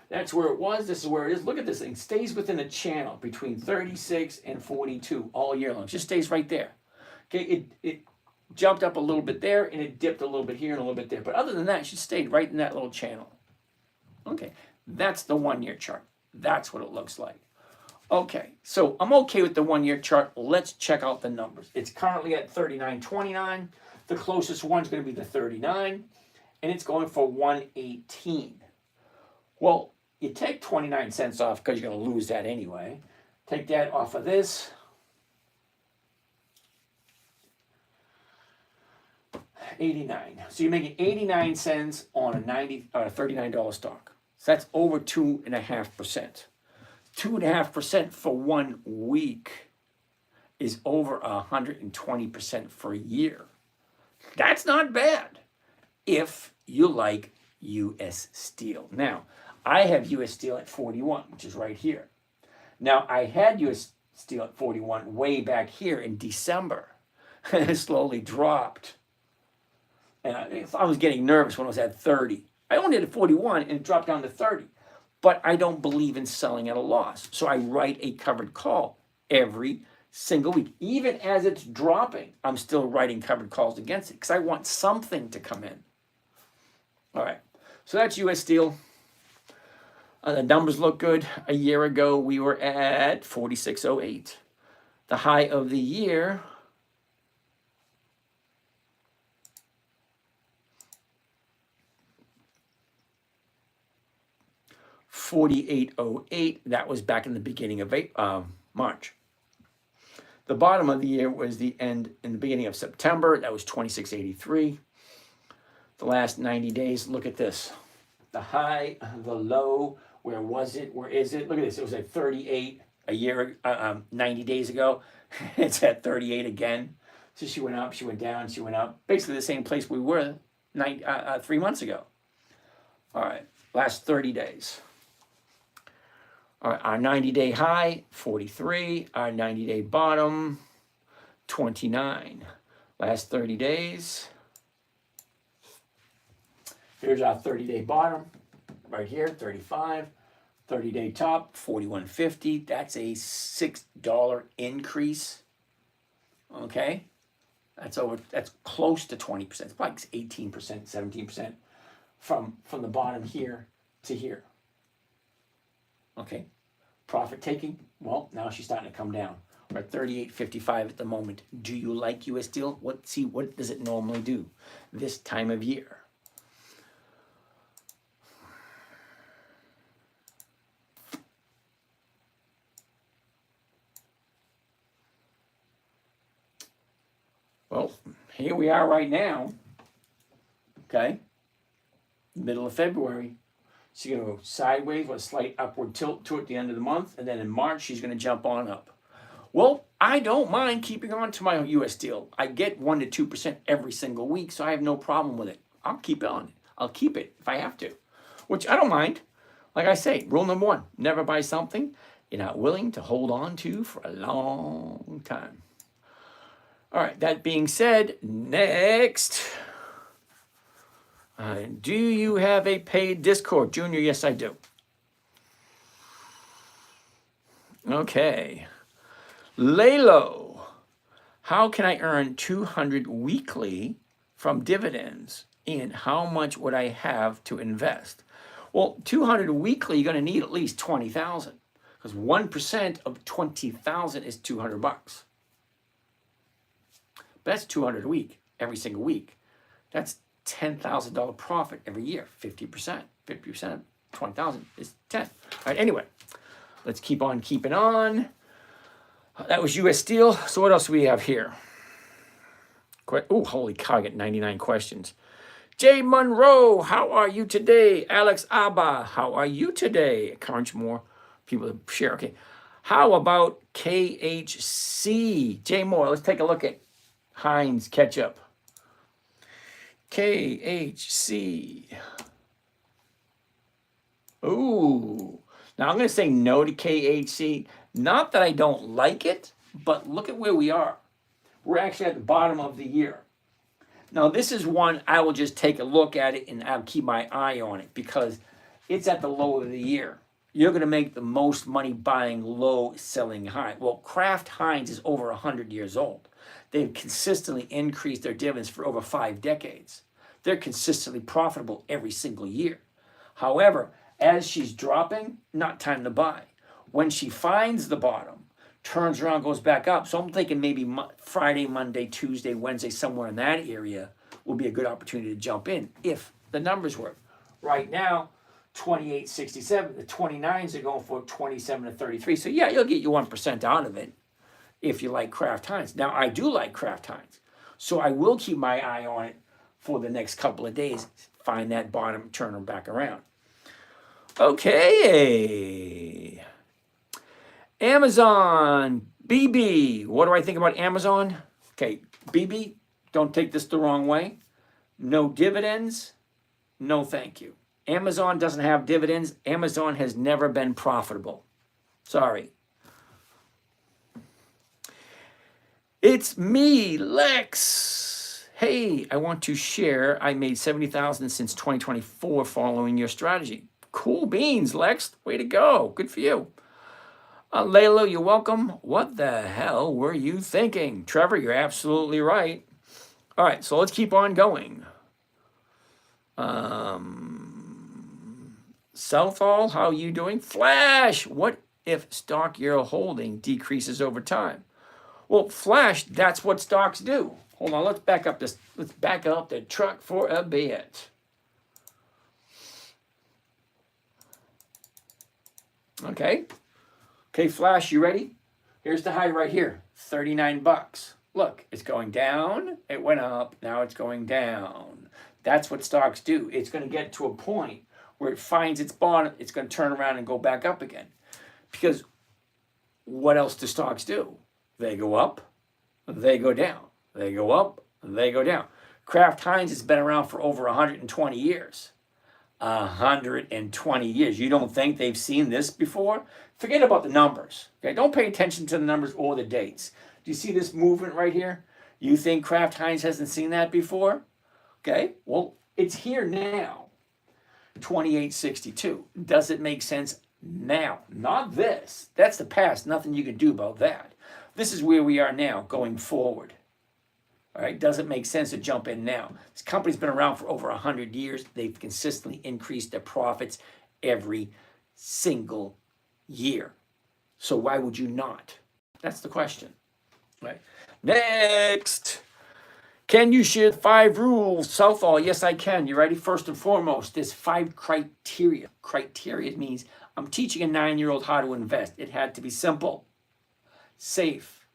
That's where it was. This is where it is. Look at this thing. Stays within a channel between 36 and 42 all year long. It just stays right there. Okay, it jumped up a little bit there, and it dipped a little bit here and a little bit there. But other than that, it just stayed right in that little channel. Okay, that's the 1-year chart. That's what it looks like. Okay, so I'm okay with the 1-year chart. Let's check out the numbers. It's currently at 39.29. The closest one's going to be the 39, and it's going for 118. Well, you take 29 cents off because you're going to lose that anyway. Take that off of this. $89. So you're making 89 cents on a $39 stock. So that's over 2.5%. 2.5% for 1 week is over 120% for a year. That's not bad if you like U.S. Steel. Now, I have U.S. Steel at 41, which is right here. Now, I had U.S. Steel at 41 way back here in December. And it slowly dropped. And I was getting nervous when I was at 30. I owned it at 41 and it dropped down to 30. But I don't believe in selling at a loss. So I write a covered call every single week. Even as it's dropping, I'm still writing covered calls against it because I want something to come in. All right. So that's U.S. Steel. The numbers look good. A year ago, we were at 46.08. The high of the year, $48.08. That was back in the beginning of March. The bottom of the year was the end in the beginning of September. That was $26.83. The last 90 days, look at this. The high, the low, where was it? Where is it? Look at this. It was at 38. a year, 90 days ago. It's at 38 again. So she went up, she went down, she went up. Basically the same place we were 3 months ago. All right, last 30 days. All right, our 90-day high, 43. Our 90-day bottom, 29. Last 30 days. Here's our 30-day bottom, right here, 35. 30-day top, 41.50. That's a $6 increase. Okay, that's close to 20%. It's like 18%, 17% from the bottom here to here. Okay, profit taking. Well, now she's starting to come down. We're at 38.55 at the moment. Do you like U.S. Steel? What does it normally do this time of year? Well, here we are right now. Okay, middle of February. She's going to go sideways with a slight upward tilt toward the end of the month. And then in March, she's going to jump on up. Well, I don't mind keeping on to my U.S. Steel. I get 1 to 2% every single week, so I have no problem with it. I'll keep it on. I'll keep it if I have to, which I don't mind. Like I say, rule number 1, never buy something you're not willing to hold on to for a long time. All right, that being said, next. Do you have a paid Discord? Junior, yes, I do. Okay. Lalo, how can I earn 200 weekly from dividends? And how much would I have to invest? Well, 200 weekly, you're going to need at least 20,000 because 1% of 20,000 is 200 bucks. But that's 200 a week, every single week. That's $10,000 profit every year, 50%. 50% of 20,000 is 10. All right, anyway, let's keep on keeping on. That was U.S. Steel. So what else do we have here? Oh, holy cow, I get 99 questions. Jay Monroe, how are you today? Alex Abba, how are you today? Encourage more people to share. Okay. How about KHC? Jay Moore, let's take a look at Heinz ketchup. KHC. Ooh. Now I'm going to say no to KHC. Not that I don't like it, but look at where we are. We're actually at the bottom of the year. Now this is one I will just take a look at it and I'll keep my eye on it because it's at the low of the year. You're going to make the most money buying low, selling high. Well, Kraft Heinz is over 100 years old. They've consistently increased their dividends for over 5 decades. They're consistently profitable every single year. However, as she's dropping, not time to buy. When she finds the bottom, turns around, goes back up. So I'm thinking maybe Friday, Monday, Tuesday, Wednesday, somewhere in that area will be a good opportunity to jump in if the numbers work. Right now, 28.67. The 29s are going for 27 to 33. So yeah, you'll get you 1% out of it if you like Kraft Heinz. Now, I do like Kraft Heinz. So I will keep my eye on it for the next couple of days. Find that bottom, turn them back around. Okay. Amazon, BB. What do I think about Amazon? Okay, BB, don't take this the wrong way. No dividends, no thank you. Amazon doesn't have dividends. Amazon has never been profitable. Sorry. It's me, Lex. Hey, I want to share. I made $70,000 since 2024 following your strategy. Cool beans, Lex. Way to go. Good for you. Layla, you're welcome. What the hell were you thinking? Trevor, you're absolutely right. All right, so let's keep on going. Southall, how are you doing? Flash, what if stock you're holding decreases over time? Well, Flash, that's what stocks do. Hold on, let's back up the truck for a bit. Okay, Flash, you ready? Here's the high right here, 39 bucks. Look, it's going down, it went up, now it's going down. That's what stocks do. It's going to get to a point where it finds its bottom, it's going to turn around and go back up again. Because what else do stocks do? They go up, they go down. They go up, they go down. Kraft Heinz has been around for over 120 years. 120 years. You don't think they've seen this before? Forget about the numbers. Okay, don't pay attention to the numbers or the dates. Do you see this movement right here? You think Kraft Heinz hasn't seen that before? Okay, well, it's here now. 2862. Does it make sense now? Not this. That's the past. Nothing you can do about that. This is where we are now, going forward. All right, doesn't make sense to jump in now. This company's been around for over 100 years. They've consistently increased their profits every single year. So why would you not? That's the question. Right. Next. Can you share 5 rules? Southall, yes, I can. You ready? First and foremost, there's 5 criteria. Criteria means I'm teaching a 9-year-old how to invest. It had to be simple, safe,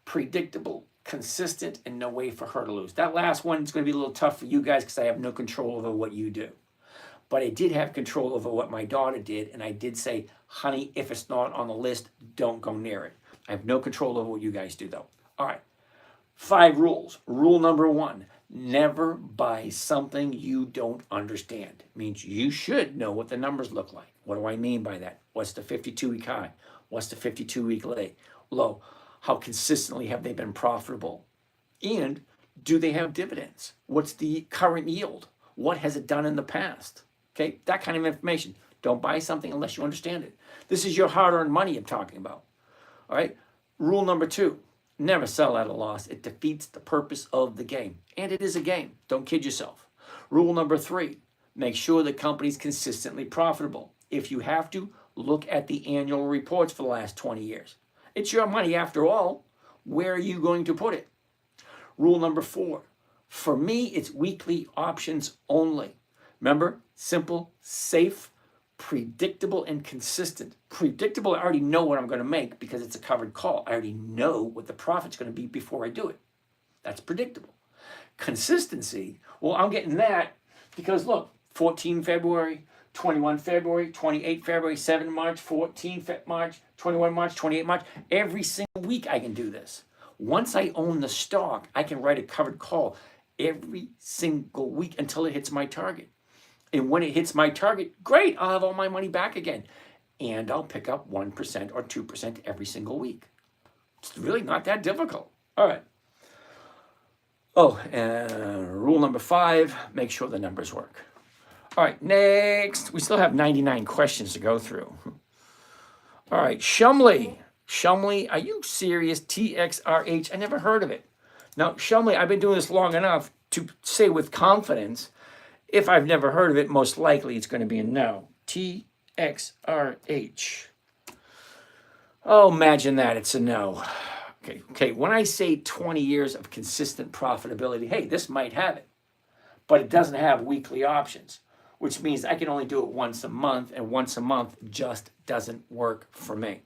predictable, consistent, and no way for her to lose. That last one is going to be a little tough for you guys because I have no control over what you do. But I did have control over what my daughter did, and I did say, honey, if it's not on the list, don't go near it. I have no control over what you guys do, though. All right. 5 rules. Rule number 1, never buy something you don't understand. It means you should know what the numbers look like. What do I mean by that? What's the 52-week high? What's the 52-week low? How consistently have they been profitable? And do they have dividends? What's the current yield? What has it done in the past? Okay, that kind of information. Don't buy something unless you understand it. This is your hard-earned money I'm talking about. All right, rule number 2. Never sell at a loss. It defeats the purpose of the game. And it is a game. Don't kid yourself. Rule number 3, make sure the company's consistently profitable. If you have to, look at the annual reports for the last 20 years. It's your money after all. Where are you going to put it? Rule number 4, for me, it's weekly options only. Remember, simple, safe, predictable, and consistent. Predictable, I already know what I'm going to make because it's a covered call. I already know what the profit's going to be before I do it. That's predictable. Consistency, well, I'm getting that because look, 14 February, 21 February, 28 February, 7 March, 14 March, 21 March, 28 March. Every single week I can do this. Once I own the stock, I can write a covered call every single week until it hits my target. And when it hits my target, great, I'll have all my money back again. And I'll pick up 1% or 2% every single week. It's really not that difficult. All right. Oh, rule number 5, make sure the numbers work. All right, next. We still have 99 questions to go through. All right, Shumley. Shumley, are you serious? TXRH, I never heard of it. Now, Shumley, I've been doing this long enough to say with confidence, if I've never heard of it, most likely it's going to be a no. TXRH. Oh, imagine that, it's a no. Okay. When I say 20 years of consistent profitability, hey, this might have it. But it doesn't have weekly options, which means I can only do it once a month, and once a month just doesn't work for me.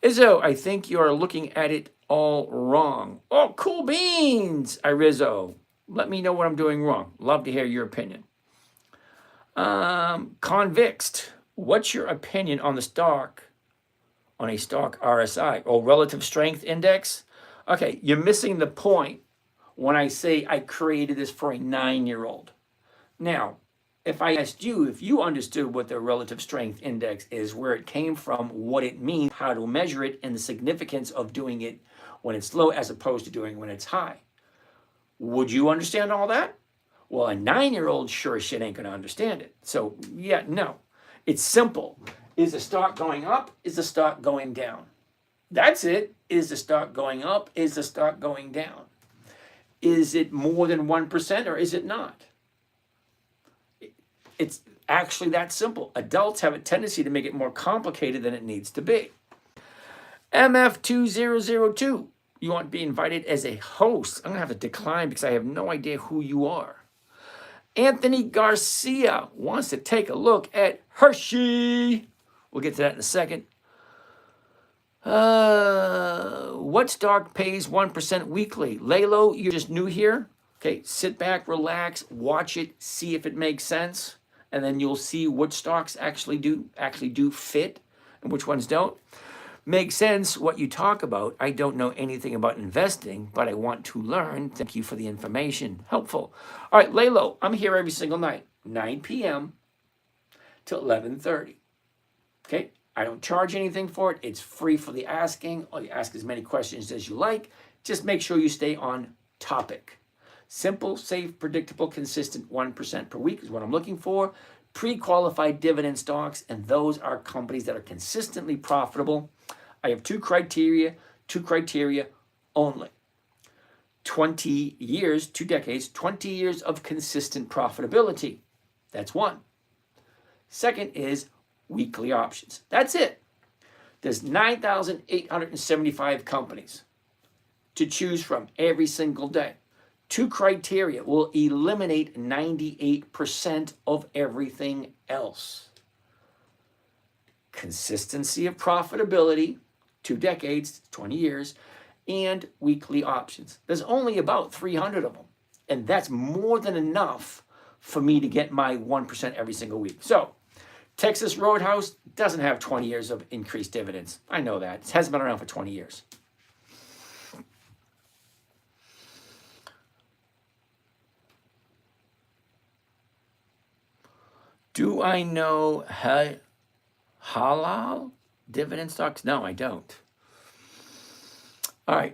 Izzo, I think you're looking at it all wrong. Oh, cool beans, Irizo. Let me know what I'm doing wrong. Love to hear your opinion. Convixed, what's your opinion on the stock, on a stock RSI or relative strength index? Okay, you're missing the point when I say I created this for a 9-year-old. Now, if I asked you if you understood what the relative strength index is, where it came from, what it means, how to measure it, and the significance of doing it when it's low as opposed to doing it when it's high, would you understand all that? Well, a 9-year-old sure as shit ain't going to understand it. So, yeah, no. It's simple. Is the stock going up? Is the stock going down? That's it. Is the stock going up? Is the stock going down? Is it more than 1% or is it not? It's actually that simple. Adults have a tendency to make it more complicated than it needs to be. MF2002. You want to be invited as a host. I'm going to have to decline because I have no idea who you are. Anthony Garcia wants to take a look at Hershey. We'll get to that in a second. What stock pays 1% weekly? Lalo, you're just new here. Okay, sit back, relax, watch it, see if it makes sense, and then you'll see what stocks actually do fit and which ones don't. Makes sense what you talk about. I don't know anything about investing, but I want to learn. Thank you for the information. Helpful. All right, lay low. I'm here every single night, 9 p.m. to 11:30. Okay? I don't charge anything for it. It's free for the asking. Or you ask as many questions as you like. Just make sure you stay on topic. Simple, safe, predictable, consistent 1% per week is what I'm looking for. Pre-qualified dividend stocks, and those are companies that are consistently profitable. I have two criteria only. 20 years, 2 decades, 20 years of consistent profitability. That's one. Second is weekly options. That's it. There's 9,875 companies to choose from every single day. Two criteria will eliminate 98% of everything else. Consistency of profitability, 2 decades, 20 years, and weekly options. There's only about 300 of them, and that's more than enough for me to get my 1% every single week. So, Texas Roadhouse doesn't have 20 years of increased dividends. I know that. It hasn't been around for 20 years. Do I know halal dividend stocks? No, I don't. All right.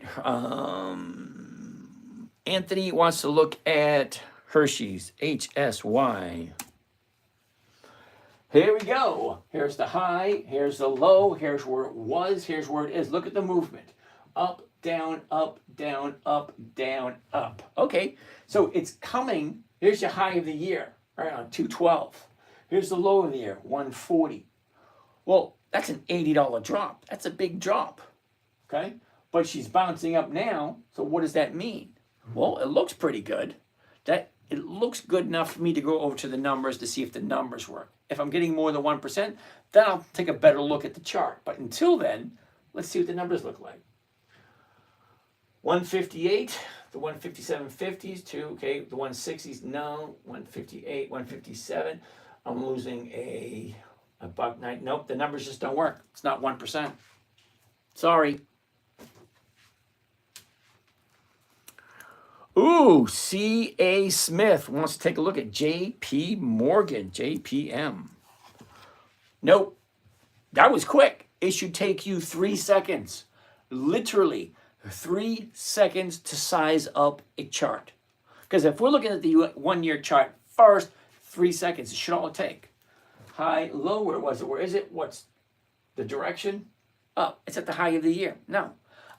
Anthony wants to look at Hershey's, HSY. Here we go. Here's the high. Here's the low. Here's where it was. Here's where it is. Look at the movement. Up, down, up, down, up, down, up. Okay. So it's coming. Here's your high of the year, right on 212. Here's the low of the year, 140. Well, that's an $80 drop. That's a big drop, okay? But she's bouncing up now, so what does that mean? Well, it looks pretty good. It looks good enough for me to go over to the numbers to see if the numbers work. If I'm getting more than 1%, then I'll take a better look at the chart. But until then, let's see what the numbers look like. 158, the 157.50s too, okay? The 160s, no. 158, 157. I'm losing a buck night. Nope, the numbers just don't work. It's not 1%. Sorry. Ooh, C.A. Smith wants to take a look at J.P. Morgan, JPM. Nope, that was quick. It should take you 3 seconds. Literally 3 seconds to size up a chart. Because if we're looking at the 1 year chart first, 3 seconds, it should all take. High, low, where was it? Where is it? What's the direction? Up. It's at the high of the year. No,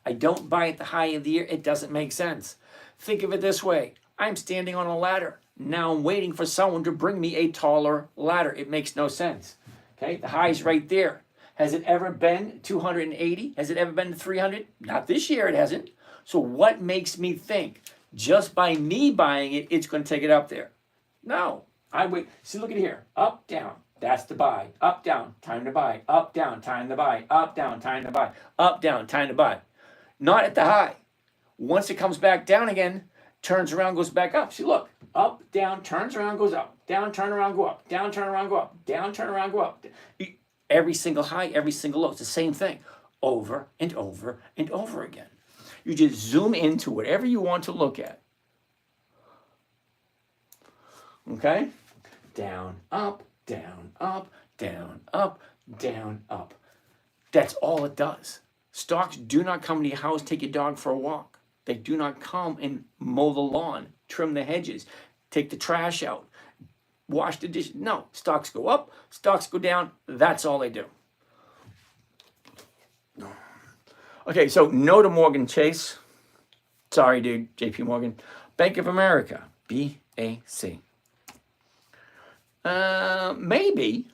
I don't buy at the high of the year. It doesn't make sense. Think of it this way. I'm standing on a ladder. Now I'm waiting for someone to bring me a taller ladder. It makes no sense. Okay, the high's right there. Has it ever been 280? Has it ever been 300? Not this year, it hasn't. So what makes me think just by me buying it, it's going to take it up there? No. I wait. See, look at here. Up, down. That's the buy. Up, down. Time to buy. Up, down. Time to buy. Up, down. Time to buy. Up, down. Time to buy. Not at the high. Once it comes back down again, turns around, goes back up. See, look. Up, down, turns around, goes up. Down, turn around, go up. Down, turn around, go up. Down, turn around, go up. Every single high, every single low. It's the same thing. Over and over and over again. You just zoom into whatever you want to look at. Okay? Down, up, down, up, down, up, down, up. That's all it does. Stocks do not come to your house, take your dog for a walk. They do not come and mow the lawn, trim the hedges, take the trash out, wash the dishes. No, stocks go up, stocks go down. That's all they do. Okay, so no to Morgan Chase. Sorry, dude, JP Morgan. Bank of America, BAC. Maybe.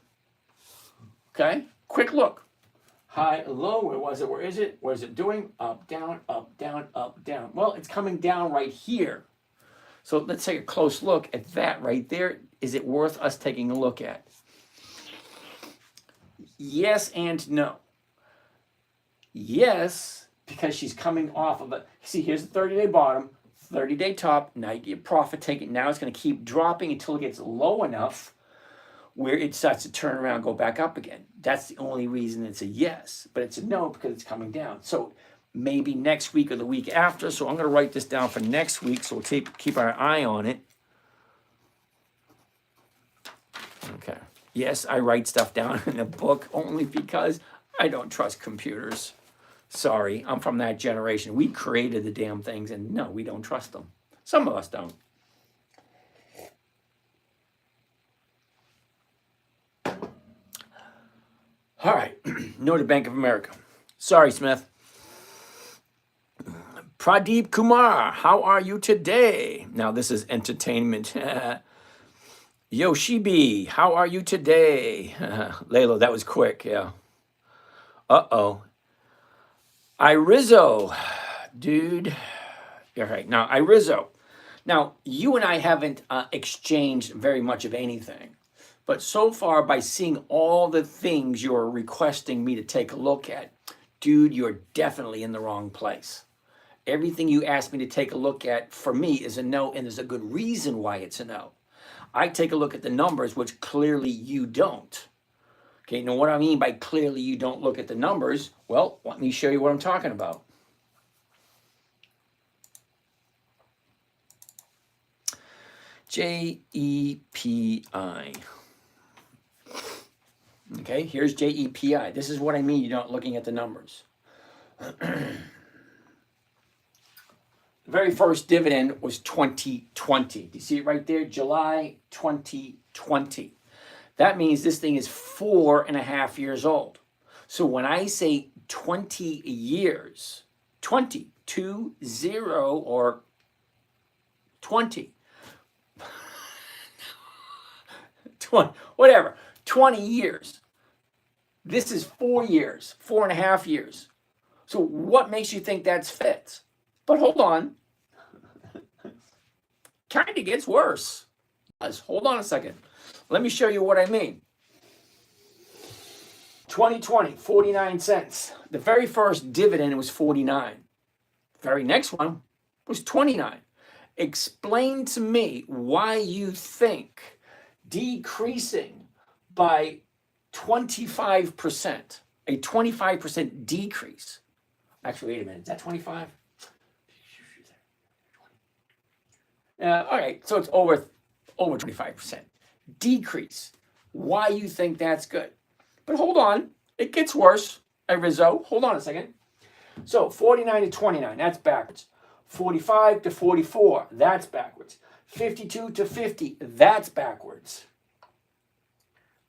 Okay, quick look. High, low, where was it? Where is it? What is it doing? Up, down, up, down, up, down. Well, it's coming down right here. So let's take a close look at that right there. Is it worth us taking a look at? Yes and no. Yes, because she's coming off of it. See, here's the 30-day bottom, 30-day top. Now you get profit taking. Now it's going to keep dropping until it gets low enough where it starts to turn around, go back up again. That's the only reason it's a yes, but it's a no because it's coming down. So maybe next week or the week after. So I'm going to write this down for next week. So we'll keep our eye on it. Okay. Yes, I write stuff down in the book only because I don't trust computers. Sorry, I'm from that generation. We created the damn things, and no, we don't trust them. Some of us don't. All right, no to Bank of America. Sorry, Smith. Pradeep Kumar, how are you today? Now, this is entertainment. Yoshibi, how are you today? Layla, that was quick, yeah. Uh-oh. Irizo, dude. All right, now, Irizo. Now, you and I haven't exchanged very much of anything. But so far, by seeing all the things you're requesting me to take a look at, dude, you're definitely in the wrong place. Everything you asked me to take a look at, for me, is a no, and there's a good reason why it's a no. I take a look at the numbers, which clearly you don't. Okay, now what I mean by clearly you don't look at the numbers, well, let me show you what I'm talking about. JEPI. Okay, here's JEPI. This is what I mean you're not looking at the numbers. The very first dividend was 2020. Do you see it right there? July 2020. That means this thing is 4.5 years old. So when I say 20 years, 20, 20, or 20, 20, whatever, 20 years. This is 4 years, 4.5 years. So what makes you think that's fits? But hold on. Kind of gets worse. Hold on a second. Let me show you what I mean. 2020, 49 cents. The very first dividend was 49. The very next one was 29. Explain to me why you think decreasing by 25%, a 25% decrease. Actually, wait a minute, is that 25? All right, so it's over 25% decrease. Why you think that's good? But hold on, it gets worse. Rizzo, hold on a second. So 49 to 29, that's backwards. 45 to 44, that's backwards. 52 to 50, that's backwards.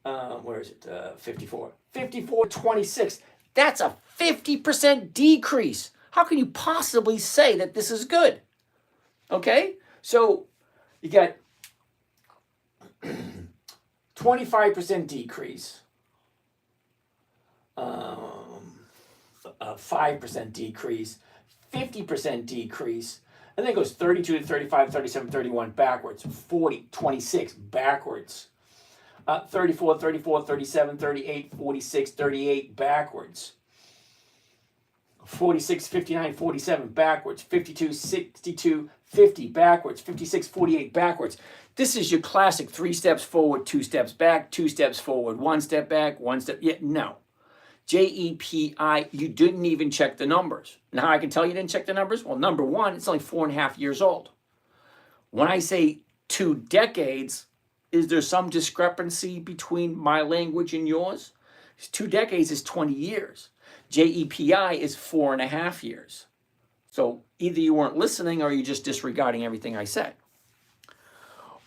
Where is it? 54. 54 to 26, that's a 50% decrease. How can you possibly say that this is good? Okay, so you got 25% decrease, 5% decrease, 50% decrease, and then it goes 32 to 35, 37, 31 backwards, 40, 26 backwards, 34, 34, 37, 38, 46, 38 backwards, 46, 59, 47 backwards, 52, 62, 50 backwards, 56, 48 backwards. This is your classic 3 steps forward, 2 steps back, 2 steps forward, 1 step back, 1 step. Yeah, no. JEPI, you didn't even check the numbers. Now, how I can tell you didn't check the numbers? Well, number one, it's only 4.5 years old. When I say 2 decades, is there some discrepancy between my language and yours? 2 decades is 20 years. JEPI is 4.5 years. So either you weren't listening or you're just disregarding everything I said.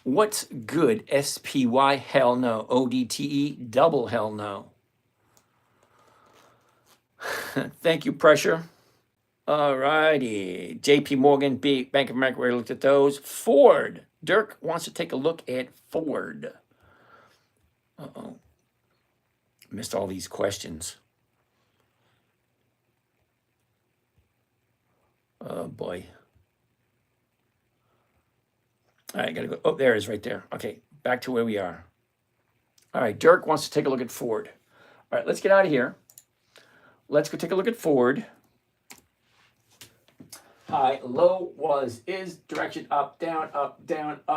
What's good? SPY, hell no. ODTE, double hell no. Thank you, Pressure. All righty. JP Morgan, Bank of America, we already looked at those. Ford. Dirk wants to take a look at Ford. Uh-oh. Missed all these questions. Oh, boy. All right, gotta go. Oh, there it is right there. Okay, back to where we are. All right, Dirk wants to take a look at Ford. All right, let's get out of here. Let's go take a look at Ford. High, low, was, is, direction, up, down,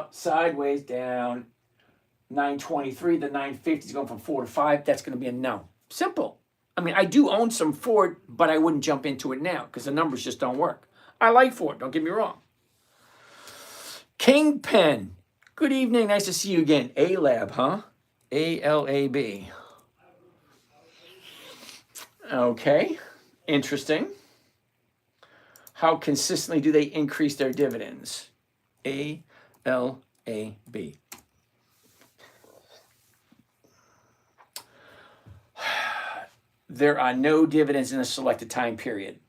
sideways, down. 923, the 950 is going from 4 to 5. That's going to be a no. Simple. I mean, I do own some Ford, but I wouldn't jump into it now because the numbers just don't work. I like Ford, don't get me wrong. Kingpin. Good evening. Nice to see you again. A-Lab, huh? A-L-A-B. Okay. Interesting. How consistently do they increase their dividends? A-L-A-B. There are no dividends in a selected time period.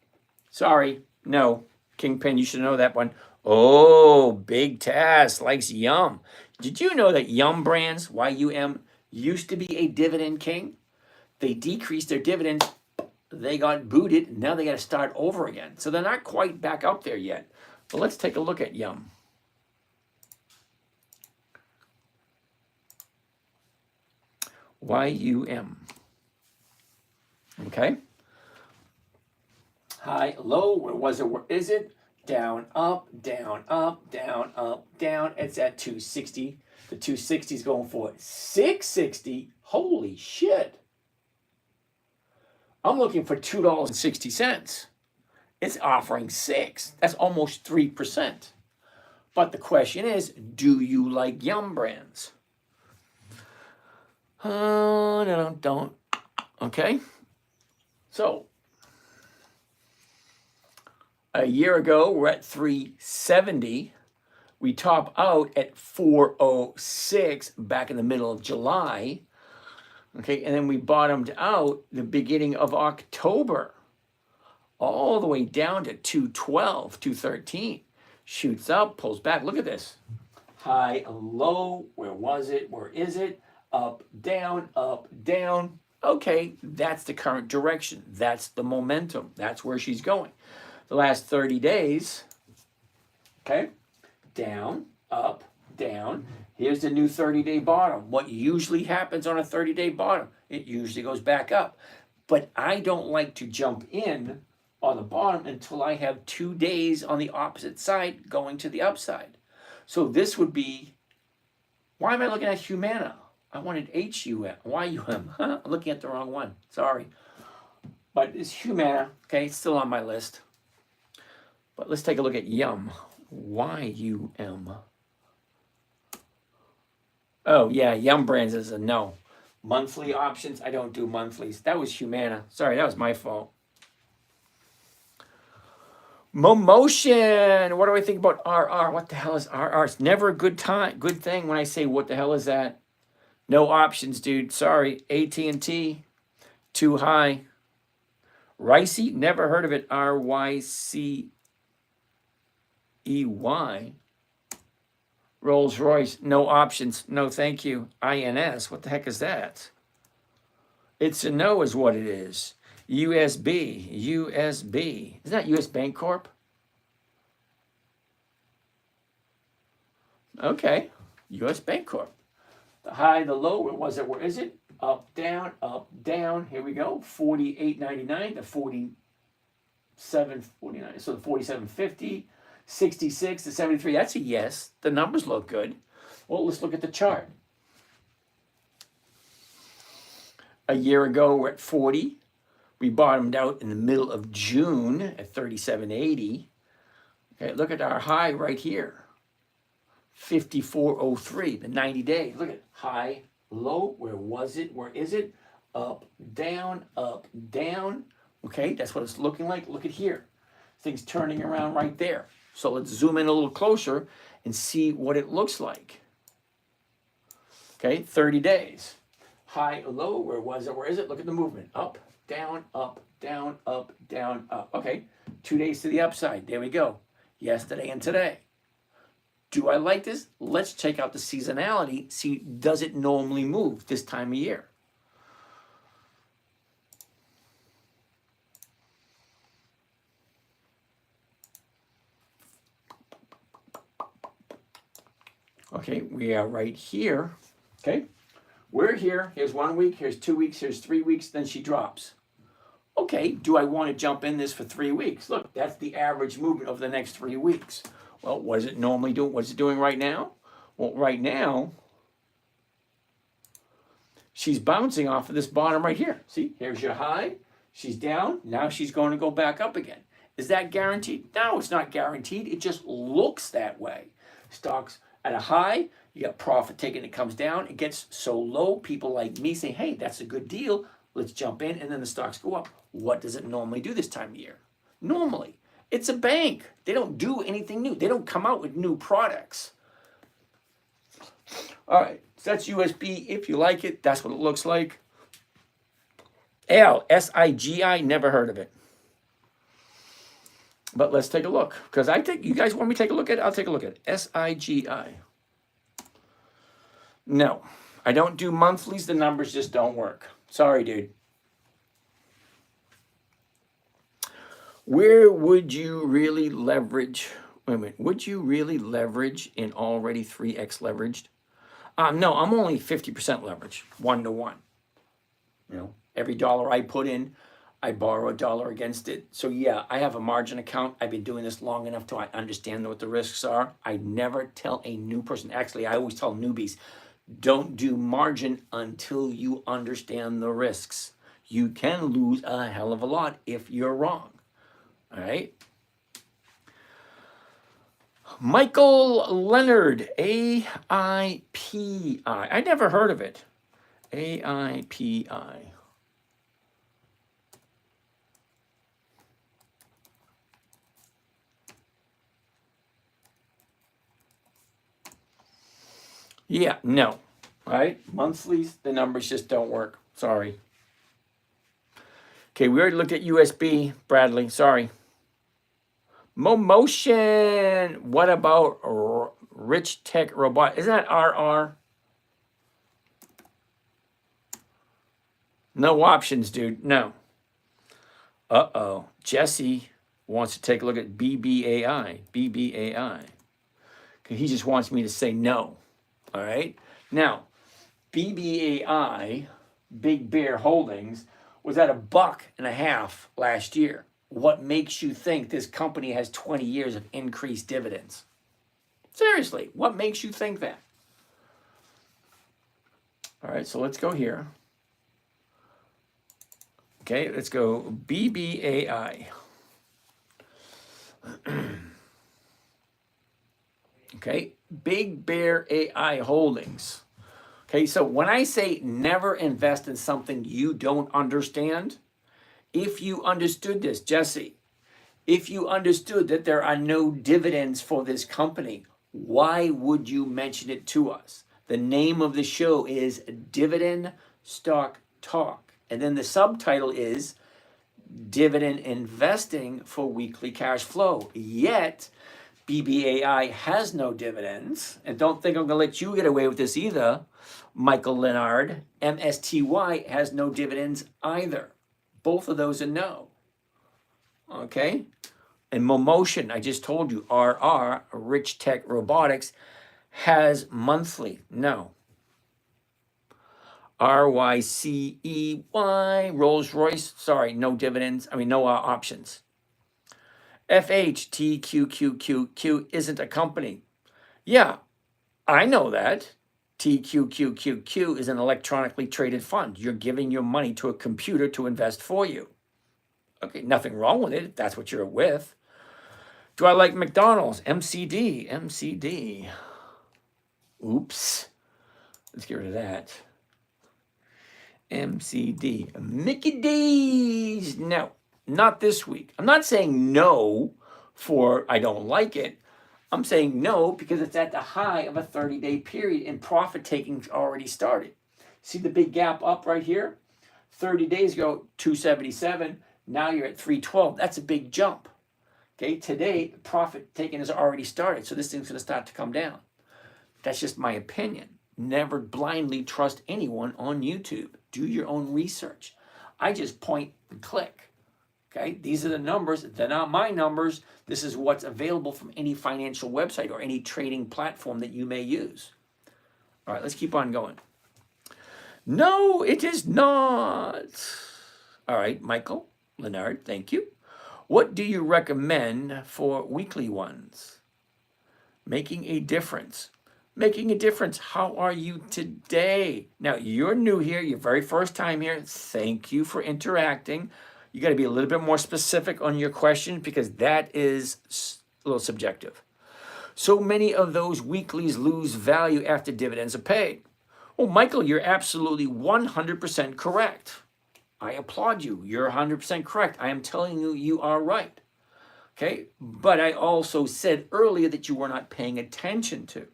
Sorry, no. Kingpin, you should know that one. Oh, Big Task likes Yum. Did you know that Yum Brands, Y-U-M, used to be a dividend king? They decreased their dividends. They got booted. Now they got to start over again. So they're not quite back up there yet. But let's take a look at Yum. Y-U-M. Okay. High, low, where was it? Where is it? Down, up, down, up, down, up, down. It's at 260. The 260 is going for 660. Holy shit. I'm looking for $2.60. It's offering 6. That's almost 3%. But the question is, do you like Yum Brands? No, don't. Okay. So, a year ago, we're at 370. We top out at 406 back in the middle of July. Okay, and then we bottomed out the beginning of October, all the way down to 212, 213. Shoots up, pulls back. Look at this. High, low. Where was it? Where is it? Up, down, up, down. Okay, that's the current direction. That's the momentum. That's where she's going. The last 30 days, okay, down, up, down. Here's the new 30-day bottom. What usually happens on a 30-day bottom? It usually goes back up. But I don't like to jump in on the bottom until I have 2 days on the opposite side going to the upside. So this would be, why am I looking at Humana? I wanted H-U-M, Y-U-M. Huh? I'm looking at the wrong one. Sorry. But it's Humana. Okay, it's still on my list. But let's take a look at Yum. Y-U-M. Oh, yeah, Yum Brands is a no. Monthly options, I don't do monthlies. That was Humana. Sorry, that was my fault. Momotion. What do I think about RR? What the hell is RR? It's never a good thing when I say, what the hell is that? No options, dude. Sorry. AT&T, too high. Ricey, never heard of it. R-Y-C-E-Y. Rolls Royce, no options. No, thank you. INS, what the heck is that? It's a no is what it is. USB. Isn't that US Bank Corp? Okay, US Bank Corp. The high, the low, where was it? Where is it? Up, down, up, down. Here we go. 48.99 to 47.49. So the 47.50, 66 to 73. That's a yes. The numbers look good. Well, let's look at the chart. A year ago, we're at 40. We bottomed out in the middle of June at 37.80. Okay, look at our high right here. 54.03, the 90 day. Look at high, low. Where was it? Where is it? Up, down, up, down. Okay, that's what it's looking like. Look at here. Things turning around right there. So let's zoom in a little closer and see what it looks like. Okay, 30 days. High, low. Where was it? Where is it? Look at the movement. Up, down, up, down, up, down, up. Okay, 2 days to the upside. There we go. Yesterday and today. Do I like this? Let's check out the seasonality. See, does it normally move this time of year? Okay, we are right here. Okay, we're here. Here's 1 week, here's 2 weeks, here's 3 weeks, then she drops. Okay, do I want to jump in this for 3 weeks? Look, that's the average movement over the next 3 weeks. Well, what does it normally do? What's it doing right now? Well, right now, She's bouncing off of this bottom right here. See, here's your high. She's down. Now she's going to go back up again. Is that guaranteed? No, it's not guaranteed. It just looks that way. Stocks at a high, you got profit taken, it comes down. It gets so low, people like me say, hey, that's a good deal. Let's jump in, and then the stocks go up. What does it normally do this time of year? Normally, it's a bank. They don't do anything new. They don't come out with new products. All right, so that's USB. If you like it, that's what it looks like. SIGI, never heard of it. But let's take a look, because I think you guys want me to take a look at it. I'll take a look at it. SIGI. No, I don't do monthlies. The numbers just don't work. Sorry, dude. Where would you really leverage? Wait a minute. Would you really leverage in already 3x leveraged? No, I'm only 50% leverage, 1-to-1. You know, every dollar I put in, I borrow a dollar against it. So yeah, I have a margin account. I've been doing this long enough to understand what the risks are. I never tell a new person. Actually, I always tell newbies, don't do margin until you understand the risks. You can lose a hell of a lot if you're wrong. All right. Michael Leonard, AIPI. I never heard of it. AIPI. Yeah, no. Right? Monthlies, the numbers just don't work. Sorry. Okay, we already looked at USB, Bradley. Sorry. Motion. What about Rich Tech Robot? Isn't that RR? No options, dude. No. Uh-oh. Jesse wants to take a look at BBAI. BBAI. He just wants me to say no. All right. Now, BBAI, Big Bear Holdings, was at $1.50 last year. What makes you think this company has 20 years of increased dividends? Seriously, what makes you think that? All right, so let's go here. Okay, let's go BBAI. Okay, Big Bear AI Holdings. Okay, so when I say never invest in something you don't understand, if you understood this, Jesse, if you understood that there are no dividends for this company, why would you mention it to us? The name of the show is Dividend Stock Talk. And then the subtitle is Dividend Investing for Weekly Cash Flow. Yet, BBAI has no dividends. And don't think I'm going to let you get away with this either, Michael Leonard. MSTY has no dividends either. Both of those are no. Okay? And Momotion, I just told you, RR, Rich Tech Robotics, has monthly. No. RYCEY, Rolls Royce, sorry, no dividends. I mean, no options. FHTQQQQ isn't a company. Yeah, I know that. TQQQQ is an electronically traded fund. You're giving your money to a computer to invest for you. Okay, nothing wrong with it if that's what you're with. Do I like McDonald's? MCD, MCD. Oops. Let's get rid of that. MCD. Mickey D's. No, not this week. I'm not saying no for I don't like it. I'm saying no because it's at the high of a 30-day period and profit taking's already started. See the big gap up right here? 30 days ago, 277. Now you're at 312. That's a big jump. Okay, today, profit taking has already started. So this thing's going to start to come down. That's just my opinion. Never blindly trust anyone on YouTube. Do your own research. I just point and click. Okay, these are the numbers. They're not my numbers. This is what's available from any financial website or any trading platform that you may use. All right, let's keep on going. No, it is not. All right, Michael Leonard, thank you. What do you recommend for weekly ones? Making a difference. making a difference. How are you today? Now, you're new here, your very first time here. Thank you for interacting. You got to be a little bit more specific on your question because that is a little subjective. So many of those weeklies lose value after dividends are paid. Well, Michael, you're absolutely 100% correct. I applaud you. You're 100% correct. I am telling you, you are right. Okay? But I also said earlier that you were not paying attention to.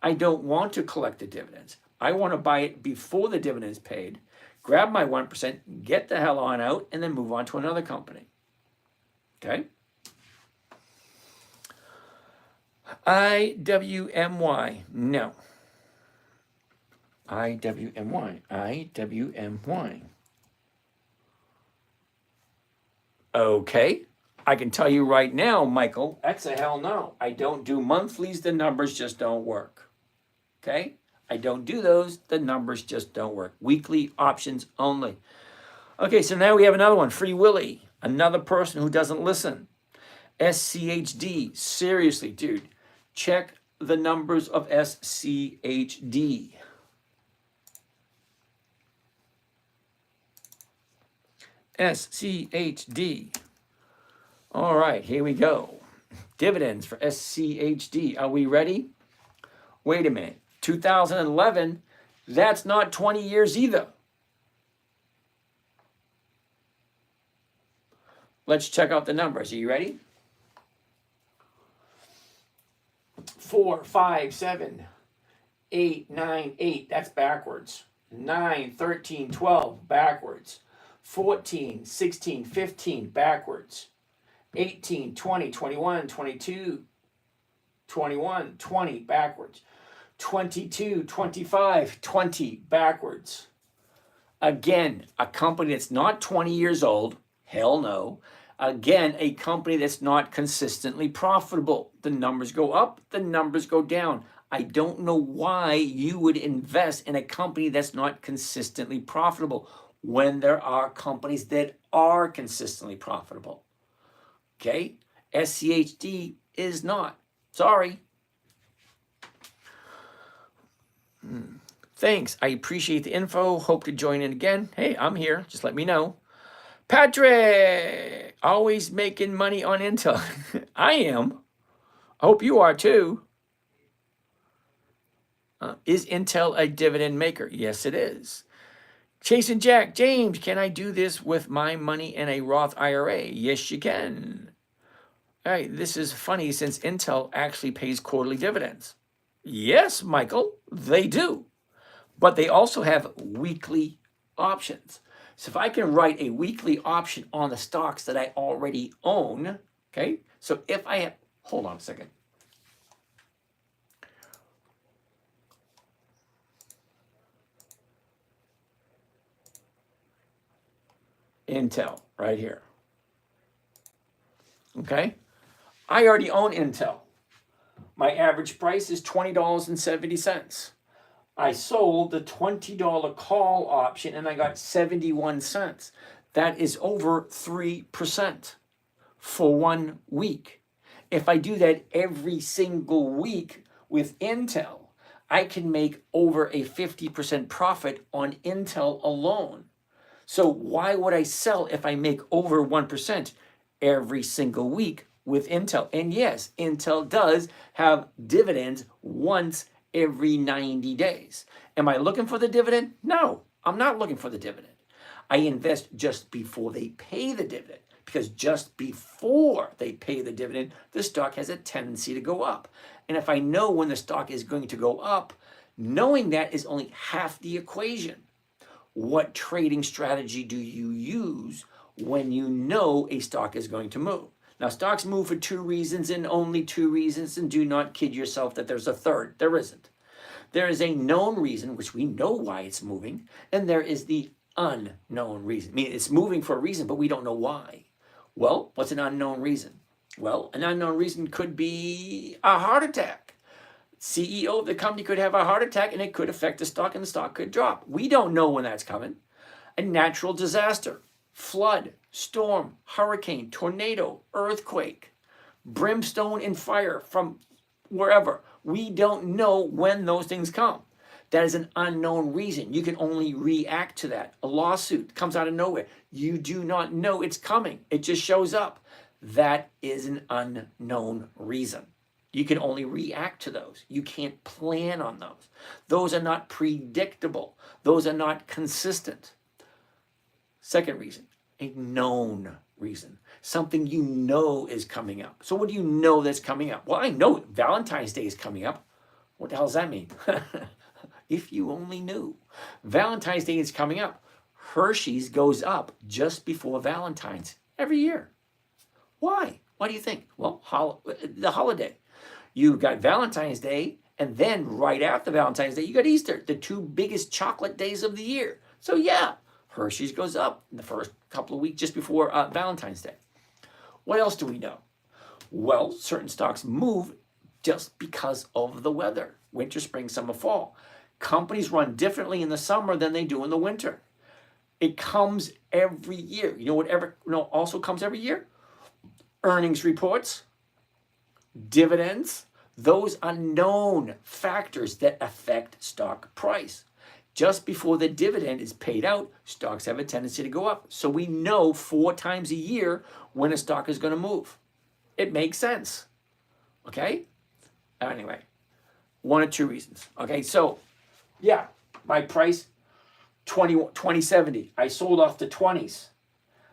I don't want to collect the dividends. I want to buy it before the dividend is paid, grab my 1%, get the hell on out, and then move on to another company. Okay? IWMY. No. IWMY. IWMY. Okay. I can tell you right now, Michael, that's a hell no. I don't do monthlies. The numbers just don't work. Okay? I don't do those. The numbers just don't work. Weekly options only. Okay, so now we have another one. Free Willy. Another person who doesn't listen. SCHD. Seriously, dude. Check the numbers of SCHD. SCHD. All right, here we go. Dividends for SCHD. Are we ready? Wait a minute. 2011, that's not 20 years either. Let's check out the numbers. Are you ready? 4, 5, 7, 8, 9, 8. That's backwards. 9, 13, 12. Backwards. 14, 16, 15. Backwards. 18, 20, 21, 22, 21, 20. Backwards. 22, 25, 20. Backwards. Again, a company that's not 20 years old. Hell no. Again, a company that's not consistently profitable. The numbers go up, the numbers go down. I don't know why you would invest in a company that's not consistently profitable when there are companies that are consistently profitable. Okay? SCHD is not. Sorry. Thanks. I appreciate the info. Hope to join in again. Hey, I'm here. Just let me know. Patrick, always making money on Intel. I am. I hope you are too. Is Intel a dividend maker? Yes, it is. Chase and Jack, James, can I do this with my money in a Roth IRA? Yes, you can. All right, this is funny since Intel actually pays quarterly dividends. Yes, Michael, they do. But they also have weekly options. So if I can write a weekly option on the stocks that I already own, okay? So if I have, hold on a second. Intel, right here. Okay? I already own Intel. My average price is $20.70. I sold the $20 call option and I got 71 cents. That is over 3% for 1 week. If I do that every single week with Intel, I can make over a 50% profit on Intel alone. So why would I sell if I make over 1% every single week with Intel? And yes, Intel does have dividends once every 90 days. Am I looking for the dividend? No, I'm not looking for the dividend. I invest just before they pay the dividend because just before they pay the dividend, the stock has a tendency to go up. And if I know when the stock is going to go up, knowing that is only half the equation. What trading strategy do you use when you know a stock is going to move? Now, stocks move for 2 reasons and only 2 reasons, and do not kid yourself that there's a third. There isn't. There is a known reason, which we know why it's moving, and there is the unknown reason. I mean, it's moving for a reason, but we don't know why. Well, what's an unknown reason? Well, an unknown reason could be a heart attack. CEO of the company could have a heart attack, and it could affect the stock, and the stock could drop. We don't know when that's coming. A natural disaster. Flood, storm, hurricane, tornado, earthquake, brimstone and fire from wherever. We don't know when those things come. That is an unknown reason. You can only react to that. A lawsuit comes out of nowhere. You do not know it's coming. It just shows up. That is an unknown reason. You can only react to those. You can't plan on those. Those are not predictable. Those are not consistent. Second reason, a known reason. Something you know is coming up. So what do you know that's coming up? Well, I know Valentine's Day is coming up. What the hell does that mean? If you only knew. Valentine's Day is coming up. Hershey's goes up just before Valentine's every year. Why? Why do you think? Well, the holiday. You got Valentine's Day, and then right after Valentine's Day, you got Easter, the two biggest chocolate days of the year. So yeah, Hershey's goes up in the first couple of weeks just before Valentine's Day. What else do we know? Well, certain stocks move just because of the weather. Winter, spring, summer, fall. Companies run differently in the summer than they do in the winter. It comes every year. You know what also comes every year? Earnings reports, dividends. Those are known factors that affect stock price. Just before the dividend is paid out, stocks have a tendency to go up. So we know 4 times a year when a stock is going to move. It makes sense. Okay? Anyway, 1 or 2 reasons. Okay, so yeah, my price, 2070. I sold off the 20s.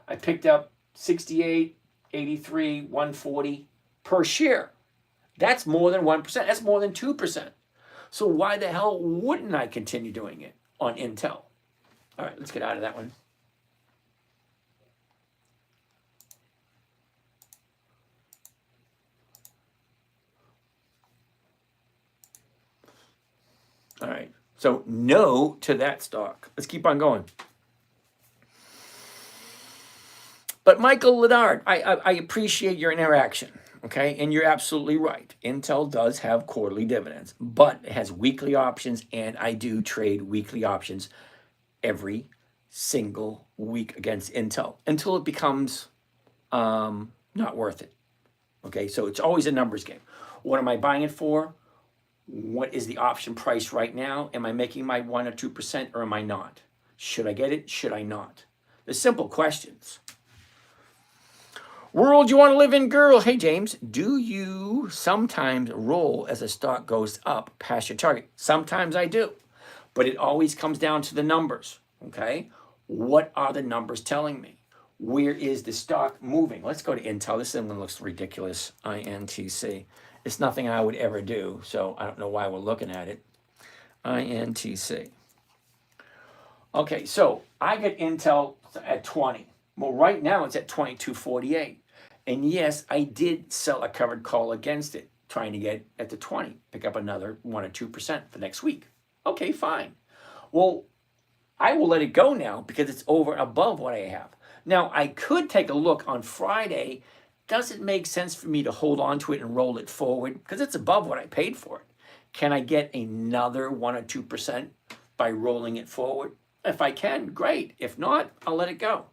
I picked up 68, 83, 140 per share. That's more than 1%. That's more than 2%. So why the hell wouldn't I continue doing it on Intel? All right, let's get out of that one. All right, so no to that stock. Let's keep on going. But Michael Leonard, I appreciate your interaction, okay? And you're absolutely right. Intel does have quarterly dividends, but it has weekly options, and I do trade weekly options every single week against Intel until it becomes not worth it, okay? So it's always a numbers game. What am I buying it for? What is the option price right now? Am I making my 1 or 2% or am I not? Should I get it? Should I not? The simple questions. World you want to live in, girl. Hey, James, do you sometimes roll as a stock goes up past your target? Sometimes I do, but it always comes down to the numbers, okay? What are the numbers telling me? Where is the stock moving? Let's go to Intel. This one looks ridiculous, INTC. It's nothing I would ever do, so I don't know why we're looking at it. INTC. Okay, so I get Intel at 20. Well, right now it's at 22.48. And yes, I did sell a covered call against it, trying to get at the 20, pick up another 1 or 2% for next week. Okay, fine. Well, I will let it go now because it's over above what I have. Now, I could take a look on Friday. Does it make sense for me to hold on to it and roll it forward? Because it's above what I paid for it. Can I get another 1 or 2% by rolling it forward? If I can, great. If not, I'll let it go.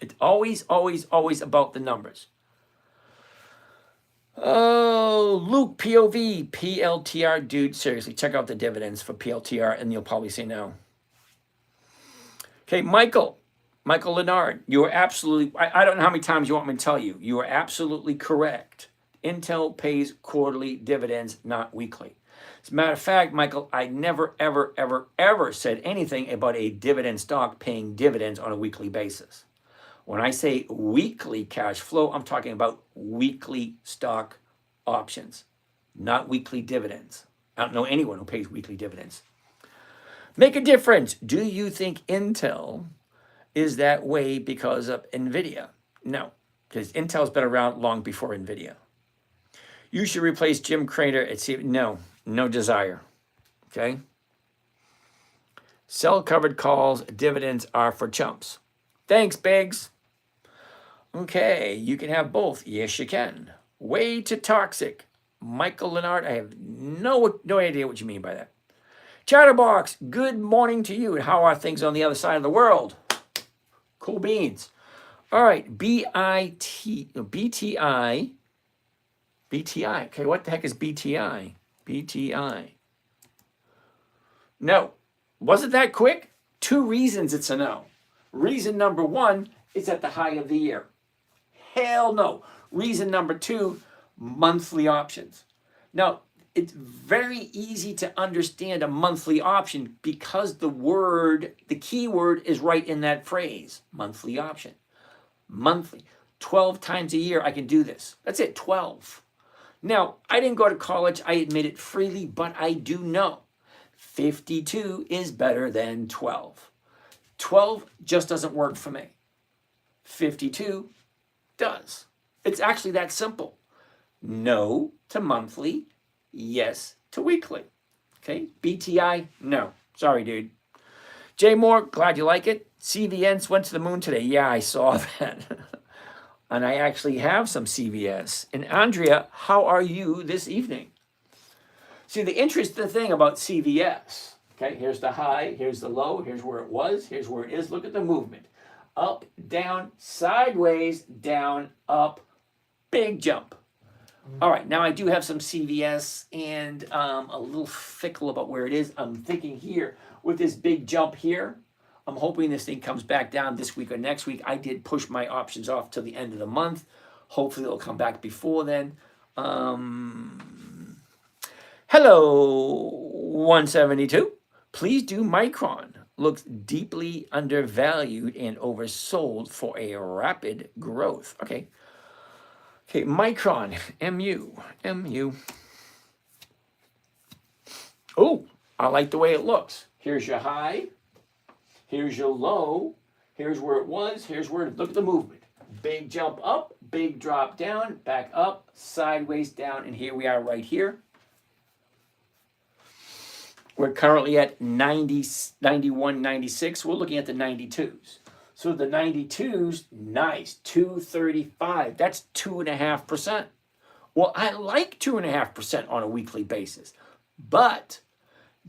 It's always, always, always about the numbers. Oh, Luke, POV, PLTR. Dude, seriously, check out the dividends for PLTR and you'll probably say no. Okay, Michael Leonard, you are absolutely, I don't know how many times you want me to tell you. You are absolutely correct. Intel pays quarterly dividends, not weekly. As a matter of fact, Michael, I never, ever, ever, ever said anything about a dividend stock paying dividends on a weekly basis. When I say weekly cash flow, I'm talking about weekly stock options, not weekly dividends. I don't know anyone who pays weekly dividends. Make a difference. Do you think Intel is that way because of NVIDIA? No, because Intel's been around long before NVIDIA. You should replace Jim Crater at C. No desire. Okay? Sell covered calls, dividends are for chumps. Thanks, Biggs. Okay, you can have both. Yes, you can. Way too toxic. Michael Leonard, I have no idea what you mean by that. Chatterbox, good morning to you. How are things on the other side of the world? Cool beans. All right, BTI. Okay, what the heck is BTI? BTI. No. Was it that quick? 2 reasons it's a no. Reason number 1, it's at the high of the year. Hell no. Reason number 2, monthly options. Now, it's very easy to understand a monthly option because the key word is right in that phrase, monthly option. Monthly. 12 times a year I can do this. That's it, 12. Now, I didn't go to college, I admit it freely, but I do know 52 is better than 12. 12 just doesn't work for me. 52 does. It's actually that simple. No to monthly, yes to weekly. Okay, BTI, no. Sorry, dude. Jay Moore, glad you like it. CVNs went to the moon today. Yeah, I saw that. And I actually have some CVS. And Andrea, how are you this evening? See, the interesting thing about CVS, okay, here's the high, here's the low, here's where it was, here's where it is. Look at the movement. Up, down, sideways, down, up, big jump. All right, now I do have some CVS and a little fickle about where it is. I'm thinking here with this big jump here, I'm hoping this thing comes back down this week or next week. I did push my options off till the end of the month. Hopefully it'll come back before then. Hello, 172. Please do Micron. Looks deeply undervalued and oversold for a rapid growth. Okay. Okay, Micron, MU. Oh, I like the way it looks. Here's your high. Here's your low. Here's where it was. Here's where, look at the movement. Big jump up, big drop down, back up, sideways down, and here we are right here. We're currently at 90, 91, 96. We're looking at the 92s. So the 92s, nice, 235. That's 2.5%. Well, I like 2.5% on a weekly basis. But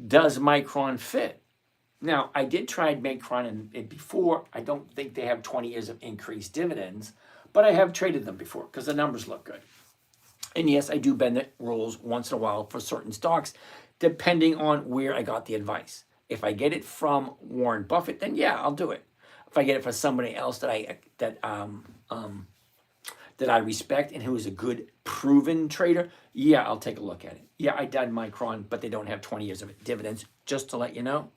does Micron fit? Now, I did try Micron before. I don't think they have 20 years of increased dividends, but I have traded them before because the numbers look good. And yes, I do bend the rules once in a while for certain stocks, depending on where I got the advice. If I get it from Warren Buffett, then yeah, I'll do it. If I get it from somebody else that I respect and who is a good proven trader, yeah, I'll take a look at it. Yeah, I did Micron, but they don't have 20 years of dividends, just to let you know.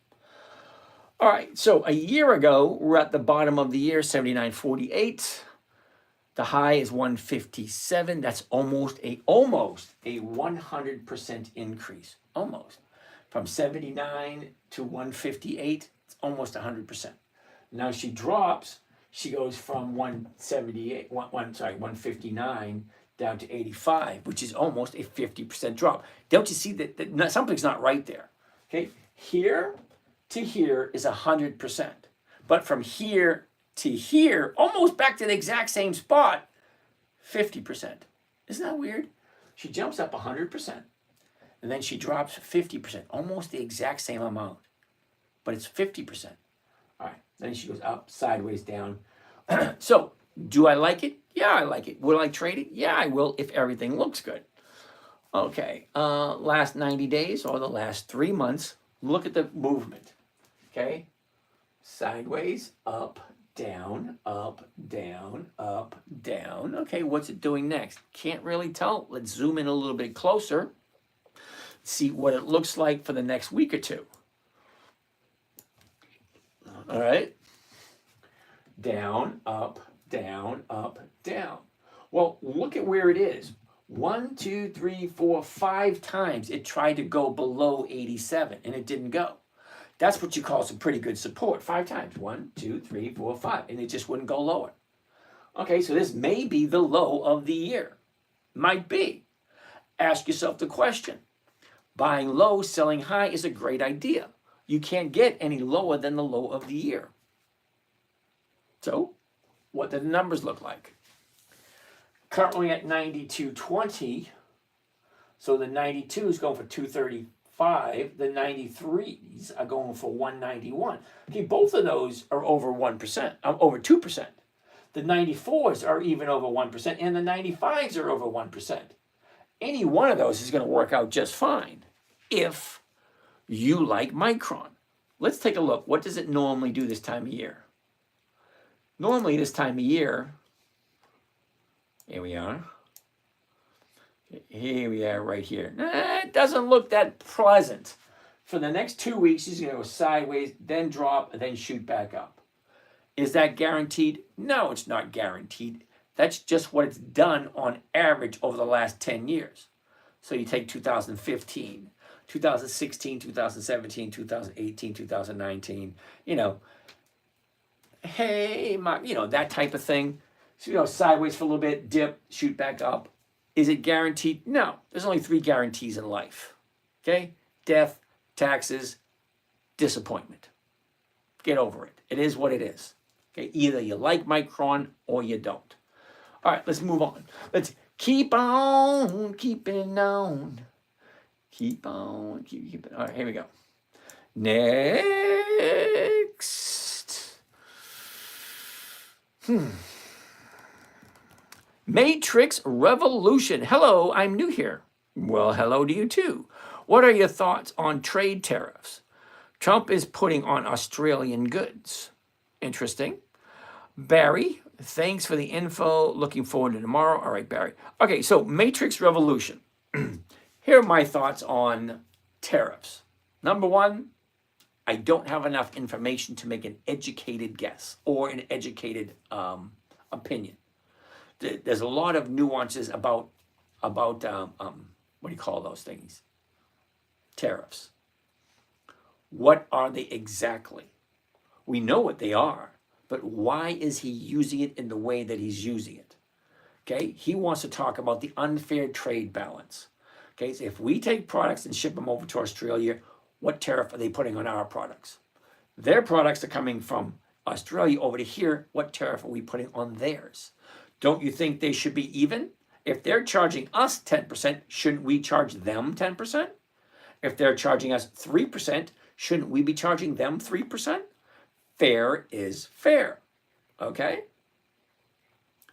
All right, so a year ago, we're at the bottom of the year, 79.48. The high is 157. That's almost a 100% increase. Almost. From 79 to 158, it's almost 100%. Now she drops, she goes from 159 down to 85, which is almost a 50% drop. Don't you see that something's not right there? Okay, here to here is 100%. But from here to here, almost back to the exact same spot, 50%. Isn't that weird? She jumps up 100%, and then she drops 50%, almost the exact same amount, but it's 50%. All right, then she goes up, sideways, down. So, do I like it? Yeah, I like it. Will I trade it? Yeah, I will if everything looks good. Okay, last 90 days or the last 3 months, look at the movement. Okay, sideways, up, down, up, down, up, down. Okay, what's it doing next? Can't really tell. Let's zoom in a little bit closer. See what it looks like for the next week or two. All right. Down, up, down, up, down. Well, look at where it is. 1, 2, 3, 4, 5 times it tried to go below 87 and it didn't go. That's what you call some pretty good support. 5 times. 1, 2, 3, 4, 5. And it just wouldn't go lower. Okay, so this may be the low of the year. Might be. Ask yourself the question. Buying low, selling high is a great idea. You can't get any lower than the low of the year. So, what do the numbers look like? Currently at 92.20. So the 92 is going for 235. The 93s are going for 191. Okay, both of those are over 1%, over 2%. The 94s are even over 1%, and the 95s are over 1%. any one of those is going to work out just fine if you like Micron. Let's take a look. What does it normally do this time of year? Normally this time of year, here we are. Here we are right here. It doesn't look that pleasant. For the next 2 weeks, he's going to go sideways, then drop, and then shoot back up. Is that guaranteed? No, it's not guaranteed. That's just what it's done on average over the last 10 years. So you take 2015, 2016, 2017, 2018, 2019, hey, that type of thing. So, sideways for a little bit, dip, shoot back up. Is it guaranteed? No. There's only 3 guarantees in life. Okay? Death, taxes, disappointment. Get over it. It is what it is. Okay? Either you like Micron or you don't. All right, let's move on. Let's keep on keeping on. Keep on, keep it. All right, here we go. Next. Matrix Revolution. Hello, I'm new here. Well, hello to you too. What are your thoughts on trade tariffs? Trump is putting on Australian goods. Interesting. Barry, thanks for the info. Looking forward to tomorrow. All right, Barry. Okay, so Matrix Revolution. Here are my thoughts on tariffs. Number one, I don't have enough information to make an educated guess or an educated opinion. There's a lot of nuances about what do you call those things? Tariffs. What are they exactly? We know what they are, but why is he using it in the way that he's using it? Okay, he wants to talk about the unfair trade balance. Okay, so if we take products and ship them over to Australia, what tariff are they putting on our products? Their products are coming from Australia over to here. What tariff are we putting on theirs? Don't you think they should be even? If they're charging us 10%, shouldn't we charge them 10%? If they're charging us 3%, shouldn't we be charging them 3%? Fair is fair, okay?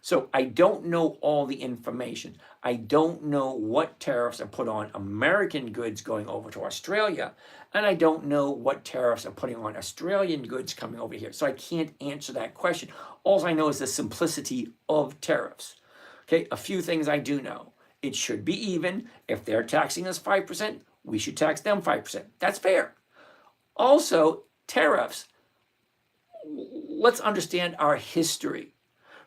So I don't know all the information. I don't know what tariffs are put on American goods going over to Australia, and I don't know what tariffs are putting on Australian goods coming over here. So I can't answer that question. All I know is the simplicity of tariffs. Okay, a few things I do know. It should be even. If they're taxing us 5%, we should tax them 5%. That's fair. Also, tariffs. Let's understand our history.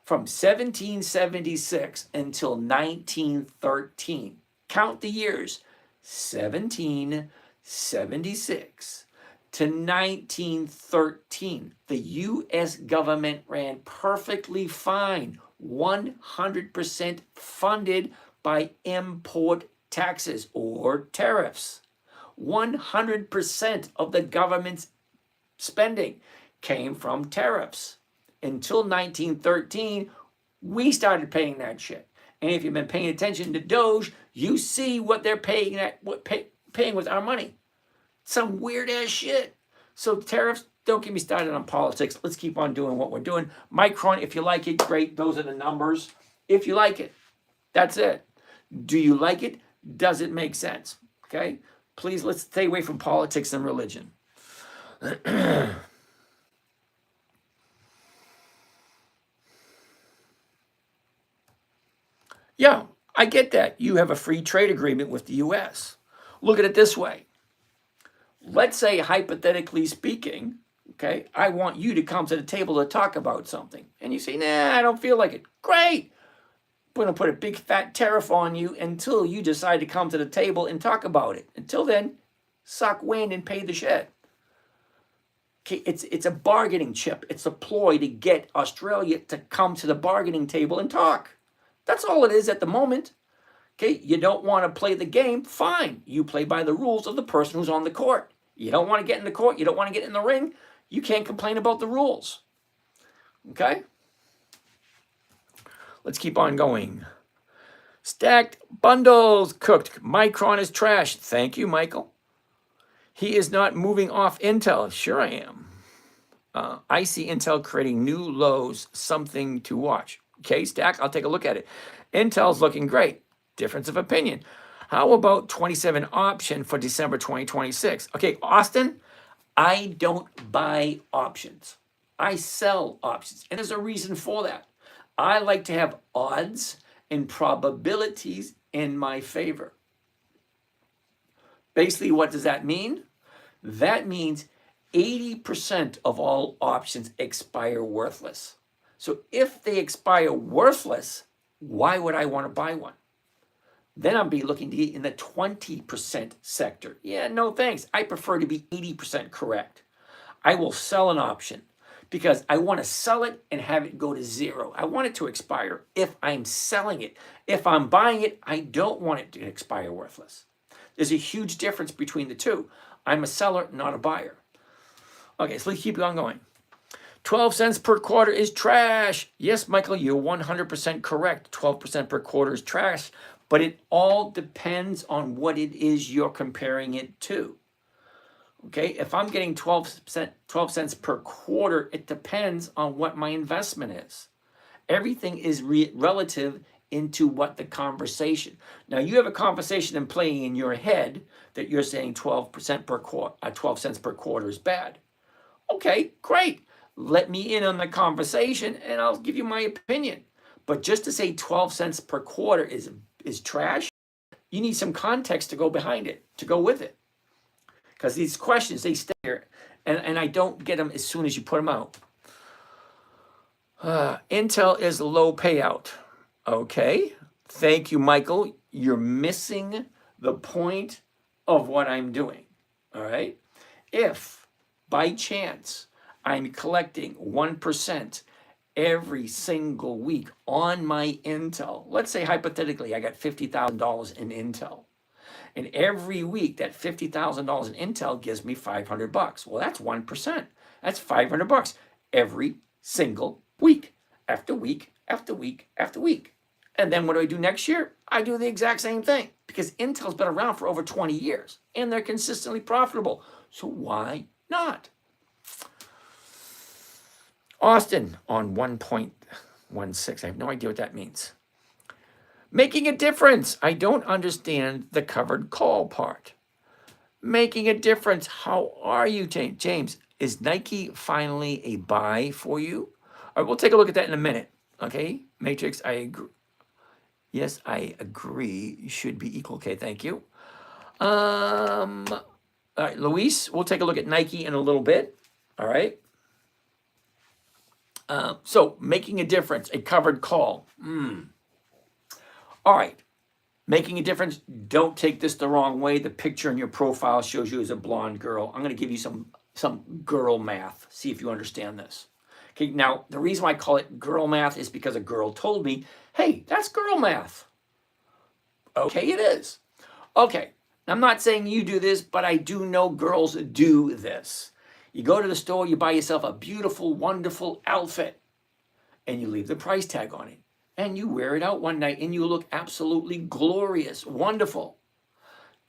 From 1776 until 1913. Count the years. 1776 to 1913. The U.S. government ran perfectly fine. 100% funded by import taxes or tariffs. 100% of the government's spending came from tariffs. Until 1913, we started paying that shit. And if you've been paying attention to Doge, you see what they're paying paying with our money. Some weird ass shit. So tariffs, don't get me started on politics. Let's keep on doing what we're doing. Micron, if you like it, great. Those are the numbers. If you like it, that's it. Do you like it? Does it make sense? Okay? Please, let's stay away from politics and religion. Yeah, I get that. You have a free trade agreement with the U.S. Look at it this way. Let's say, hypothetically speaking, okay, I want you to come to the table to talk about something. And you say, nah, I don't feel like it. Great. I'm going to put a big fat tariff on you until you decide to come to the table and talk about it. Until then, suck wind and pay the shit. Okay, it's a bargaining chip. It's a ploy to get Australia to come to the bargaining table and talk. That's all it is at the moment. Okay, you don't want to play the game, fine. You play by the rules of the person who's on the court. You don't want to get in the court, you don't want to get in the ring, you can't complain about the rules. Okay? Let's keep on going. Stacked bundles cooked. Micron is trash. Thank you, Michael. He is not moving off Intel. Sure I am. I see Intel creating new lows, something to watch. Okay, Stack, I'll take a look at it. Intel's looking great. Difference of opinion. How about 27 option for December 2026? Okay, Austin, I don't buy options. I sell options. And there's a reason for that. I like to have odds and probabilities in my favor. Basically, what does that mean? That means 80% of all options expire worthless. So if they expire worthless, why would I want to buy one? Then I'll be looking to get in the 20% sector. Yeah, no thanks. I prefer to be 80% correct. I will sell an option because I want to sell it and have it go to zero. I want it to expire if I'm selling it. If I'm buying it, I don't want it to expire worthless. There's a huge difference between the two. I'm a seller, not a buyer. Okay, so let's keep on going. 12 cents per quarter is trash. Yes, Michael, you're 100% correct. 12% per quarter is trash, but it all depends on what it is you're comparing it to. Okay, if I'm getting 12 cents per quarter, it depends on what my investment is. Everything is relative into what the conversation. Now you have a conversation in play in your head that you're saying 12% per quarter, 12 cents per quarter is bad. Okay, great. Let me in on the conversation and I'll give you my opinion. But just to say 12 cents per quarter is trash, you need some context to go behind it, to go with it. Because these questions, they stay here, and I don't get them as soon as you put them out. Intel is low payout. Okay, thank you, Michael. You're missing the point of what I'm doing, all right? If, by chance, I'm collecting 1% every single week on my Intel, let's say hypothetically I got $50,000 in Intel, and every week that $50,000 in Intel gives me $500. Well, that's 1%. That's $500 every single week, after week, after week, after week. And then what do I do next year? I do the exact same thing because Intel's been around for over 20 years and they're consistently profitable. So why not? Austin on 1.16. I have no idea what that means. Making a difference. I don't understand the covered call part. Making a difference. How are you, James? Is Nike finally a buy for you? All right, we'll take a look at that in a minute. Okay, Matrix, I agree. Yes, I agree. You should be equal. Okay, thank you. All right, Luis, we'll take a look at Nike in a little bit. All right. So making a difference, a covered call. All right. Making a difference. Don't take this the wrong way. The picture in your profile shows you as a blonde girl. I'm going to give you some girl math. See if you understand this. Okay, now the reason why I call it girl math is because a girl told me, hey, that's girl math. Okay, it is. Okay, I'm not saying you do this, but I do know girls do this. You go to the store, you buy yourself a beautiful, wonderful outfit, and you leave the price tag on it. And you wear it out one night, and you look absolutely glorious, wonderful.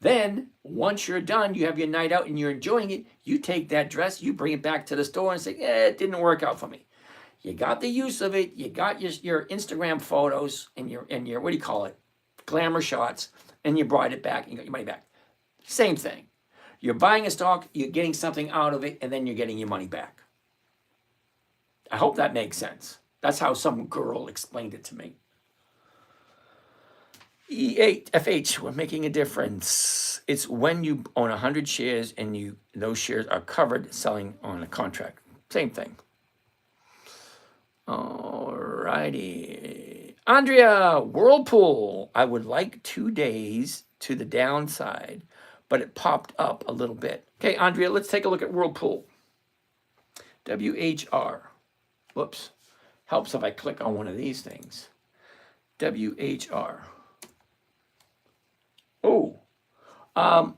Then, once you're done, you have your night out and you're enjoying it, you take that dress, you bring it back to the store and say, it didn't work out for me. You got the use of it, you got your Instagram photos and your what do you call it? Glamour shots, and you brought it back and you got your money back. Same thing. You're buying a stock, you're getting something out of it, and then you're getting your money back. I hope that makes sense. That's how some girl explained it to me. E8, FH, we're making a difference. It's when you own 100 shares and those shares are covered selling on a contract. Same thing. All righty. Andrea, Whirlpool. I would like 2 days to the downside, but it popped up a little bit. Okay, Andrea, let's take a look at Whirlpool. WHR. Whoops. Helps if I click on one of these things. WHR. Oh. All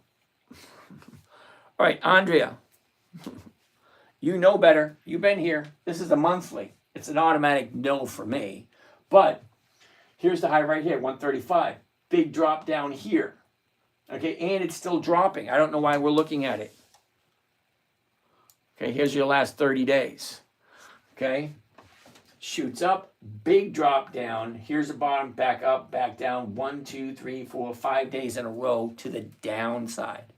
right, Andrea. You know better. You've been here. This is a monthly. It's an automatic no for me. But here's the high right here, 135. Big drop down here. Okay, and it's still dropping. I don't know why we're looking at it. Okay, here's your last 30 days. Okay. shoots up, big drop down. Here's the bottom, back up, back down. 1, 2, 3, 4, 5 days in a row to the downside.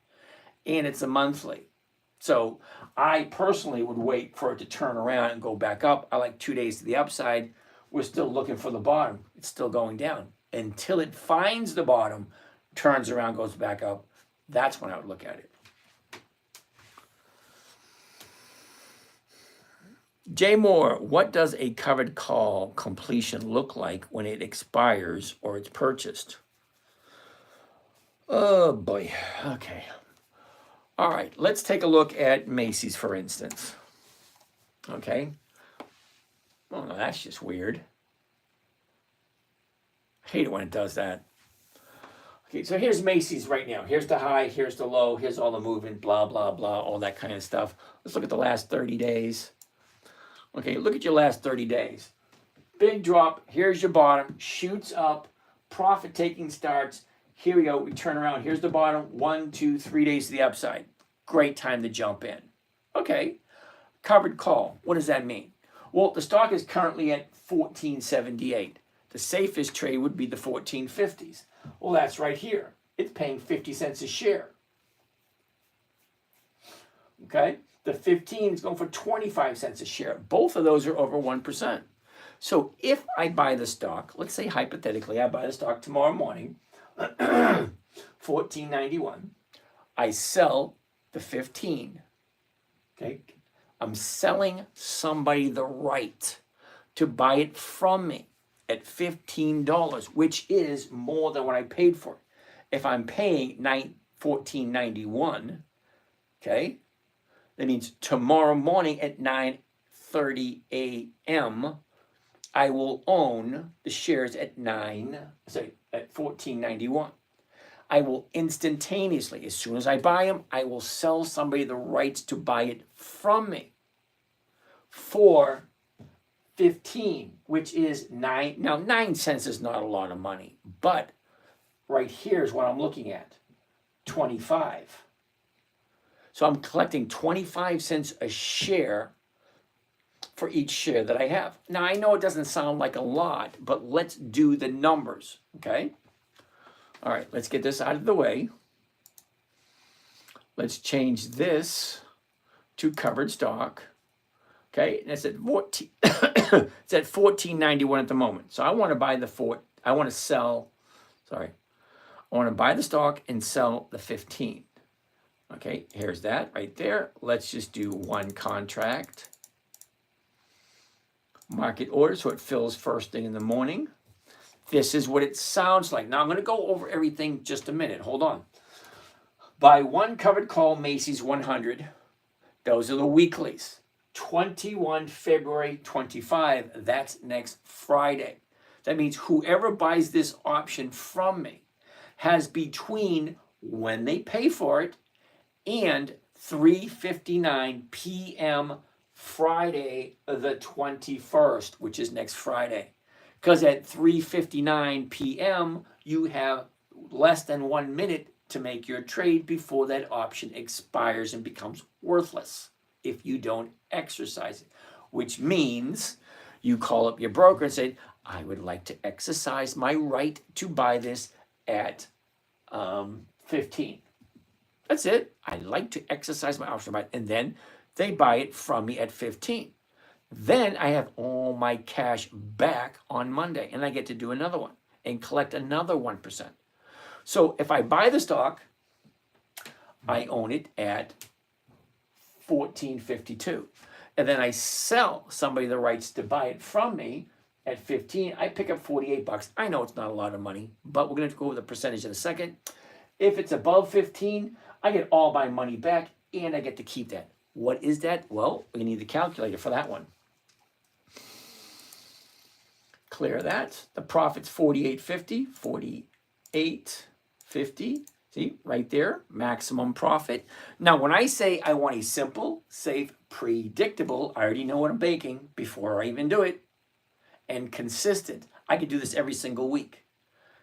And it's a monthly. So I personally would wait for it to turn around and go back up. I like 2 days to the upside. We're still looking for the bottom. It's still going down. Until it finds the bottom, turns around, goes back up. That's when I would look at it. Jay Moore, what does a covered call completion look like when it expires or it's purchased? Oh boy. Okay. All right. Let's take a look at Macy's, for instance. Okay. Oh, no, that's just weird. I hate it when it does that. Okay, so here's Macy's right now. Here's the high, here's the low, here's all the movement, blah, blah, blah, all that kind of stuff. Let's look at the last 30 days. Okay, look at your last 30 days. Big drop, here's your bottom, shoots up, profit taking starts. Here we go, we turn around, here's the bottom, 1, 2, 3 days to the upside. Great time to jump in. Okay, covered call, what does that mean? Well, the stock is currently at 14.78. The safest trade would be the 14.50s. Well, that's right here. It's paying 50 cents a share. Okay? The 15 is going for 25 cents a share. Both of those are over 1%. So if I buy the stock, let's say hypothetically I buy the stock tomorrow morning, 14.91. I sell the 15. Okay? I'm selling somebody the right to buy it from me at $15, which is more than what I paid for it. If I'm paying $14.91, okay, that means tomorrow morning at 9:30 a.m., I will own the shares at $14.91. I will instantaneously, as soon as I buy them, I will sell somebody the rights to buy it from me for 15, which is 9. Now, 9 cents is not a lot of money, but right here is what I'm looking at, 25. So I'm collecting 25 cents a share for each share that I have. Now, I know it doesn't sound like a lot, but let's do the numbers, okay? All right, let's get this out of the way. Let's change this to covered stock. Okay, and it's at 14. It's at 14.91 at the moment. So I want to buy the I want to buy the stock and sell the 15. Okay, here's that right there. Let's just do one contract. Market order, so it fills first thing in the morning. This is what it sounds like. Now I'm going to go over everything just a minute. Hold on. Buy one covered call, Macy's 100. Those are the weeklies. 21 February 25. That's next Friday. That means whoever buys this option from me has between when they pay for it and 3:59 p.m. Friday the 21st, which is next Friday. Because at 3:59 p.m., you have less than 1 minute to make your trade before that option expires and becomes worthless if you don't exercise it. Which means you call up your broker and say, I would like to exercise my right to buy this at 15. That's it. I'd like to exercise my option to buy it. And then they buy it from me at 15. Then I have all my cash back on Monday, and I get to do another one and collect another 1%. So if I buy the stock, I own it at $14.52. And then I sell somebody the rights to buy it from me at 15. I pick up $48. I know it's not a lot of money, but we're going to go with a percentage in a second. If it's above 15, I get all my money back, and I get to keep that. What is that? Well, we need the calculator for that one. Clear that. The profit's $48.50, $48.50. See, right there, maximum profit. Now, when I say I want a simple, safe, predictable, I already know what I'm baking before I even do it, and consistent. I could do this every single week.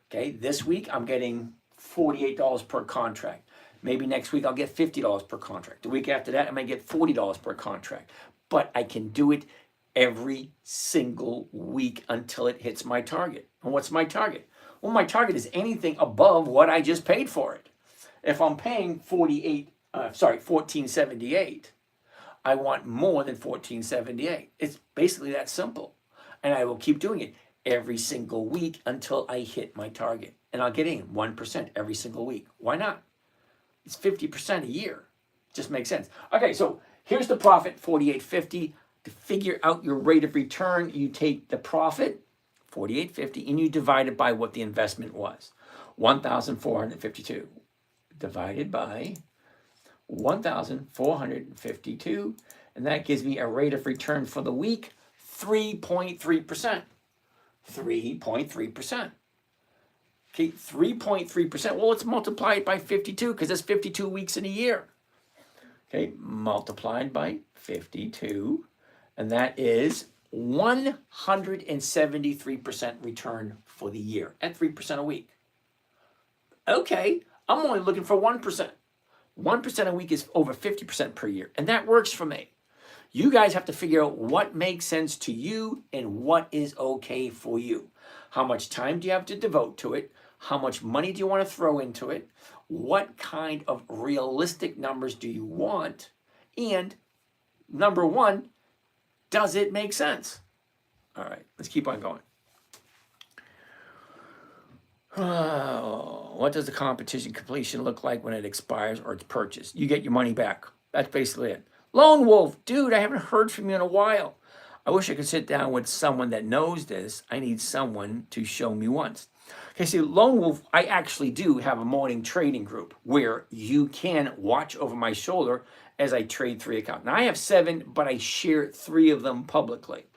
Okay, this week I'm getting $48 per contract. Maybe next week I'll get $50 per contract. The week after that I might get $40 per contract. But I can do it every single week until it hits my target. And what's my target? Well, my target is anything above what I just paid for it. If I'm paying 1478, I want more than 1478. It's basically that simple. And I will keep doing it every single week until I hit my target. And I'll get in 1% every single week. Why not? It's 50% a year. Just makes sense. Okay, so here's the profit, 4850. To figure out your rate of return, you take the profit, 4850, and you divide it by what the investment was, 1,452, divided by 1,452, and that gives me a rate of return for the week, 3.3%. 3.3%. Okay, 3.3%. Well, let's multiply it by 52 because there's 52 weeks in a year. Okay, multiplied by 52, and that is 173% return for the year at 3% a week. Okay, I'm only looking for 1%. 1% a week is over 50% per year, and that works for me. You guys have to figure out what makes sense to you and what is okay for you. How much time do you have to devote to it? How much money do you want to throw into it? What kind of realistic numbers do you want? And number one, does it make sense? All right, let's keep on going. What does the competition completion look like when it expires or it's purchased? You get your money back. That's basically it. Lone Wolf, dude, I haven't heard from you in a while. I wish I could sit down with someone that knows this. I need someone to show me once. Okay, see, Lone Wolf, I actually do have a morning trading group where you can watch over my shoulder as I trade 3 accounts. Now, I have 7, but I share 3 of them publicly.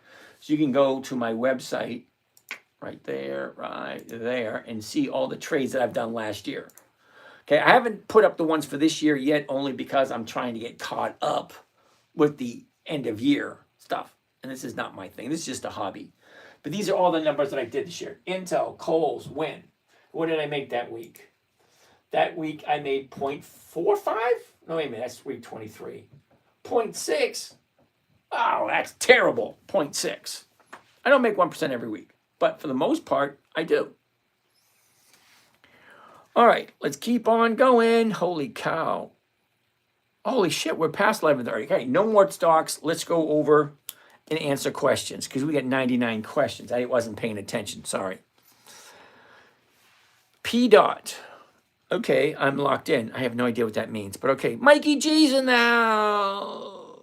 So you can go to my website right there, and see all the trades that I've done last year. Okay, I haven't put up the ones for this year yet, only because I'm trying to get caught up with the end of year stuff. And this is not my thing. This is just a hobby. But these are all the numbers that I did this year. Intel, Kohl's, Win. What did I make that week? That week I made 0.45? No, wait a minute. That's week 23. 0.6? Oh, that's terrible. 0.6. I don't make 1% every week. But for the most part, I do. All right, let's keep on going. Holy cow. Holy shit, we're past 11:30. Okay, no more stocks. Let's go over and answer questions because we got 99 questions. I wasn't paying attention. Sorry. P dot. Okay, I'm locked in. I have no idea what that means, but okay. Mikey G's in now.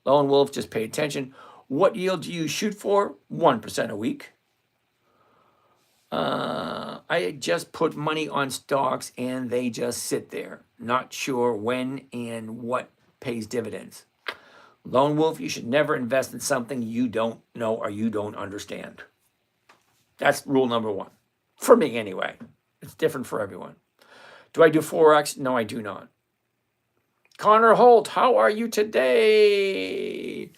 Lone Wolf, just pay attention. What yield do you shoot for? 1% a week. I just put money on stocks and they just sit there. Not sure when and what pays dividends. Lone Wolf, you should never invest in something you don't know or you don't understand. That's rule number 1. For me, anyway. It's different for everyone. Do I do Forex? No, I do not. Connor Holt, how are you today?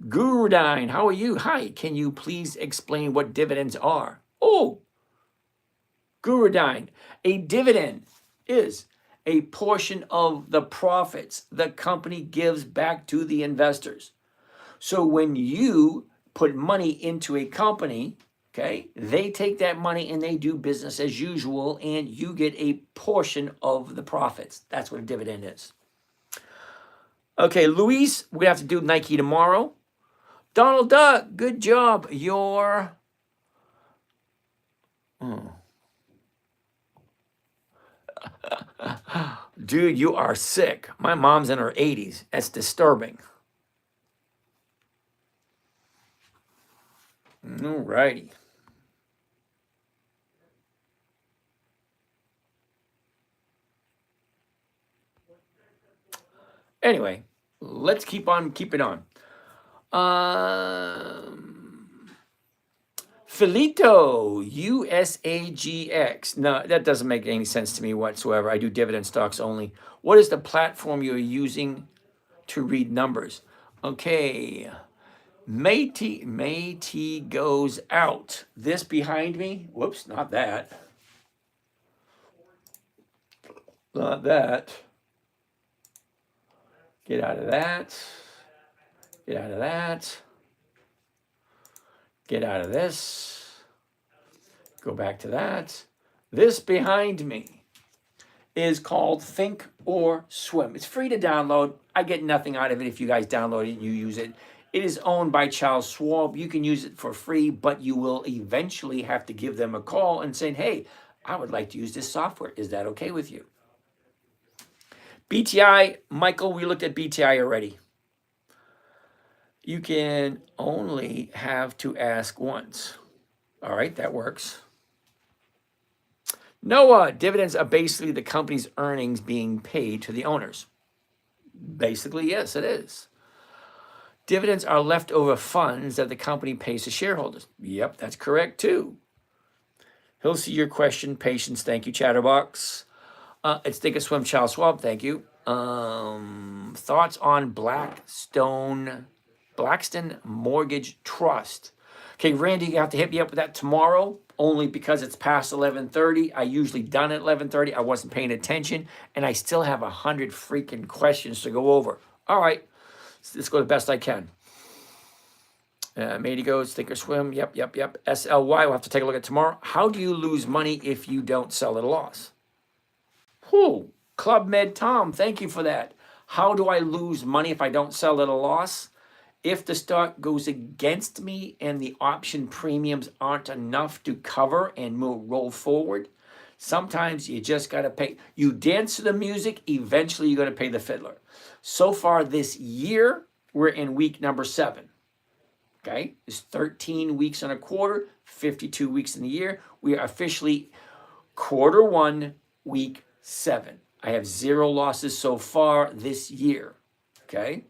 Gurudine, how are you? Hi, can you please explain what dividends are? Oh, Gurudine, a dividend is a portion of the profits the company gives back to the investors. So when you put money into a company, okay, they take that money and they do business as usual, and you get a portion of the profits. That's what a dividend is. Okay, Luis, we have to do Nike tomorrow. Donald Duck, good job. Dude, you are sick. My mom's in her 80s. That's disturbing. All righty. Anyway, let's keep it on. Filito, USAGX. No, that doesn't make any sense to me whatsoever. I do dividend stocks only. What is the platform you're using to read numbers? Okay. Métis goes out. This behind me? Whoops, not that. Not that. Get out of that. Get out of that. Get out of this. Go back to that. This behind me is called Think or Swim. It's free to download. I get nothing out of it if you guys download it and you use it. It is owned by Charles Schwab. You can use it for free, but you will eventually have to give them a call and say, hey, I would like to use this software. Is that okay with you? BTI, Michael, we looked at BTI already. You can only have to ask once. All right, that works. Noah, dividends are basically the company's earnings being paid to the owners. Basically, yes, it is. Dividends are leftover funds that the company pays to shareholders. Yep, that's correct too. He'll see your question. Patience, thank you, Chatterbox. It's Think or Swim, Charles Schwab, thank you. Thoughts on Blackstone Mortgage Trust. Okay, Randy, you have to hit me up with that tomorrow, only because it's past 11:30. I usually done at 11:30. I wasn't paying attention, and I still have 100 freaking questions to go over. All right, let's go the best I can. Matey goes, Think or Swim. Yep. SLY, we'll have to take a look at tomorrow. How do you lose money if you don't sell at a loss? Whew, Club Med Tom, thank you for that. How do I lose money if I don't sell at a loss? If the stock goes against me and the option premiums aren't enough to cover and roll forward, sometimes you just got to pay. You dance to the music, eventually you're going to pay the fiddler. So far this year, we're in week number 7. Okay, it's 13 weeks in a quarter, 52 weeks in a year. We are officially quarter 1, week 7. I have 0 losses so far this year. Okay,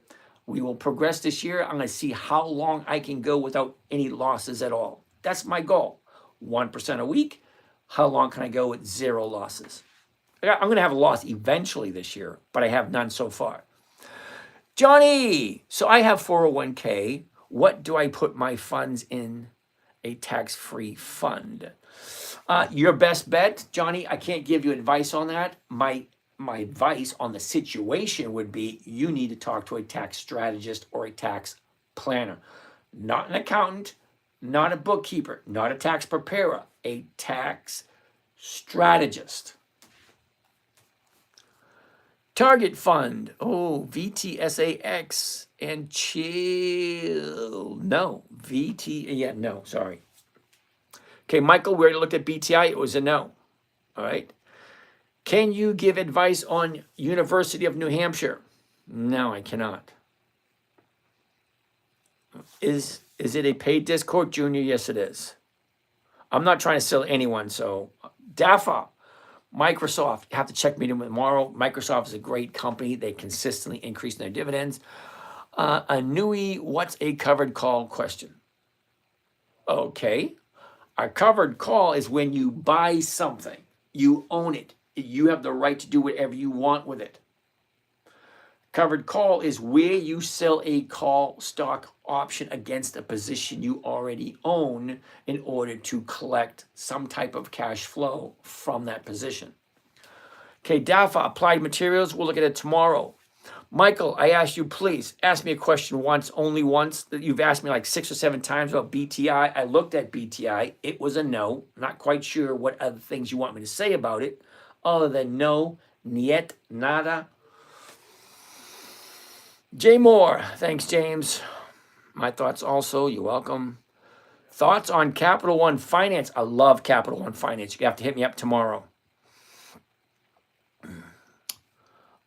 we will progress this year. I'm going to see how long I can go without any losses at all. That's my goal. 1% a week. How long can I go with 0 losses? I'm going to have a loss eventually this year, but I have none so far. Johnny, so I have 401k. What do I put my funds in a tax-free fund? Your best bet, Johnny, I can't give you advice on that. My advice on the situation would be you need to talk to a tax strategist or a tax planner. Not an accountant, not a bookkeeper, not a tax preparer, a tax strategist. Target fund. Oh, VTSAX and chill. No, no, sorry. Okay, Michael, we already looked at BTI. It was a no. All right. Can you give advice on University of New Hampshire? No, I cannot. Is it a paid Discord, Junior? Yes, it is. I'm not trying to sell anyone, so DAFA. Microsoft, you have to check me tomorrow. Microsoft is a great company. They consistently increase their dividends. Anui, what's a covered call question? Okay. A covered call is when you buy something. You own it. You have the right to do whatever you want with it. Covered call is where you sell a call stock option against a position you already own in order to collect some type of cash flow from that position. Okay, DAFA, applied materials, we'll look at it tomorrow. Michael, I asked you, please ask me a question once, only once. You've asked me like 6 or 7 times about BTI. I looked at BTI. It was a no. Not quite sure what other things you want me to say about it, other than no, niet, nada. Jay Moore, thanks, James. My thoughts also, you're welcome. Thoughts on Capital One Finance. I love Capital One Finance. You have to hit me up tomorrow.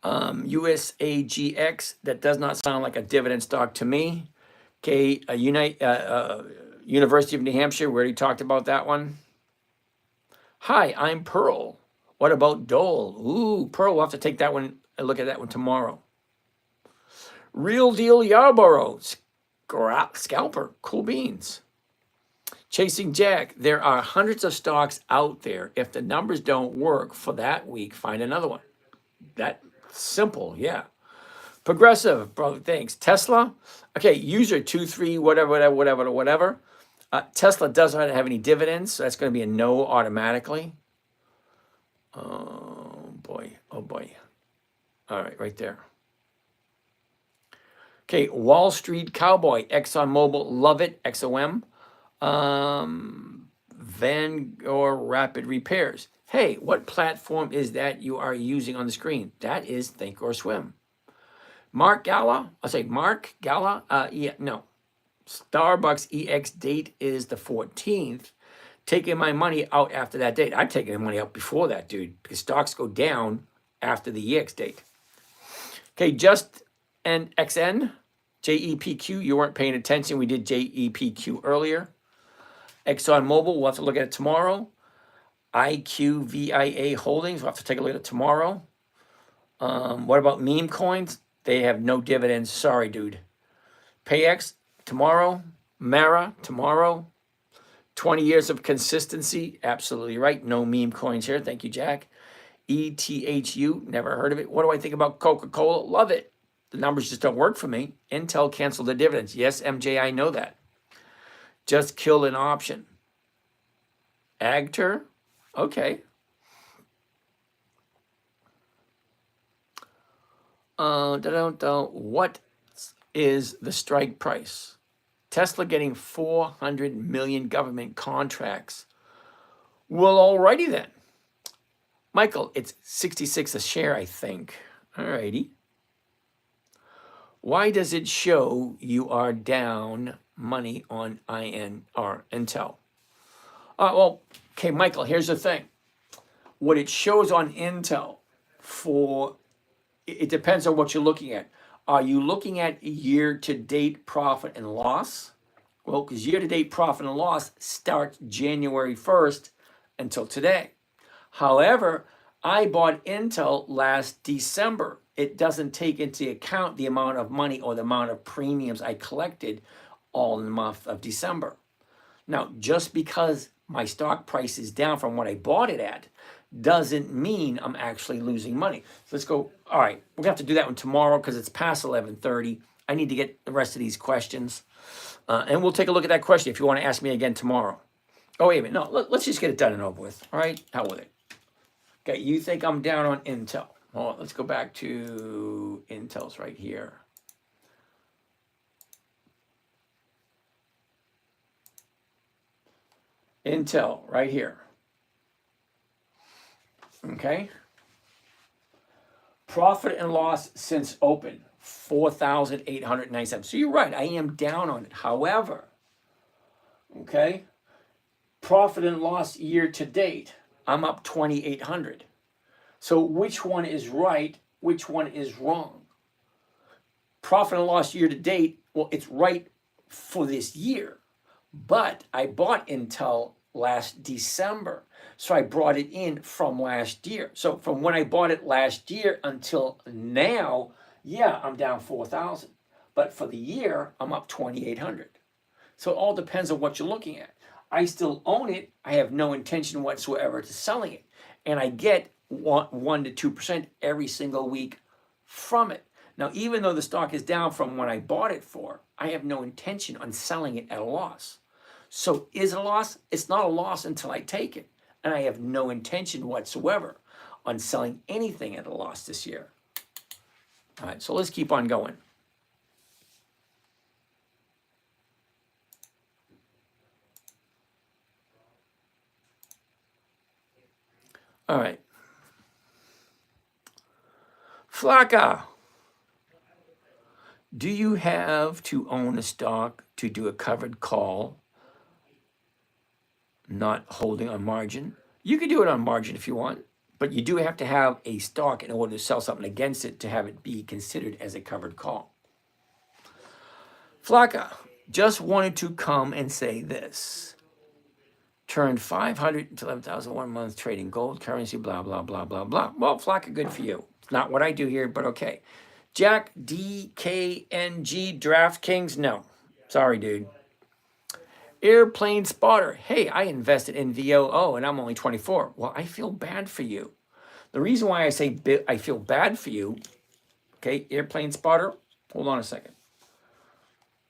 USAGX, that does not sound like a dividend stock to me. Okay, University of New Hampshire, we already talked about that one. Hi, I'm Pearl. What about Dole? Ooh, Pearl, we'll have to take that one and look at that one tomorrow. Real Deal Yarborough, Scalper, cool beans. Chasing Jack, there are hundreds of stocks out there. If the numbers don't work for that week, find another one. That simple, yeah. Progressive, bro, thanks. Tesla, okay, user 23, whatever. Tesla does not have any dividends, so that's going to be a no automatically. Oh boy. All right, right there. Okay, Wall Street Cowboy, ExxonMobil, love it, XOM. Vanguard Rapid Repairs. Hey, what platform is that you are using on the screen? That is Think or Swim. Mark Gala, I'll say Mark Gala, yeah, no. Starbucks EX date is the 14th. Taking my money out after that date. I'd taken the money out before that, dude, because stocks go down after the EX date. Okay, just an XN, JEPQ, you weren't paying attention. We did JEPQ earlier. ExxonMobil, we'll have to look at it tomorrow. IQVIA Holdings, we'll have to take a look at it tomorrow. What about meme coins? They have no dividends. Sorry, dude. PayX, tomorrow. Mara, tomorrow. 20 years of consistency, absolutely right. No meme coins here. Thank you, Jack. ETHU, never heard of it. What do I think about Coca-Cola? Love it. The numbers just don't work for me. Intel canceled the dividends. Yes, MJ, I know that. Just killed an option. Agter, okay. What is the strike price? Tesla getting 400 million government contracts. Well, alrighty then. Michael, it's 66 a share, I think. Alrighty. Why does it show you are down money on Intel? Well, okay, Michael, here's the thing. What it shows on Intel it depends on what you're looking at. Are you looking at year-to-date profit and loss? Well, because year-to-date profit and loss starts January 1st until today. However, I bought Intel last December. It doesn't take into account the amount of money or the amount of premiums I collected all in the month of December. Now, just because my stock price is down from what I bought it at doesn't mean I'm actually losing money. So let's go. All right, we're gonna have to do that one tomorrow because it's past 11:30. I need to get the rest of these questions, and we'll take a look at that question if you want to ask me again tomorrow. Oh wait a minute, no, let's just get it done and over with. All right, hell with it. Okay, you think I'm down on Intel? Hold on, let's go back to Intel's right here. Intel right here. Okay. Profit and loss since open, 4,897. So you're right, I am down on it. However, okay, profit and loss year to date, I'm up 2,800. So which one is right? Which one is wrong? Profit and loss year to date, well, it's right for this year, but I bought Intel last December. So I brought it in from last year. So from when I bought it last year until now, yeah, I'm down 4,000. But for the year, I'm up 2,800. So it all depends on what you're looking at. I still own it. I have no intention whatsoever to selling it. And I get 1 to 2% every single week from it. Now, even though the stock is down from when I bought it for, I have no intention on selling it at a loss. So is it a loss? It's not a loss until I take it. And I have no intention whatsoever on selling anything at a loss this year. All right, so let's keep on going. All right. Flacca, do you have to own a stock to do a covered call, not holding on margin? You can do it on margin if you want, but you do have to have a stock in order to sell something against it to have it be considered as a covered call. Flacca, just wanted to come and say this. Turned 500 to 11,000 1 month trading gold, currency, blah, blah, blah, blah, blah. Well, Flacca, good for you. It's not what I do here, but okay. Jack, DKNG, DraftKings, no. Sorry, dude. Airplane Spotter, hey, I invested in VOO and I'm only 24. Well, I feel bad for you. The reason why I say I feel bad for you, okay, Airplane Spotter, hold on a second.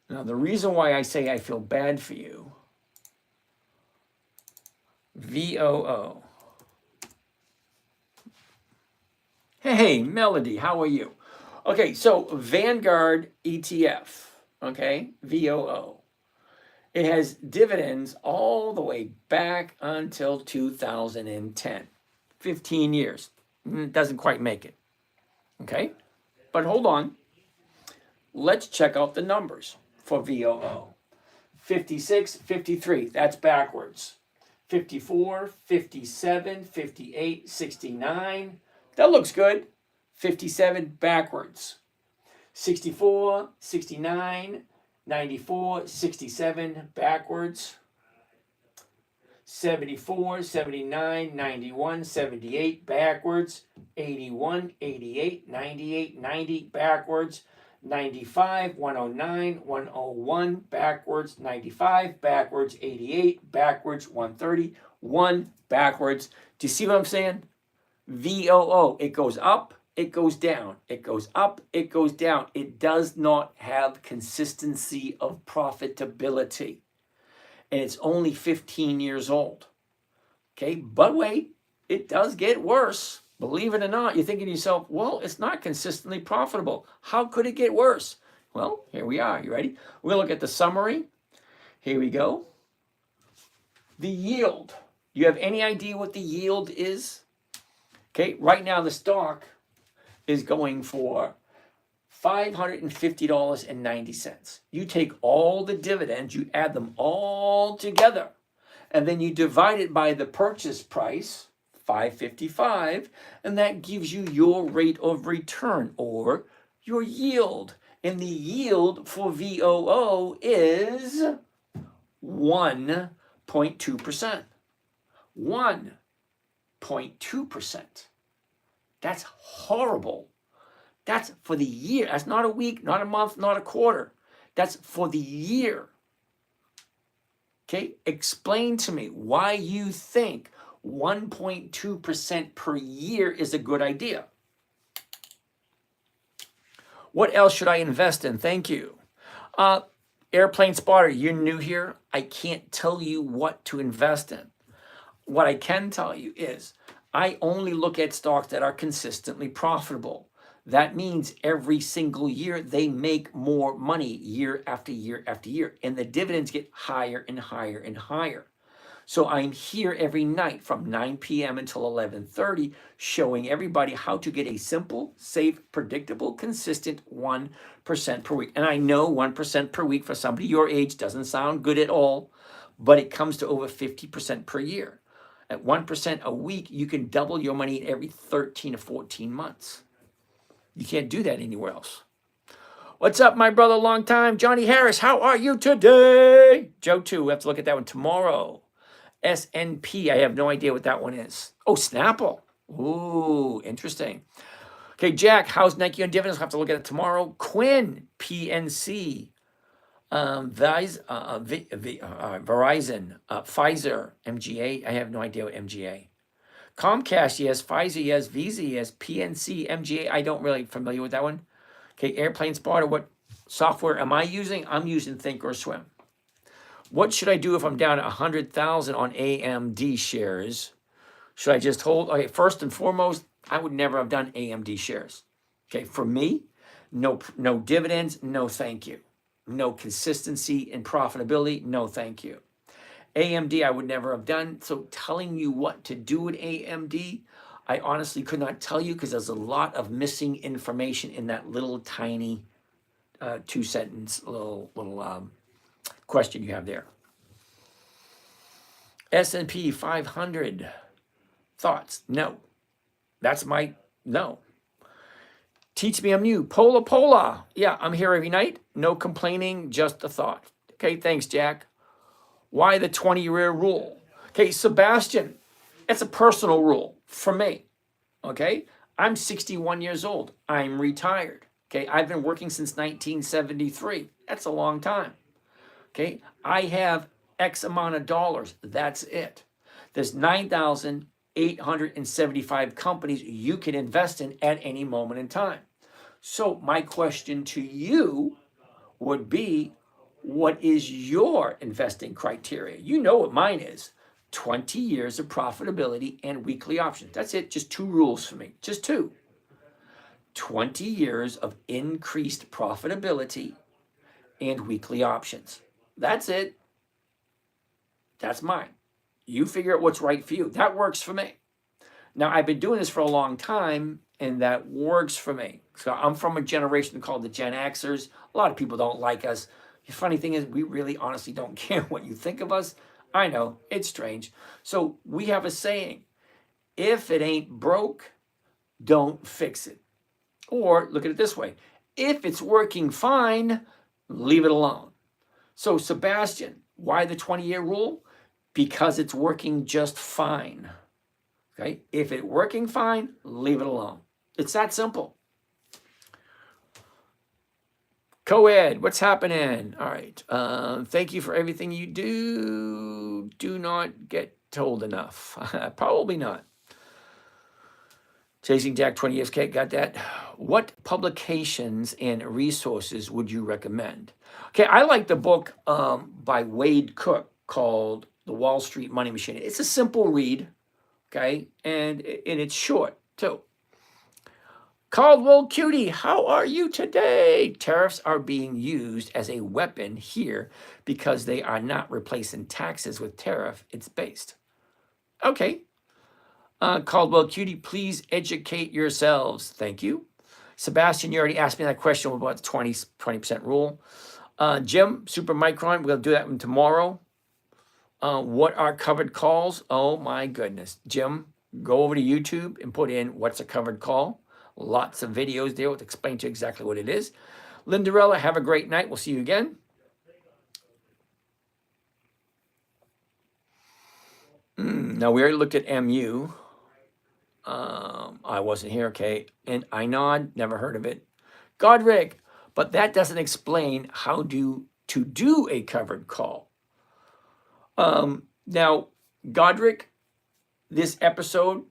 Now, the reason why I say I feel bad for you, VOO. Hey, Melody, how are you? Okay, so Vanguard ETF, okay, VOO. It has dividends all the way back until 2010. 15 years. It doesn't quite make it. Okay? But hold on. Let's check out the numbers for VOO. 56, 53, that's backwards. 54, 57, 58, 69. That looks good. 57 backwards. 64, 69, 94, 67 backwards. 74, 79, 91, 78 backwards. 81, 88, 98, 90 backwards. 95, 109, 101 backwards. 95 backwards. 88 backwards. 130, 1 backwards. Do you see what I'm saying? VOO, it goes up, it goes down, it goes up, it goes down. It does not have consistency of profitability. And it's only 15 years old. Okay, but wait, it does get worse. Believe it or not, you're thinking to yourself, well, it's not consistently profitable. How could it get worse? Well, here we are. You ready? We'll look at the summary. Here we go. The yield. You have any idea what the yield is? Okay, right now the stock is going for $550.90. You take all the dividends, you add them all together, and then you divide it by the purchase price, $555, and that gives you your rate of return or your yield. And the yield for VOO is 1.2%. 1.2%. That's horrible. That's for the year. That's not a week, not a month, not a quarter. That's for the year. Okay, explain to me why you think 1.2% per year is a good idea. What else should I invest in? Thank you. Airplane Spotter, you're new here. I can't tell you what to invest in. What I can tell you is I only look at stocks that are consistently profitable. That means every single year they make more money year after year after year, and the dividends get higher and higher and higher. So I'm here every night from 9 p.m. until 11:30 showing everybody how to get a simple, safe, predictable, consistent 1% per week. And I know 1% per week for somebody your age doesn't sound good at all, but it comes to over 50% per year. At 1% a week, you can double your money every 13 to 14 months. You can't do that anywhere else. What's up, my brother? Long time. Johnny Harris, how are you today? Joe, too. We have to look at that one tomorrow. SNP, I have no idea what that one is. Oh, Snapple. Ooh, interesting. Okay, Jack, how's Nike on dividends? We'll have to look at it tomorrow. Quinn, PNC. Verizon, Pfizer, MGA. I have no idea what MGA. Comcast, yes. Pfizer, yes. Visa, yes. PNC, MGA. I don't really familiar with that one. Okay, Airplane Spotter. What software am I using? I'm using Thinkorswim. What should I do if I'm down at 100,000 on AMD shares? Should I just hold? Okay, first and foremost, I would never have done AMD shares. Okay, for me, no dividends, no thank you. No consistency in profitability, no thank you. AMD, I would never have done. So telling you what to do with AMD, I honestly could not tell you because there's a lot of missing information in that little tiny 2-sentence little question you have there. S&P 500 thoughts? No. That's my no. Teach me I'm new. Pola. Yeah, I'm here every night. No complaining, just a thought. Okay, thanks, Jack. Why the 20-year rule? Okay, Sebastian, it's a personal rule for me. Okay, I'm 61 years old. I'm retired. Okay, I've been working since 1973. That's a long time. Okay, I have X amount of dollars. That's it. There's 9,875 companies you can invest in at any moment in time. So my question to you would be, what is your investing criteria? You know what mine is. 20 years of profitability and weekly options. That's it. Just 2 rules for me. Just 2. 20 years of increased profitability and weekly options. That's it. That's mine. You figure out what's right for you. That works for me. Now, I've been doing this for a long time, and that works for me. So I'm from a generation called the Gen Xers. A lot of people don't like us. The funny thing is, we really honestly don't care what you think of us. I know, it's strange. So we have a saying, if it ain't broke, don't fix it. Or look at it this way, if it's working fine, leave it alone. So Sebastian, why the 20-year rule? Because it's working just fine. Okay, if it's working fine, leave it alone. It's that simple. Co-ed, what's happening? All right. Thank you for everything you do. Do not get told enough. Probably not. Chasing Jack 20 years, Kate, got that. What publications and resources would you recommend? Okay, I like the book by Wade Cook called The Wall Street Money Machine. It's a simple read, okay, and it's short too. Caldwell Cutie, how are you today? Tariffs are being used as a weapon here because they are not replacing taxes with tariff. It's based. Okay. Caldwell Cutie, please educate yourselves. Thank you. Sebastian, you already asked me that question about the 20% rule. Jim, Super Micron, we're going to do that one tomorrow. What are covered calls? Oh my goodness. Jim, go over to YouTube and put in what's a covered call. Lots of videos there with explain to you exactly what it is. Lindarella, have a great night. We'll see you again. Now, we already looked at MU. I wasn't here, okay. And Inod, never heard of it. Godric, but that doesn't explain how to do a covered call. Now, Godric, this episode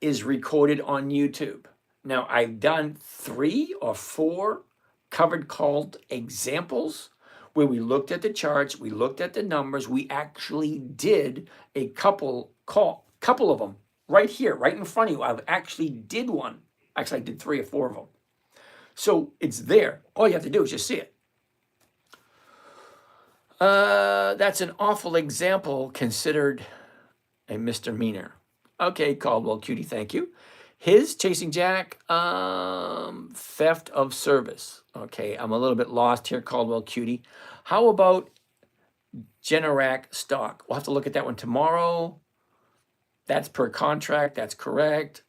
is recorded on YouTube. Now, I've done 3 or 4 covered call examples where we looked at the charts, we looked at the numbers, we actually did a couple of them right here, right in front of you. I actually did one. Actually, I did 3 or 4 of them. So it's there. All you have to do is just see it. That's an awful example considered a misdemeanor. Okay, Caldwell Cutie, thank you. His Chasing Jack, theft of service. Okay, I'm a little bit lost here, Caldwell Cutie. How about Generac stock? We'll have to look at that one tomorrow. That's per contract. That's correct.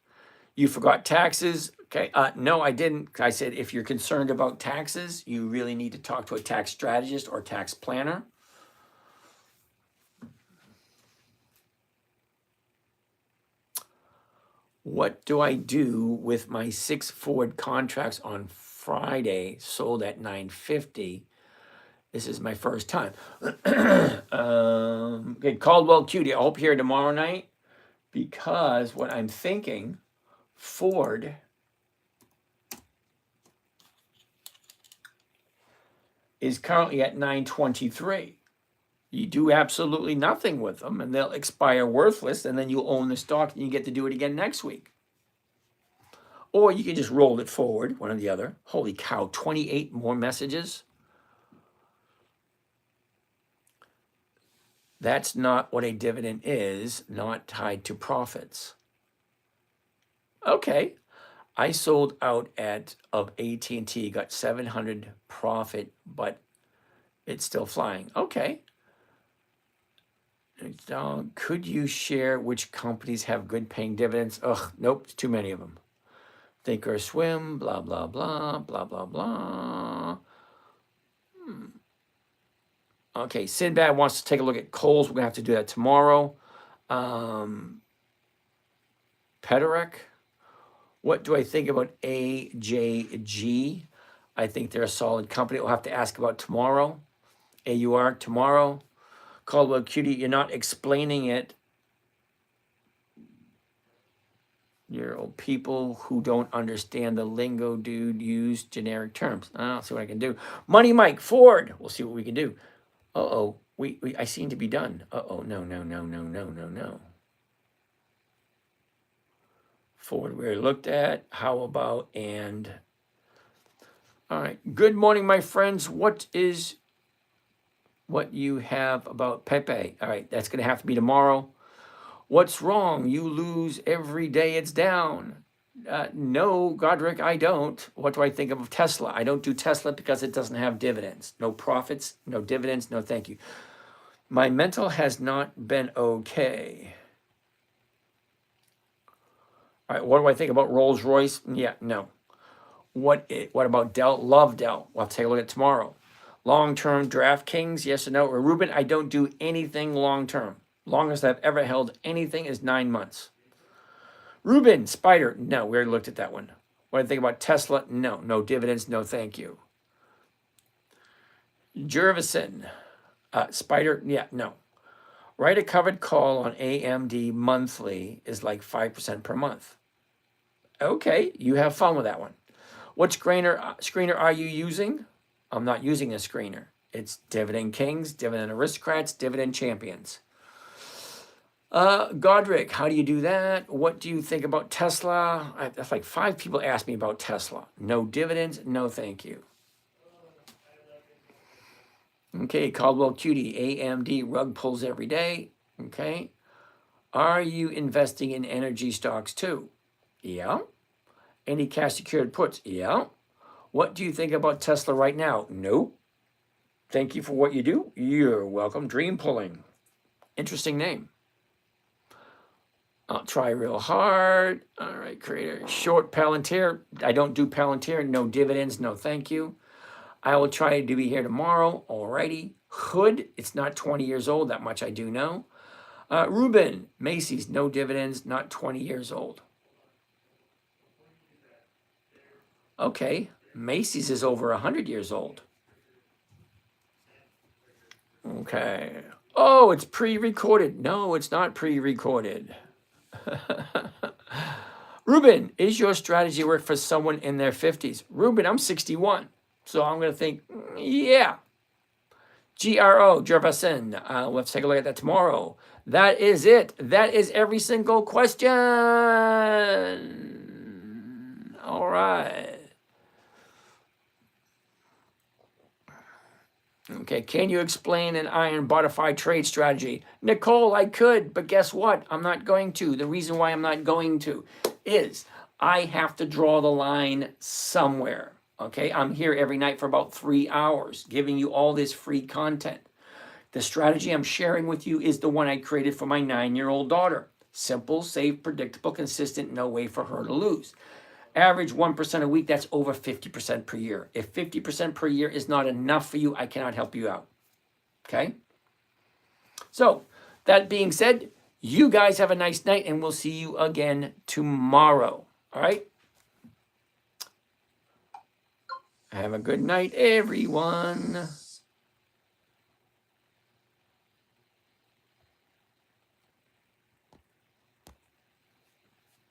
You forgot taxes. Okay, no, I didn't. I said if you're concerned about taxes, you really need to talk to a tax strategist or tax planner. What do I do with my 6 forward contracts on Friday sold at $9.50? This is my first time. Okay, Caldwell Cutie, I hope you're here tomorrow night because what I'm thinking, Ford is currently at 923. You do absolutely nothing with them and they'll expire worthless and then you'll own the stock and you get to do it again next week. Or you can just roll it forward, one or the other. Holy cow, 28 more messages. That's not what a dividend is, not tied to profits. Okay, I sold out of AT&T, got 700 profit, but it's still flying. Okay. Could you share which companies have good paying dividends? Ugh, nope, too many of them. Think or Swim, blah, blah, blah, blah, blah, blah. Okay, Sinbad wants to take a look at Kohl's. We're going to have to do that tomorrow. Pederek. What do I think about AJG? I think they're a solid company. We'll have to ask about tomorrow. AUR tomorrow. Caldwell Cutie, you're not explaining it. You're old people who don't understand the lingo, dude. Use generic terms. I'll see what I can do. Money Mike Ford. We'll see what we can do. Uh-oh. I seem to be done. Uh-oh. No. Ford we already looked at. How about and all right. Good morning, my friends. What is what you have about Pepe? All right, that's gonna have to be tomorrow. What's wrong? You lose every day it's down. No, Godric, I don't. What do I think of Tesla? I don't do Tesla because it doesn't have dividends. No profits, no dividends, no thank you. My mental has not been okay. All right, what do I think about Rolls Royce? Yeah, no. What about Dell? Love Dell. We'll take a look at tomorrow. Long-term DraftKings, yes or no? Or Ruben, I don't do anything long-term. Longest I've ever held anything is 9 months. Ruben, Spider, no, we already looked at that one. What do I think about Tesla? No, no dividends, no thank you. Jervison, Spider, yeah, no. Write a covered call on AMD monthly is like 5% per month. Okay, you have fun with that one. What screener are you using? I'm not using a screener. It's Dividend Kings, Dividend Aristocrats, Dividend Champions. Godric, how do you do that? What do you think about Tesla? That's like 5 people asked me about Tesla. No dividends, no thank you. Okay, Caldwell Cutie, AMD rug pulls every day. Okay. Are you investing in energy stocks too? Yeah. Any cash secured puts? Yeah. What do you think about Tesla right now? Nope. Thank you for what you do. You're welcome. Dream pulling. Interesting name. I'll try real hard. All right, creator. Short Palantir. I don't do Palantir. No dividends. No thank you. I will try to be here tomorrow. Alrighty. Hood. It's not 20 years old. That much I do know. Ruben. Macy's. No dividends. Not 20 years old. Okay. Macy's is over 100 years old. Okay. Oh, it's pre-recorded. No, it's not pre-recorded. Ruben, is your strategy work for someone in their 50s? Ruben, I'm 61. So I'm going to think, yeah. GRO, Jervasin. Let's take a look at that tomorrow. That is it. That is every single question. All right. Okay, can you explain an iron butterfly trade strategy? Nicole, I could, but guess what? I'm not going to. The reason why I'm not going to is I have to draw the line somewhere. Okay, I'm here every night for about 3 hours giving you all this free content. The strategy I'm sharing with you is the one I created for my 9-year-old daughter. Simple, safe, predictable, consistent, no way for her to lose. Average 1% a week, that's over 50% per year. If 50% per year is not enough for you, I cannot help you out. Okay? So, that being said, you guys have a nice night and we'll see you again tomorrow. All right? Have a good night, everyone.